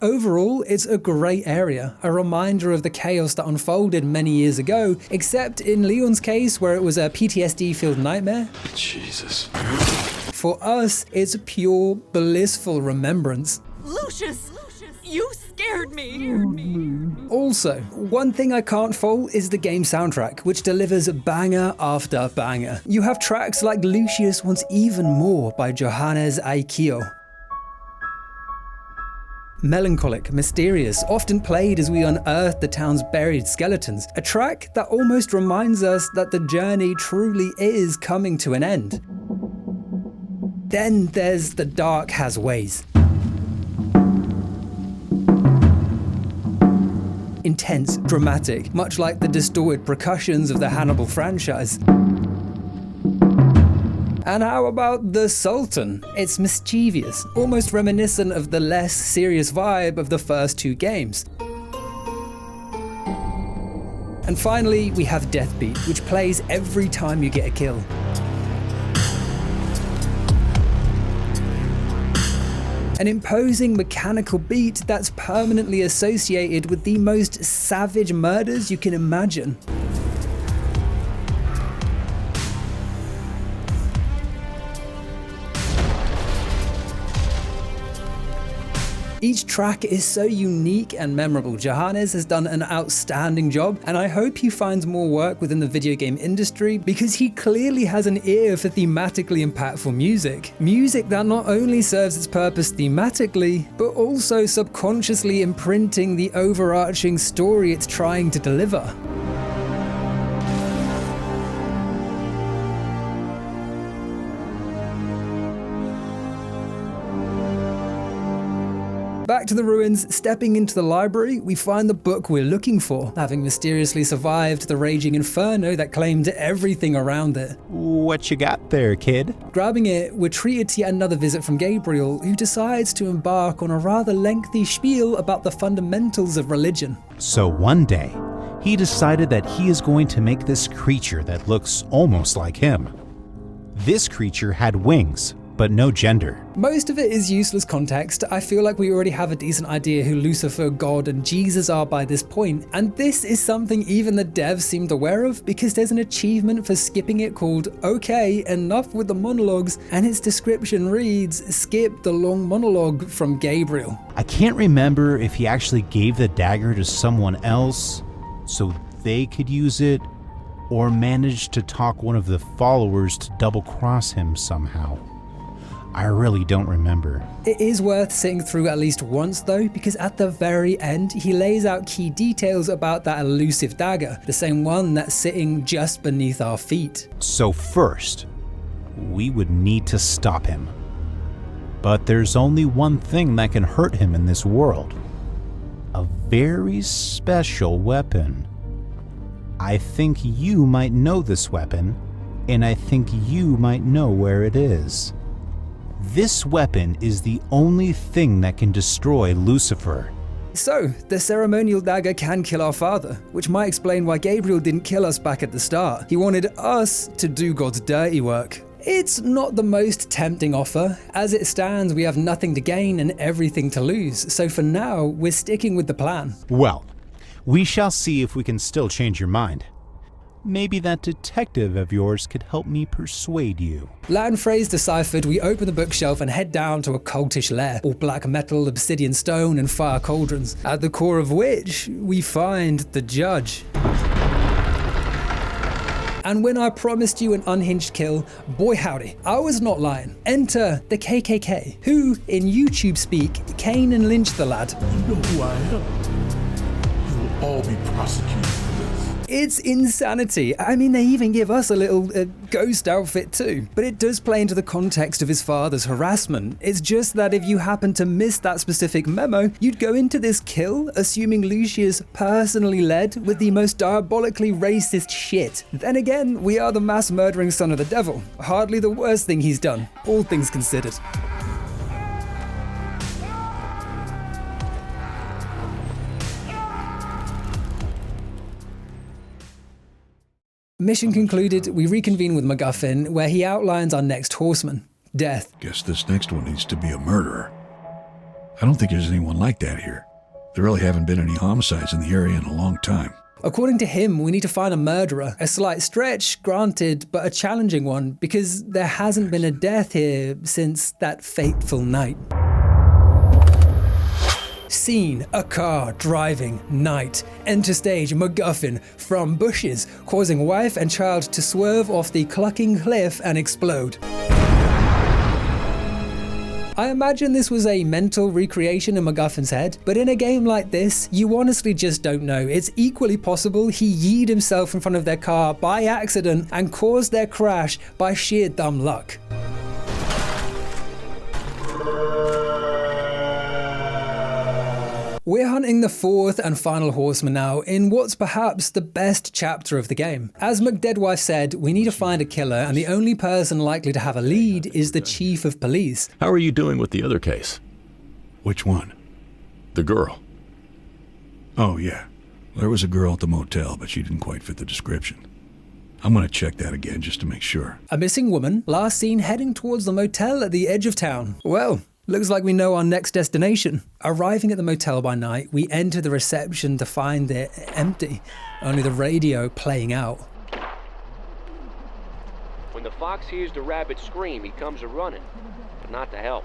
Overall, it's a great area, a reminder of the chaos that unfolded many years ago, except in Leon's case where it was a PTSD-filled nightmare. Jesus. For us, it's pure, blissful remembrance. Lucius! You scared me. Also, one thing I can't fault is the game soundtrack, which delivers banger after banger. You have tracks like Lucius Wants Even More by Johannes Aikio. Melancholic, mysterious, often played as we unearth the town's buried skeletons, a track that almost reminds us that the journey truly is coming to an end. Then there's The Dark Has Ways. Intense, dramatic, much like the distorted percussions of the Hannibal franchise. And how about The Sultan? It's mischievous, almost reminiscent of the less serious vibe of the first two games. And finally, we have Deathbeat, which plays every time you get a kill. An imposing mechanical beat that's permanently associated with the most savage murders you can imagine. Each track is so unique and memorable. Johannes has done an outstanding job, and I hope he finds more work within the video game industry because he clearly has an ear for thematically impactful music. Music that not only serves its purpose thematically, but also subconsciously imprinting the overarching story it's trying to deliver. Back to the ruins, stepping into the library, we find the book we're looking for, having mysteriously survived the raging inferno that claimed everything around it. What you got there, kid? Grabbing it, we're treated to yet another visit from Gabriel, who decides to embark on a rather lengthy spiel about the fundamentals of religion. So one day, he decided that he is going to make this creature that looks almost like him. This creature had wings, but no gender. Most of it is useless context. I feel like we already have a decent idea who Lucifer, God, and Jesus are by this point, and this is something even the devs seemed aware of because there's an achievement for skipping it called "Okay, enough with the monologues," and its description reads, "Skip the long monologue from Gabriel." I can't remember if he actually gave the dagger to someone else so they could use it, or managed to talk one of the followers to double-cross him somehow. I really don't remember. It is worth sitting through at least once though, because at the very end, he lays out key details about that elusive dagger, the same one that's sitting just beneath our feet. So first, we would need to stop him. But there's only one thing that can hurt him in this world. A very special weapon. I think you might know this weapon, and I think you might know where it is. This weapon is the only thing that can destroy Lucifer. So, the ceremonial dagger can kill our father, which might explain why Gabriel didn't kill us back at the start. He wanted us to do God's dirty work. It's not the most tempting offer. As it stands, we have nothing to gain and everything to lose. So for now, we're sticking with the plan. Well, we shall see if we can still change your mind. Maybe that detective of yours could help me persuade you. Latin phrase deciphered, we open the bookshelf and head down to a cultish lair, all black metal, obsidian stone, and fire cauldrons, at the core of which we find the judge. And when I promised you an unhinged kill, boy howdy, I was not lying. Enter the KKK, who, in YouTube speak, cane and lynch the lad. You know who I am. You will all be prosecuted for this. It's insanity. I mean, they even give us a little ghost outfit too. But it does play into the context of his father's harassment. It's just that if you happen to miss that specific memo, you'd go into this kill assuming Lucius personally led with the most diabolically racist shit. Then again, we are the mass murdering son of the devil. Hardly the worst thing he's done, all things considered. Mission concluded, we reconvene with McGuffin, where he outlines our next horseman, Death. Guess this next one needs to be a murderer. I don't think there's anyone like that here. There really haven't been any homicides in the area in a long time. According to him, we need to find a murderer. A slight stretch, granted, but a challenging one, because there hasn't been a death here since that fateful night. Scene, a car driving, night. Enter stage, McGuffin, from bushes, causing wife and child to swerve off the clucking cliff and explode. I imagine this was a mental recreation in McGuffin's head, but in a game like this, you honestly just don't know. It's equally possible he yeeted himself in front of their car by accident and caused their crash by sheer dumb luck. We're hunting the fourth and final horseman now in what's perhaps the best chapter of the game. As McDeadwife said, we need to find a killer, and the only person likely to have a lead is the chief of police. How are you doing with the other case? Which one? The girl. Oh, yeah. There was a girl at the motel, but she didn't quite fit the description. I'm gonna check that again just to make sure. A missing woman, last seen heading towards the motel at the edge of town. Well, looks like we know our next destination. Arriving at the motel by night, we enter the reception to find it empty, only the radio playing out. When the fox hears the rabbit scream, he comes a-running, but not to help.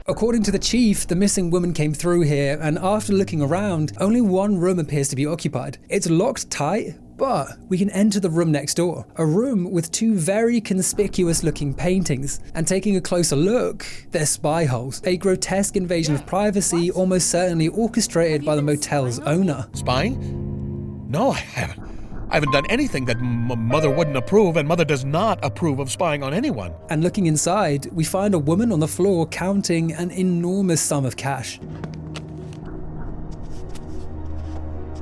According to the chief, the missing woman came through here, and after looking around, only one room appears to be occupied. It's locked tight, but we can enter the room next door. A room with two very conspicuous looking paintings. And taking a closer look, they're spy holes. A grotesque invasion of privacy, almost certainly orchestrated by the motel's owner. Spying? No, I haven't done anything that Mother wouldn't approve, and Mother does not approve of spying on anyone. And looking inside, we find a woman on the floor counting an enormous sum of cash.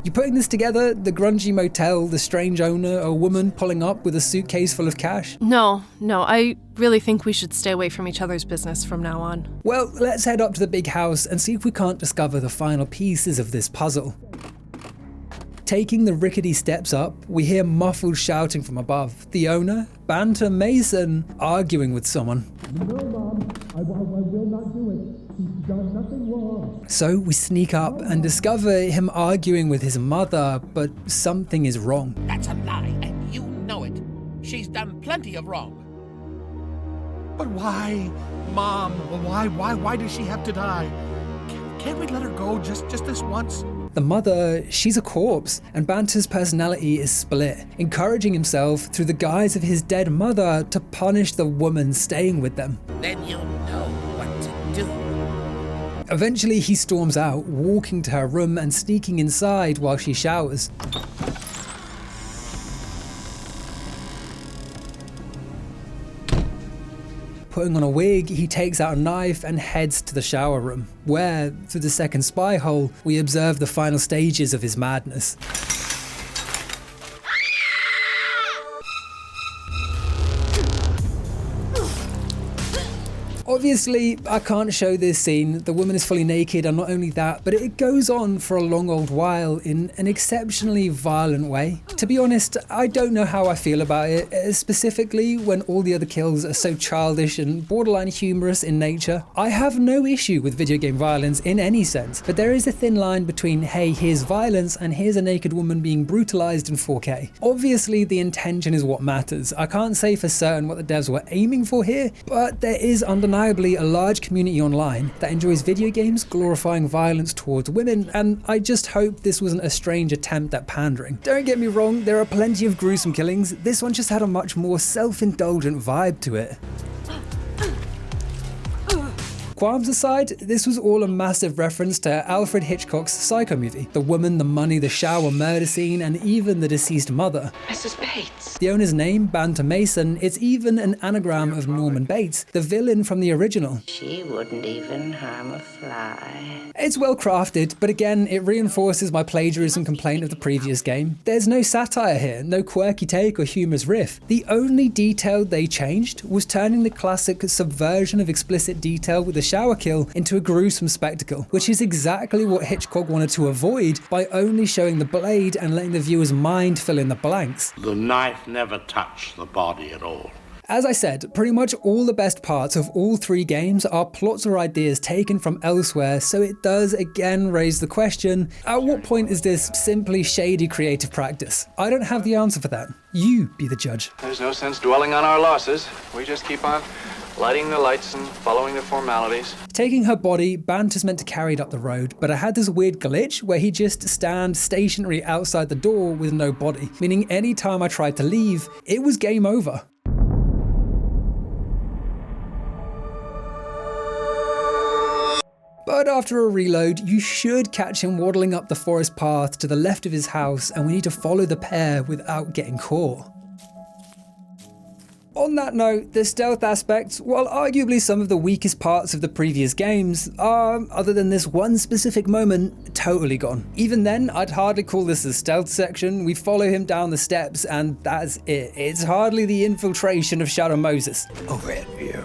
You putting this together? The grungy motel, the strange owner, a woman pulling up with a suitcase full of cash? No, I really think we should stay away from each other's business from now on. Well, let's head up to the big house and see if we can't discover the final pieces of this puzzle. Taking the rickety steps up, we hear muffled shouting from above. The owner, Banter Mason, arguing with someone. No, Mom, I will not do it. He's done nothing wrong. So we sneak up and discover him arguing with his mother, but something is wrong. That's a lie, and you know it. She's done plenty of wrong. But why, Mom? Why does she have to die? Can't we let her go just this once? The mother, she's a corpse, and Banter's personality is split, encouraging himself through the guise of his dead mother to punish the woman staying with them. Then you know what to do. Eventually he storms out, walking to her room and sneaking inside while she showers. Putting on a wig, he takes out a knife and heads to the shower room, where, through the second spy hole, we observe the final stages of his madness. Obviously, I can't show this scene. The woman is fully naked, and not only that, but it goes on for a long old while in an exceptionally violent way. To be honest, I don't know how I feel about it, specifically when all the other kills are so childish and borderline humorous in nature. I have no issue with video game violence in any sense, but there is a thin line between, hey, here's violence, and here's a naked woman being brutalized in 4K. Obviously, the intention is what matters. I can't say for certain what the devs were aiming for here, but there is undeniably a large community online that enjoys video games glorifying violence towards women, and I just hope this wasn't a strange attempt at pandering. Don't get me wrong, there are plenty of gruesome killings. This one just had a much more self-indulgent vibe to it. Qualms aside, this was all a massive reference to Alfred Hitchcock's Psycho movie. The woman, the money, the shower murder scene, and even the deceased mother. Mrs. Bates. The owner's name, Banter Mason, is even an anagram of Norman Bates, the villain from the original. She wouldn't even harm a fly. It's well crafted, but again, it reinforces my plagiarism complaint of the previous game. There's no satire here, no quirky take or humorous riff. The only detail they changed was turning the classic subversion of explicit detail with the shower kill into a gruesome spectacle, which is exactly what Hitchcock wanted to avoid by only showing the blade and letting the viewer's mind fill in the blanks. The knife never touched the body at all. As I said, pretty much all the best parts of all three games are plots or ideas taken from elsewhere, so it does again raise the question, at what point is this simply shady creative practice? I don't have the answer for that. You be the judge. There's no sense dwelling on our losses. We just keep on Lighting the lights and following the formalities. Taking her body, Banter's meant to carry it up the road, but I had this weird glitch where he just stands stationary outside the door with no body, meaning any time I tried to leave, it was game over. But after a reload, you should catch him waddling up the forest path to the left of his house, and we need to follow the pair without getting caught. On that note, the stealth aspects, while arguably some of the weakest parts of the previous games, are, other than this one specific moment, totally gone. Even then, I'd hardly call this a stealth section. We follow him down the steps and that's it. It's hardly the infiltration of Shadow Moses. Overhead view,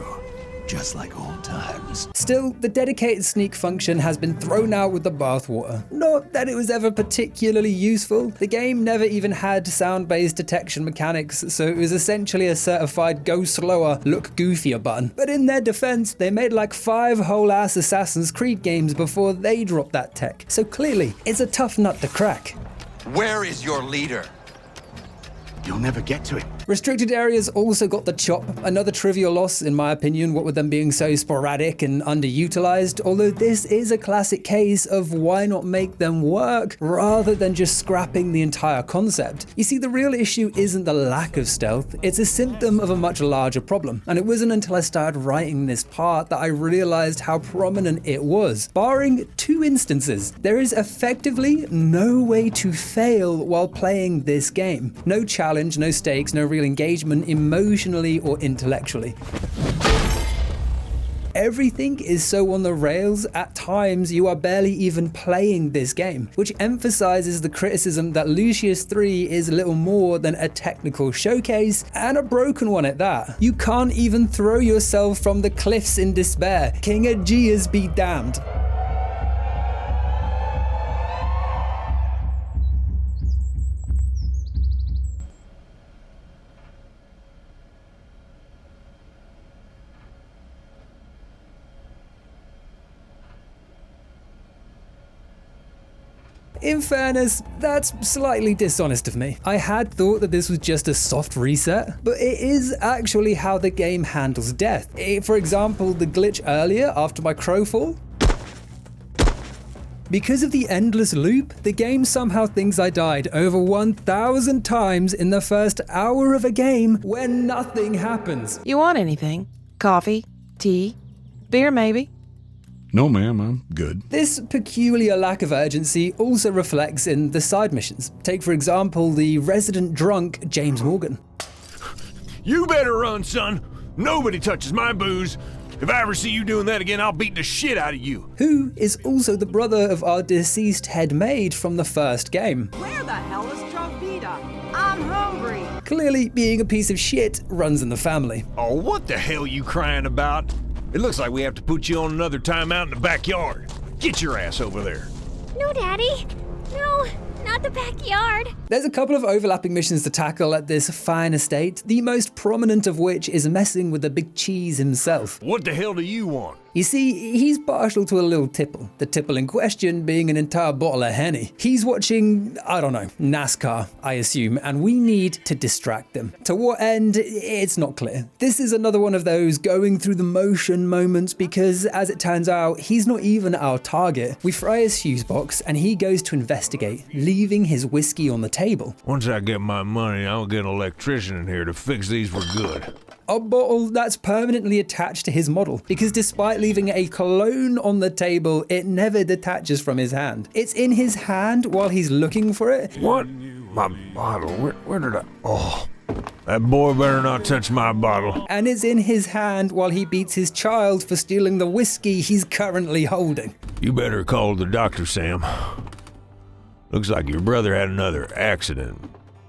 just like old times. Still, the dedicated sneak function has been thrown out with the bathwater. Not that it was ever particularly useful. The game never even had sound-based detection mechanics, so it was essentially a certified go slower, look goofier button. But in their defense, they made like 5 whole-ass Assassin's Creed games before they dropped that tech. So clearly, it's a tough nut to crack. Where is your leader? You'll never get to it. Restricted areas also got the chop, another trivial loss in my opinion, what with them being so sporadic and underutilized, although this is a classic case of why not make them work rather than just scrapping the entire concept. You see, the real issue isn't the lack of stealth, it's a symptom of a much larger problem, and it wasn't until I started writing this part that I realized how prominent it was. Barring 2 instances, there is effectively no way to fail while playing this game. No challenge, no stakes, no real engagement emotionally or intellectually. Everything is so on the rails, at times you are barely even playing this game, which emphasizes the criticism that Lucius 3 is little more than a technical showcase, and a broken one at that. You can't even throw yourself from the cliffs in despair. King Aegeus be damned. In fairness, that's slightly dishonest of me. I had thought that this was just a soft reset, but it is actually how the game handles death. For example, the glitch earlier after my crowfall. Because of the endless loop, the game somehow thinks I died over 1,000 times in the first hour of a game when nothing happens. You want anything? Coffee? Tea? Beer maybe? No, ma'am, I'm good. This peculiar lack of urgency also reflects in the side missions. Take, for example, the resident drunk James Morgan. You better run, son. Nobody touches my booze. If I ever see you doing that again, I'll beat the shit out of you. Who is also the brother of our deceased head maid from the first game. Where the hell is Trovita? I'm hungry. Clearly, being a piece of shit runs in the family. Oh, what the hell you crying about? It looks like we have to put you on another timeout in the backyard. Get your ass over there. No, Daddy. No, not the backyard. There's a couple of overlapping missions to tackle at this fine estate, the most prominent of which is messing with the big cheese himself. What the hell do you want? You see, he's partial to a little tipple, the tipple in question being an entire bottle of Henny. He's watching, I don't know, NASCAR, I assume, and we need to distract them. To what end, it's not clear. This is another one of those going through the motion moments because, as it turns out, he's not even our target. We fry his fuse box and he goes to investigate, leaving his whiskey on the table. Once I get my money, I'll get an electrician in here to fix these for good. A bottle that's permanently attached to his model, because despite leaving a cologne on the table, it never detaches from his hand. It's in his hand while he's looking for it. What? My bottle? Where did I? Oh, that boy better not touch my bottle. And it's in his hand while he beats his child for stealing the whiskey he's currently holding. You better call the doctor, Sam. Looks like your brother had another accident.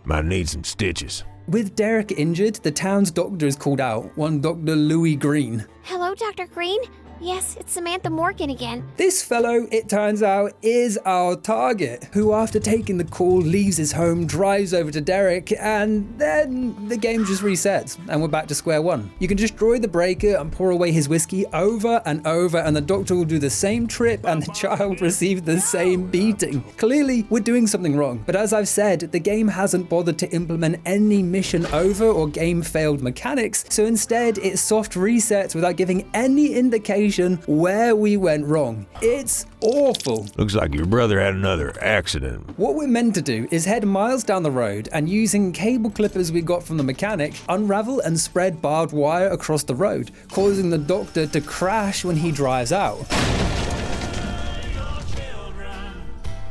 Might need some stitches. With Derek injured, the town's doctor is called out, one Dr. Louis Green. Hello, Dr. Green. Yes, it's Samantha Morgan again. This fellow, it turns out, is our target, who after taking the call leaves his home, drives over to Derek, and then the game just resets, and we're back to square one. You can destroy the breaker and pour away his whiskey over and over, and the doctor will do the same trip, and the child receives the same beating. Clearly, we're doing something wrong, but as I've said, the game hasn't bothered to implement any mission over or game failed mechanics, so instead it soft resets without giving any indication where we went wrong. It's awful. Looks like your brother had another accident. What we're meant to do is head miles down the road and using cable clippers we got from the mechanic, unravel and spread barbed wire across the road, causing the doctor to crash when he drives out.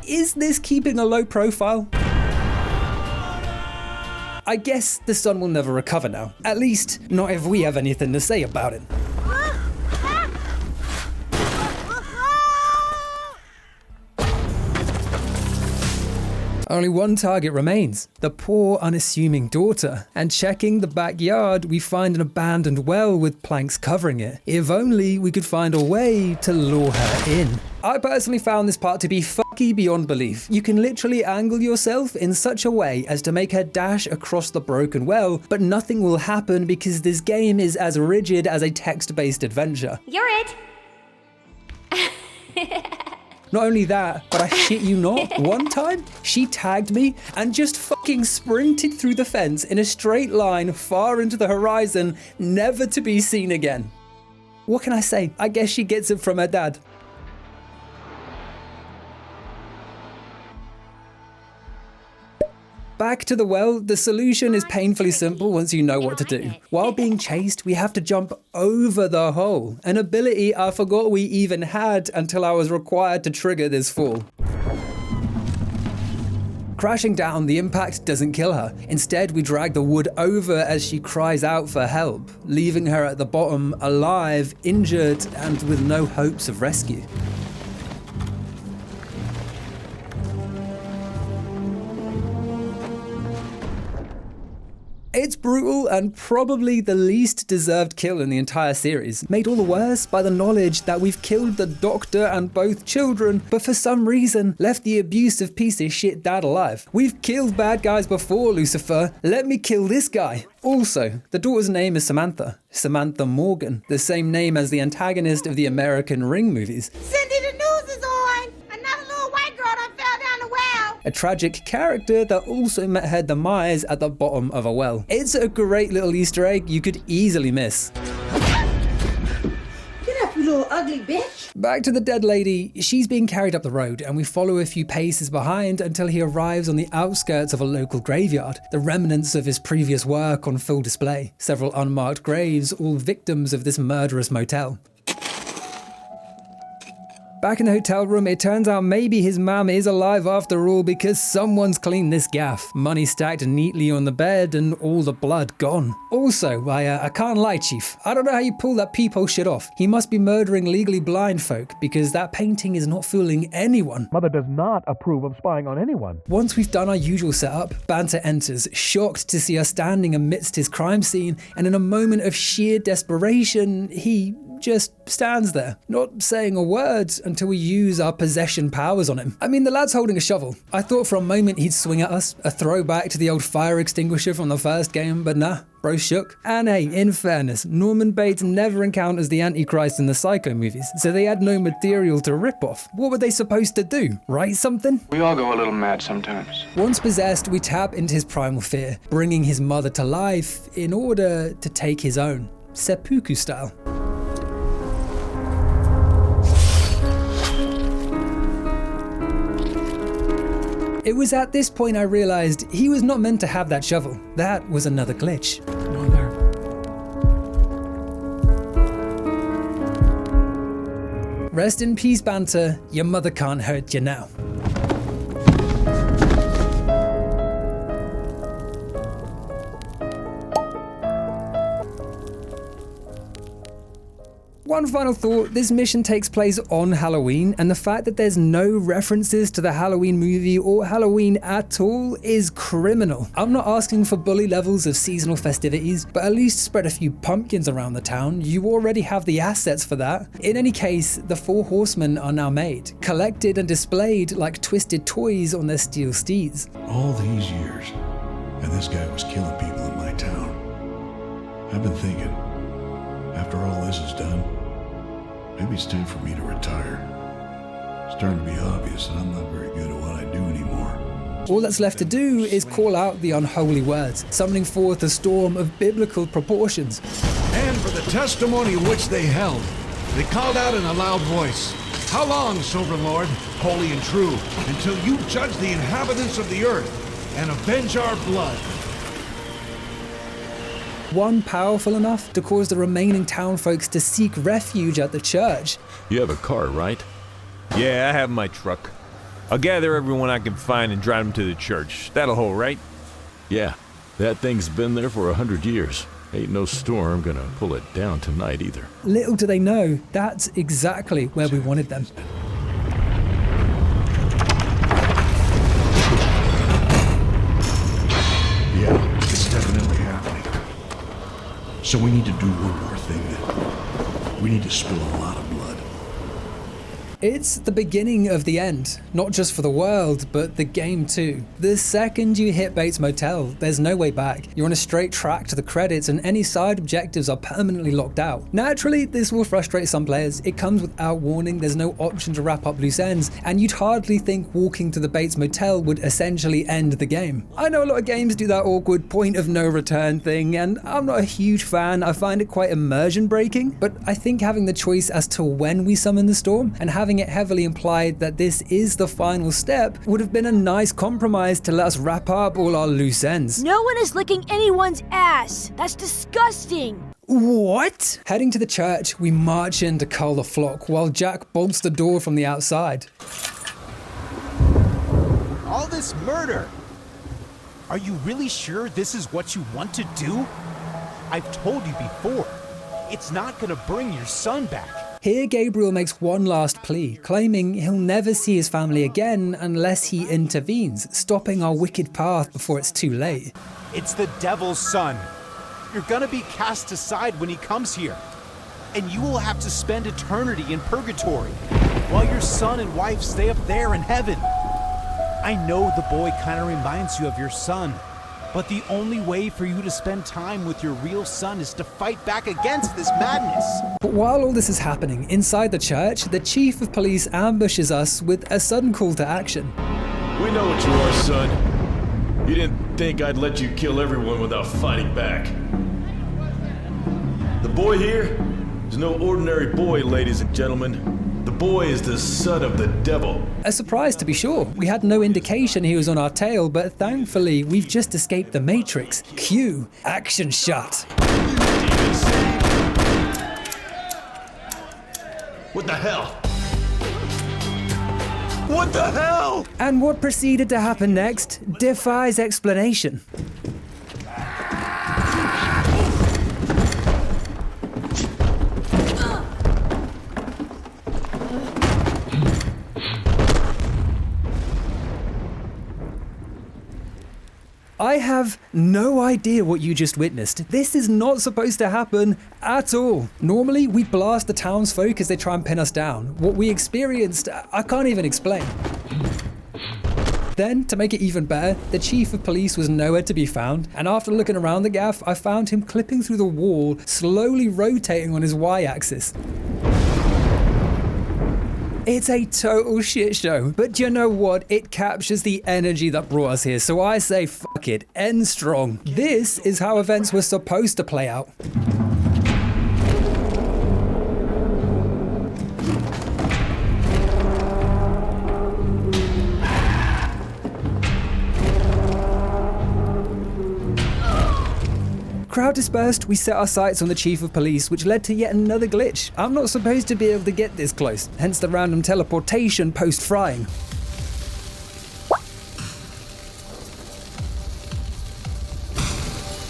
Is this keeping a low profile? I guess the son will never recover now. At least, not if we have anything to say about it. Only one target remains, the poor unassuming daughter, and checking the backyard we find an abandoned well with planks covering it. If only we could find a way to lure her in. I personally found this part to be fucky beyond belief. You can literally angle yourself in such a way as to make her dash across the broken well, but nothing will happen because this game is as rigid as a text-based adventure. You're it. Not only that, but I shit you not, one time she tagged me and just fucking sprinted through the fence in a straight line far into the horizon, never to be seen again. What can I say? I guess she gets it from her dad. Back to the well, the solution is painfully simple once you know what to do. While being chased, we have to jump over the hole, an ability I forgot we even had until I was required to trigger this fall. Crashing down, the impact doesn't kill her. Instead, we drag the wood over as she cries out for help, leaving her at the bottom alive, injured, and with no hopes of rescue. It's brutal and probably the least deserved kill in the entire series, made all the worse by the knowledge that we've killed the doctor and both children, but for some reason left the abusive piece of shit dad alive. We've killed bad guys before, Lucifer. Let me kill this guy. Also, the daughter's name is Samantha Morgan, the same name as the antagonist of the American Ring movies. Cindy, the news is on! Another little white girl done fell down the well! A tragic character that also met her demise at the bottom of a well. It's a great little Easter egg you could easily miss. Get up, you little ugly bitch! Back to the dead lady, she's being carried up the road and we follow a few paces behind until he arrives on the outskirts of a local graveyard, the remnants of his previous work on full display. Several unmarked graves, all victims of this murderous motel. Back in the hotel room, it turns out maybe his mum is alive after all because someone's cleaned this gaff. Money stacked neatly on the bed and all the blood gone. Also, I can't lie, Chief. I don't know how you pull that peephole shit off. He must be murdering legally blind folk because that painting is not fooling anyone. Mother does not approve of spying on anyone. Once we've done our usual setup, Banter enters, shocked to see us standing amidst his crime scene, and in a moment of sheer desperation, he just stands there, not saying a word until we use our possession powers on him. I mean, the lad's holding a shovel. I thought for a moment he'd swing at us, a throwback to the old fire extinguisher from the first game, but nah, bro shook. And hey, in fairness, Norman Bates never encounters the Antichrist in the Psycho movies, so they had no material to rip off. What were they supposed to do? Write something? We all go a little mad sometimes. Once possessed, we tap into his primal fear, bringing his mother to life in order to take his own, seppuku style. It was at this point I realized he was not meant to have that shovel. That was another glitch. No, there. Rest in peace, Banter. Your mother can't hurt you now. One final thought, this mission takes place on Halloween, and the fact that there's no references to the Halloween movie or Halloween at all is criminal. I'm not asking for bully levels of seasonal festivities, but at least spread a few pumpkins around the town. You already have the assets for that. In any case, the 4 horsemen are now made, collected and displayed like twisted toys on their steel steeds. All these years, and this guy was killing people in my town. I've been thinking, after all this is done, maybe it's time for me to retire. It's starting to be obvious that I'm not very good at what I do anymore. All that's left to do is call out the unholy words, summoning forth a storm of biblical proportions. And for the testimony which they held, they called out in a loud voice, "How long, sovereign Lord, holy and true, until you judge the inhabitants of the earth and avenge our blood?" One powerful enough to cause the remaining town folks to seek refuge at the church. You have a car, right? Yeah, I have my truck. I'll gather everyone I can find and drive them to the church. That'll hold, right? Yeah, that thing's been there for 100 years. Ain't no storm gonna pull it down tonight either. Little do they know, that's exactly where we wanted them. Yeah, it's definitely happening. So we need to do one more thing then. We need to spill a lot of blood. It's the beginning of the end, not just for the world, but the game too. The second you hit Bates Motel, there's no way back. You're on a straight track to the credits and any side objectives are permanently locked out. Naturally, this will frustrate some players. It comes without warning, there's no option to wrap up loose ends, and you'd hardly think walking to the Bates Motel would essentially end the game. I know a lot of games do that awkward point of no return thing, and I'm not a huge fan. I find it quite immersion breaking, but I think having the choice as to when we summon the storm and having it heavily implied that this is the final step would have been a nice compromise to let us wrap up all our loose ends. No one is licking anyone's ass. That's disgusting. What? Heading to the church, we march in to cull the flock while Jack bolts the door from the outside. All this murder. Are you really sure this is what you want to do? I've told you before, it's not gonna bring your son back. Here, Gabriel makes one last plea, claiming he'll never see his family again unless he intervenes, stopping our wicked path before it's too late. It's the devil's son. You're gonna be cast aside when he comes here, and you will have to spend eternity in purgatory, while your son and wife stay up there in heaven. I know the boy kinda reminds you of your son, but the only way for you to spend time with your real son is to fight back against this madness. But while all this is happening, inside the church, the chief of police ambushes us with a sudden call to action. We know what you are, son. You didn't think I'd let you kill everyone without fighting back. The boy here is no ordinary boy, ladies and gentlemen. The boy is the son of the devil. A surprise to be sure. We had no indication he was on our tail, but thankfully we've just escaped the Matrix. Cue action shot. What the hell? What the hell? And what proceeded to happen next defies explanation. I have no idea what you just witnessed. This is not supposed to happen at all. Normally, we blast the townsfolk as they try and pin us down. What we experienced, I can't even explain. Then, to make it even better, the chief of police was nowhere to be found, and after looking around the gaff, I found him clipping through the wall, slowly rotating on his y-axis. It's a total shit show, but you know what? It captures the energy that brought us here, so I say fuck it, end strong. This is how events were supposed to play out. Crowd dispersed, we set our sights on the chief of police, which led to yet another glitch. I'm not supposed to be able to get this close, hence the random teleportation post-frying.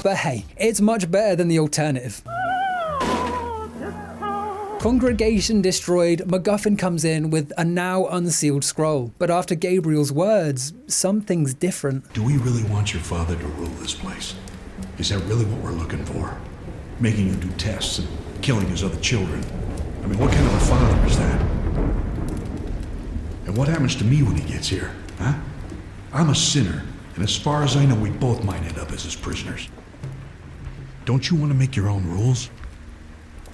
But hey, it's much better than the alternative. Congregation destroyed, McGuffin comes in with a now unsealed scroll. But after Gabriel's words, something's different. Do we really want your father to rule this place? Is that really what we're looking for? Making him do tests and killing his other children? I mean, what kind of a father is that? And what happens to me when he gets here, huh? I'm a sinner, and as far as I know, we both might end up as his prisoners. Don't you want to make your own rules?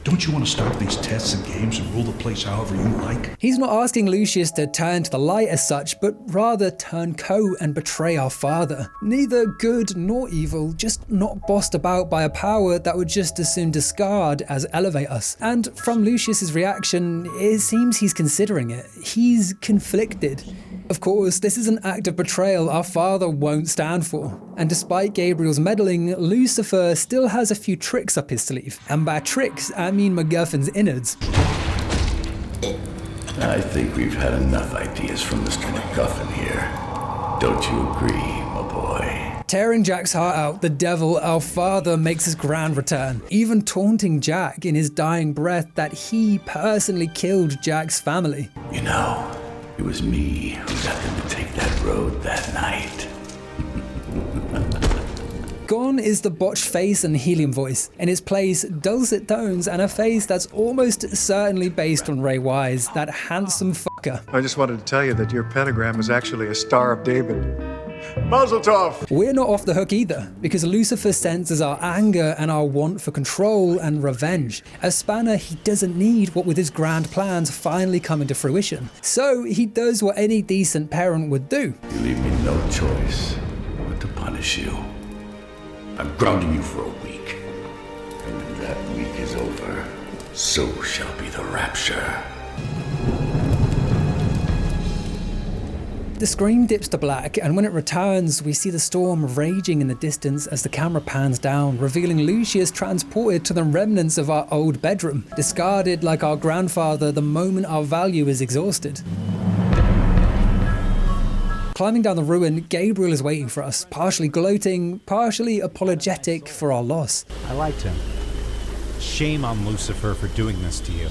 Don't you want to stop these tests and games and rule the place however you like? He's not asking Lucius to turn to the light as such, but rather turn co and betray our father. Neither good nor evil, just not bossed about by a power that would just as soon discard as elevate us. And from Lucius's reaction, it seems he's considering it. He's conflicted. Of course, this is an act of betrayal our father won't stand for. And despite Gabriel's meddling, Lucifer still has a few tricks up his sleeve. And by tricks, I mean McGuffin's innards. I think we've had enough ideas from Mr. McGuffin here. Don't you agree, my boy? Tearing Jack's heart out, the devil, our father, makes his grand return, even taunting Jack in his dying breath that he personally killed Jack's family. You know, it was me who got them to take that road that night. Gone is the botched face and helium voice. In its place, dulcet tones and a face that's almost certainly based on Ray Wise, that handsome fucker. I just wanted to tell you that your pentagram is actually a Star of David. Mazel tov! We're not off the hook either, because Lucifer senses our anger and our want for control and revenge. A spanner he doesn't need, what with his grand plans finally coming to fruition. So he does what any decent parent would do. You leave me no choice but to punish you. I'm grounding you for a week. And when that week is over, so shall be the rapture. The screen dips to black, and when it returns, we see the storm raging in the distance as the camera pans down, revealing Lucius transported to the remnants of our old bedroom, discarded like our grandfather the moment our value is exhausted. Climbing down the ruin, Gabriel is waiting for us, partially gloating, partially apologetic for our loss. I liked him. Shame on Lucifer for doing this to you.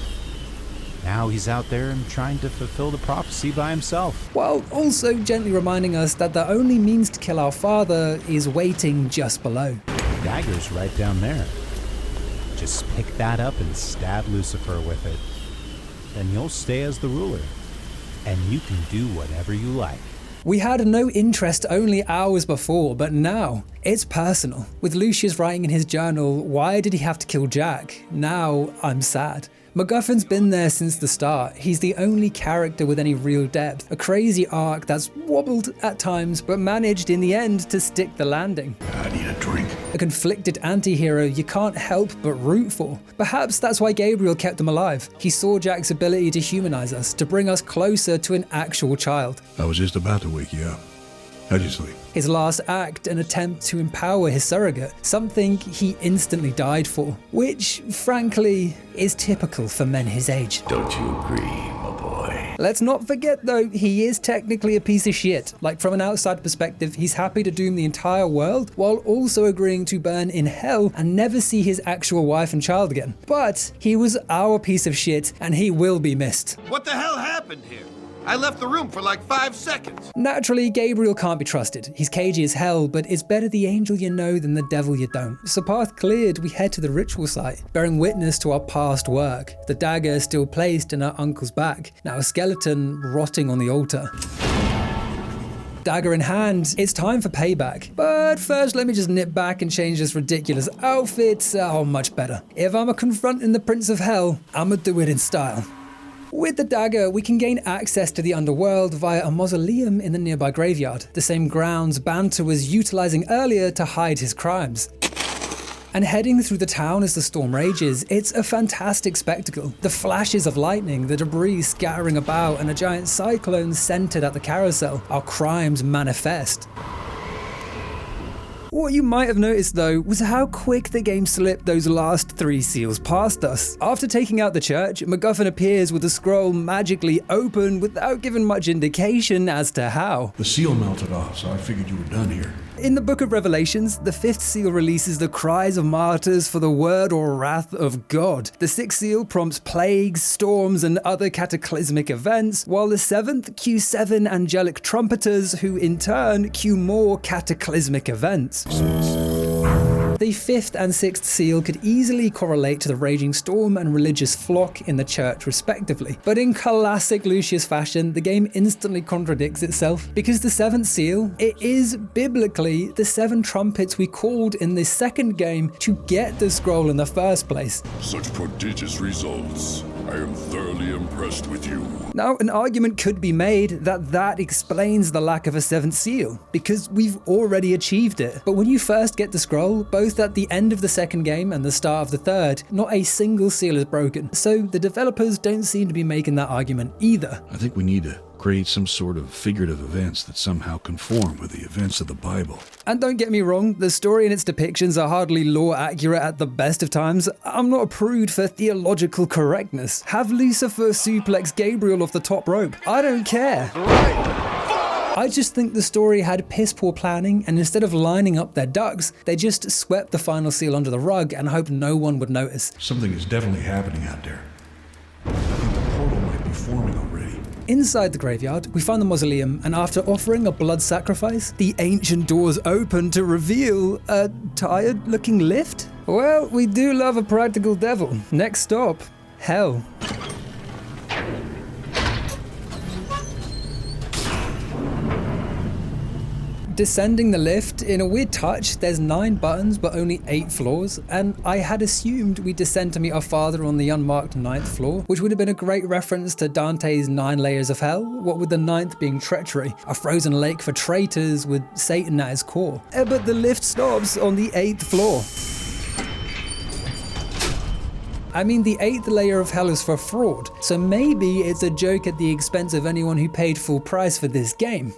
Now he's out there and trying to fulfill the prophecy by himself. While also gently reminding us that the only means to kill our father is waiting just below. Dagger's right down there. Just pick that up and stab Lucifer with it. Then you'll stay as the ruler. And you can do whatever you like. We had no interest only hours before, but now it's personal. With Lucius writing in his journal, why did he have to kill Jack? Now I'm sad. McGuffin's been there since the start. He's the only character with any real depth. A crazy arc that's wobbled at times, but managed in the end to stick the landing. I need a drink. A conflicted anti-hero you can't help but root for. Perhaps that's why Gabriel kept him alive. He saw Jack's ability to humanize us, to bring us closer to an actual child. I was just about to wake you up. How'd you sleep? His last act, an attempt to empower his surrogate, something he instantly died for, which, frankly, is typical for men his age. Don't you agree, my boy? Let's not forget though, he is technically a piece of shit. Like, from an outside perspective, he's happy to doom the entire world, while also agreeing to burn in hell and never see his actual wife and child again. But he was our piece of shit, and he will be missed. What the hell happened here? I left the room for like 5 seconds. Naturally, Gabriel can't be trusted. He's cagey as hell, but it's better the angel you know than the devil you don't. So path cleared, we head to the ritual site, bearing witness to our past work. The dagger is still placed in our uncle's back, now a skeleton rotting on the altar. Dagger in hand, it's time for payback. But first, let me just nip back and change this ridiculous outfit. Oh, much better. If I'm confronting the Prince of Hell, I'ma do it in style. With the dagger, we can gain access to the underworld via a mausoleum in the nearby graveyard, the same grounds Banter was utilizing earlier to hide his crimes. And heading through the town as the storm rages, it's a fantastic spectacle. The flashes of lightning, the debris scattering about, and a giant cyclone centered at the carousel. Our crimes manifest. What you might have noticed though was how quick the game slipped those last 3 seals past us. After taking out the church, McGuffin appears with the scroll magically open without giving much indication as to how. The seal melted off, so I figured you were done here. In the Book of Revelations, the 5th seal releases the cries of martyrs for the word or wrath of God. The 6th seal prompts plagues, storms, and other cataclysmic events, while the 7th cues 7 angelic trumpeters, who in turn cue more cataclysmic events. The 5th and 6th seal could easily correlate to the raging storm and religious flock in the church respectively, but in classic Lucius fashion, the game instantly contradicts itself, because the 7th seal, it is biblically the 7 trumpets we called in the second game to get the scroll in the first place. Such prodigious results. I am thoroughly impressed with you. Now, an argument could be made that that explains the lack of a 7th seal, because we've already achieved it. But when you first get the scroll, both at the end of the second game and the start of the third, not a single seal is broken. So the developers don't seem to be making that argument either. I think we need to create some sort of figurative events that somehow conform with the events of the Bible. And don't get me wrong, the story and its depictions are hardly lore accurate at the best of times. I'm not a prude for theological correctness. Have Lucifer suplex Gabriel off the top rope. I don't care. I just think the story had piss poor planning, and instead of lining up their ducks, they just swept the final seal under the rug and hoped no one would notice. Something is definitely happening out there. I think the portal might be forming already. Inside the graveyard, we find the mausoleum, and after offering a blood sacrifice, the ancient doors open to reveal a tired-looking lift? Well, we do love a practical devil. Next stop, hell. Descending the lift, in a weird touch, there's 9 buttons but only 8 floors, and I had assumed we'd descend to meet our father on the unmarked 9th floor, which would have been a great reference to Dante's 9 layers of hell, what with the 9th being treachery, a frozen lake for traitors with Satan at its core. But the lift stops on the 8th floor. I mean, the 8th layer of hell is for fraud, so maybe it's a joke at the expense of anyone who paid full price for this game.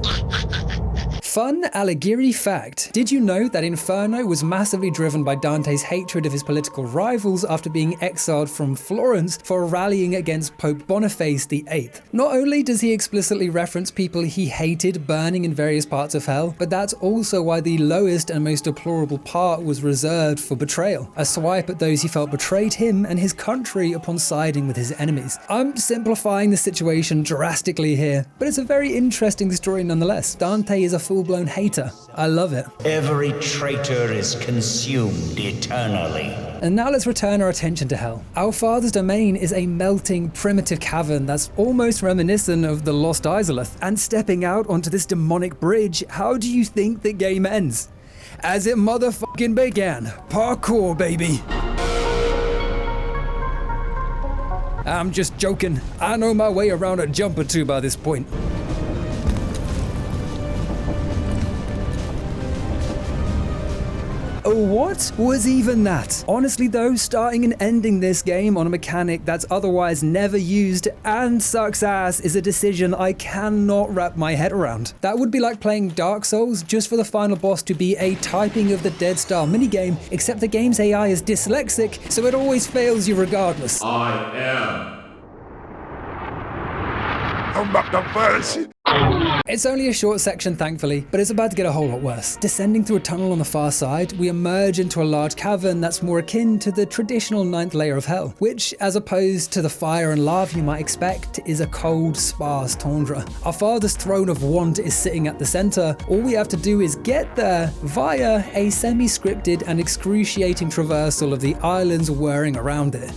Fun Alighieri fact. Did you know that Inferno was massively driven by Dante's hatred of his political rivals after being exiled from Florence for rallying against Pope Boniface VIII? Not only does he explicitly reference people he hated burning in various parts of hell, but that's also why the lowest and most deplorable part was reserved for betrayal, a swipe at those he felt betrayed him and his country upon siding with his enemies. I'm simplifying the situation drastically here, but it's a very interesting story nonetheless. Dante is a full-blown hater. I love it. Every traitor is consumed eternally. And now let's return our attention to hell. Our father's domain is a melting, primitive cavern that's almost reminiscent of the Lost Izalith. And stepping out onto this demonic bridge, how do you think the game ends? As it motherfucking began. Parkour, baby. I'm just joking. I know my way around a jump or two by this point. What was even that? Honestly though, starting and ending this game on a mechanic that's otherwise never used and sucks ass is a decision I cannot wrap my head around. That would be like playing Dark Souls just for the final boss to be a typing of the dead style minigame, except the game's AI is dyslexic, so it always fails you regardless. I am. It's only a short section thankfully, but it's about to get a whole lot worse. Descending through a tunnel on the far side, we emerge into a large cavern that's more akin to the traditional 9th layer of hell, which, as opposed to the fire and lava you might expect, is a cold, sparse tundra. Our father's throne of want is sitting at the center. All we have to do is get there via a semi-scripted and excruciating traversal of the islands whirring around it.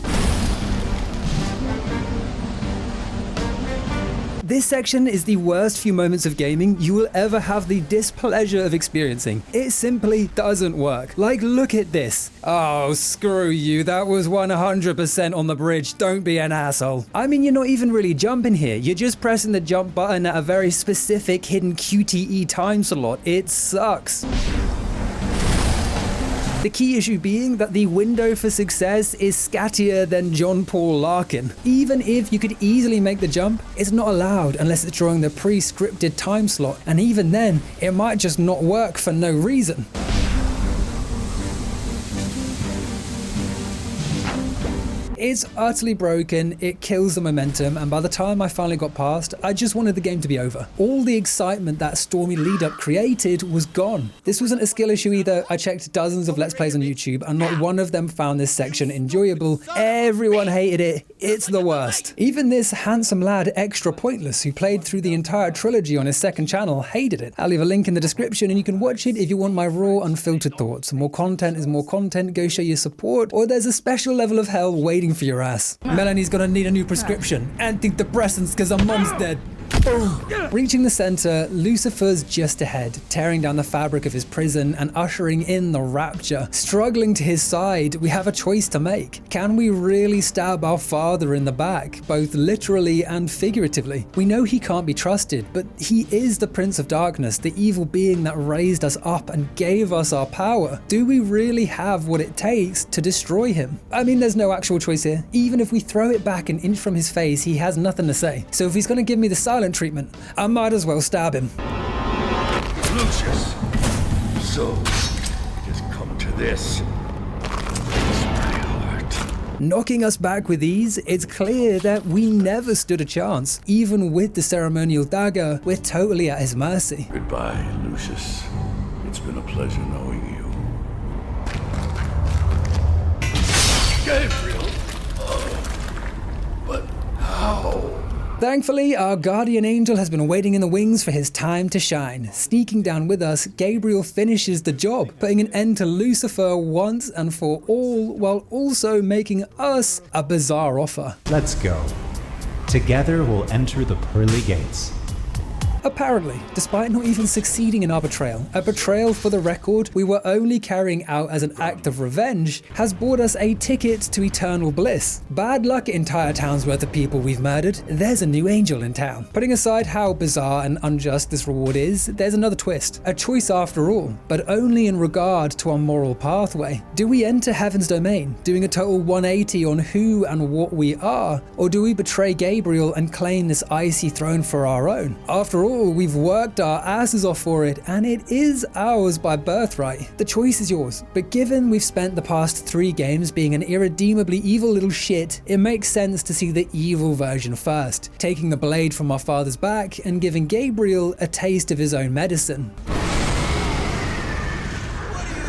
This section is the worst few moments of gaming you will ever have the displeasure of experiencing. It simply doesn't work. Like, look at this. Oh, screw you, that was 100% on the bridge, don't be an asshole. I mean, you're not even really jumping here, you're just pressing the jump button at a very specific hidden QTE time slot. It sucks. The key issue being that the window for success is scattier than John Paul Larkin. Even if you could easily make the jump, it's not allowed unless it's drawing the pre-scripted time slot, and even then, it might just not work for no reason. It's utterly broken, it kills the momentum, and by the time I finally got past, I just wanted the game to be over. All the excitement that stormy lead up created was gone. This wasn't a skill issue either. I checked dozens of Let's Plays on YouTube and not one of them found this section enjoyable. Everyone hated it. It's the worst. Even this handsome lad Extra Pointless, who played through the entire trilogy on his second channel, hated it. I'll leave a link in the description and you can watch it if you want my raw, unfiltered thoughts. More content is more content. Go show your support, or there's a special level of hell waiting for your ass. Melanie's gonna need a new prescription. Antidepressants cause her mom's dead. Reaching the center, Lucifer's just ahead, tearing down the fabric of his prison and ushering in the rapture. Struggling to his side, we have a choice to make. Can we really stab our father in the back, both literally and figuratively? We know he can't be trusted, but he is the Prince of Darkness, the evil being that raised us up and gave us our power. Do we really have what it takes to destroy him? I mean, there's no actual choice here. Even if we throw it back an inch from his face, he has nothing to say. So if he's gonna give me the silent treatment, I might as well stab him. Lucius, so it has come to this. Knocking us back with ease, it's clear that we never stood a chance. Even with the ceremonial dagger, we're totally at his mercy. Goodbye, Lucius. It's been a pleasure knowing you. Gabriel! But how? Thankfully, our guardian angel has been waiting in the wings for his time to shine. Sneaking down with us, Gabriel finishes the job, putting an end to Lucifer once and for all, while also making us a bizarre offer. Let's go. Together we'll enter the pearly gates. Apparently, despite not even succeeding in our betrayal, a betrayal for the record we were only carrying out as an act of revenge has bought us a ticket to eternal bliss. Bad luck, entire town's worth of people we've murdered. There's a new angel in town. Putting aside how bizarre and unjust this reward is, there's another twist. A choice after all, but only in regard to our moral pathway. Do we enter heaven's domain, doing a total 180 on who and what we are, or do we betray Gabriel and claim this icy throne for our own? After all, we've worked our asses off for it, and it is ours by birthright. The choice is yours, but given we've spent the past 3 games being an irredeemably evil little shit, it makes sense to see the evil version first, taking the blade from our father's back and giving Gabriel a taste of his own medicine. What are you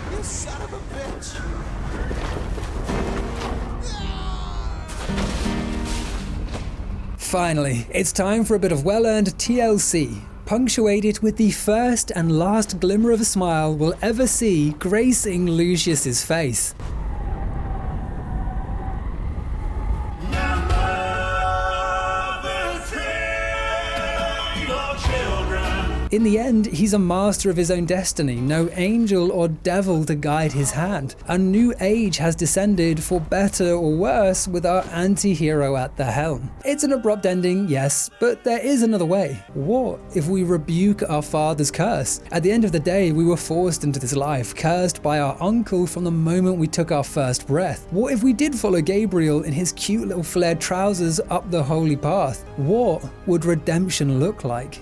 doing? You son of a bitch! Finally, it's time for a bit of well-earned TLC, punctuated with the first and last glimmer of a smile we'll ever see gracing Lucius's face. In the end, he's a master of his own destiny, no angel or devil to guide his hand. A new age has descended, for better or worse, with our anti-hero at the helm. It's an abrupt ending, yes, but there is another way. What if we rebuke our father's curse? At the end of the day, we were forced into this life, cursed by our uncle from the moment we took our first breath. What if we did follow Gabriel in his cute little flared trousers up the holy path? What would redemption look like?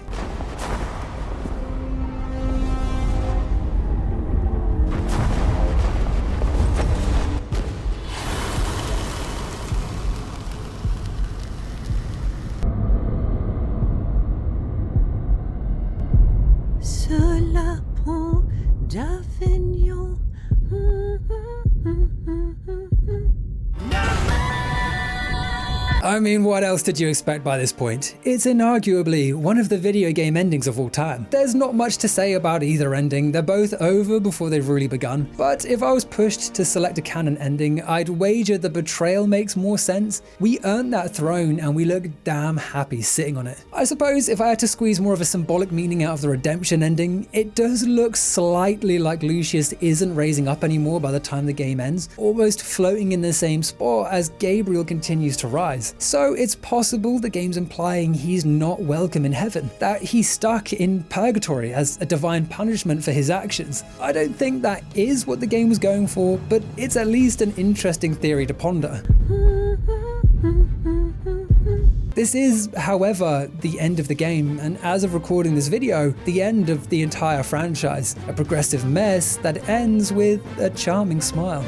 Cela prend d'Avignon. I mean, what else did you expect by this point? It's inarguably one of the video game endings of all time. There's not much to say about either ending, they're both over before they've really begun. But if I was pushed to select a canon ending, I'd wager the betrayal makes more sense. We earned that throne and we look damn happy sitting on it. I suppose if I had to squeeze more of a symbolic meaning out of the redemption ending, it does look slightly like Lucius isn't raising up anymore by the time the game ends, almost floating in the same spot as Gabriel continues to rise. So it's possible the game's implying he's not welcome in heaven, that he's stuck in purgatory as a divine punishment for his actions. I don't think that is what the game was going for, but it's at least an interesting theory to ponder. This is, however, the end of the game, and as of recording this video, the end of the entire franchise, a progressive mess that ends with a charming smile.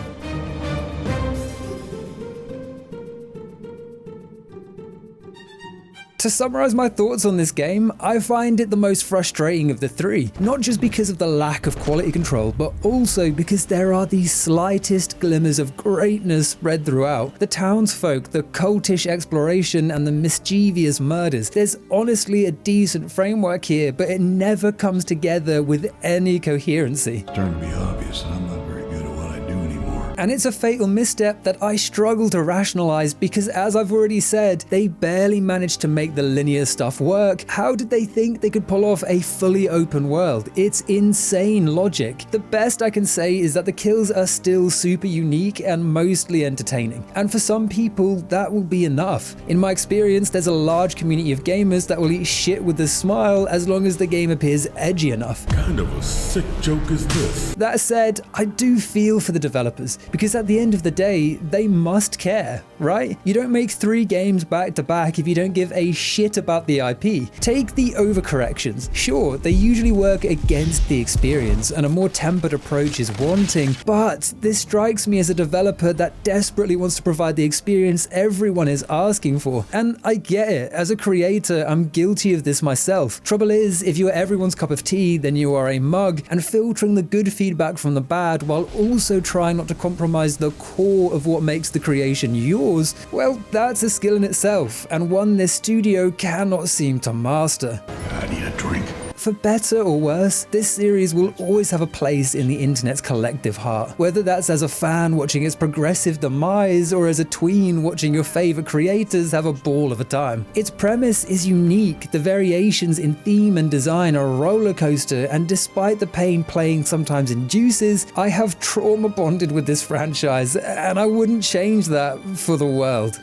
To summarize my thoughts on this game, I find it the most frustrating of the three, not just because of the lack of quality control, but also because there are these slightest glimmers of greatness spread throughout. The townsfolk, the cultish exploration, and the mischievous murders. There's honestly a decent framework here, but it never comes together with any coherency. It's starting to be obvious that I'm not very good at what I do anymore. And it's a fatal misstep that I struggle to rationalize because, as I've already said, they barely managed to make the linear stuff work. How did they think they could pull off a fully open world? It's insane logic. The best I can say is that the kills are still super unique and mostly entertaining. And for some people, that will be enough. In my experience, there's a large community of gamers that will eat shit with a smile as long as the game appears edgy enough. Kind of a sick joke is this? That said, I do feel for the developers, because at the end of the day, they must care, right? You don't make 3 games back to back if you don't give a shit about the IP. Take the overcorrections. Sure, they usually work against the experience, and a more tempered approach is wanting, but this strikes me as a developer that desperately wants to provide the experience everyone is asking for. And I get it, as a creator, I'm guilty of this myself. Trouble is, if you are everyone's cup of tea, then you are a mug, and filtering the good feedback from the bad while also trying not to compromise the core of what makes the creation yours, well, that's a skill in itself, and one this studio cannot seem to master. I need a drink. For better or worse, this series will always have a place in the internet's collective heart, whether that's as a fan watching its progressive demise or as a tween watching your favorite creators have a ball of a time. Its premise is unique, the variations in theme and design are a roller coaster, and despite the pain playing sometimes induces, I have trauma bonded with this franchise, and I wouldn't change that for the world.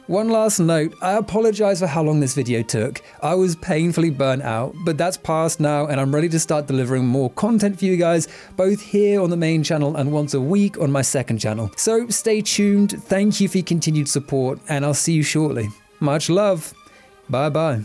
One last note, I apologize for how long this video took. I was painfully burnt out, but that's past now and I'm ready to start delivering more content for you guys, both here on the main channel and once a week on my second channel. So stay tuned, thank you for your continued support, and I'll see you shortly. Much love, bye bye.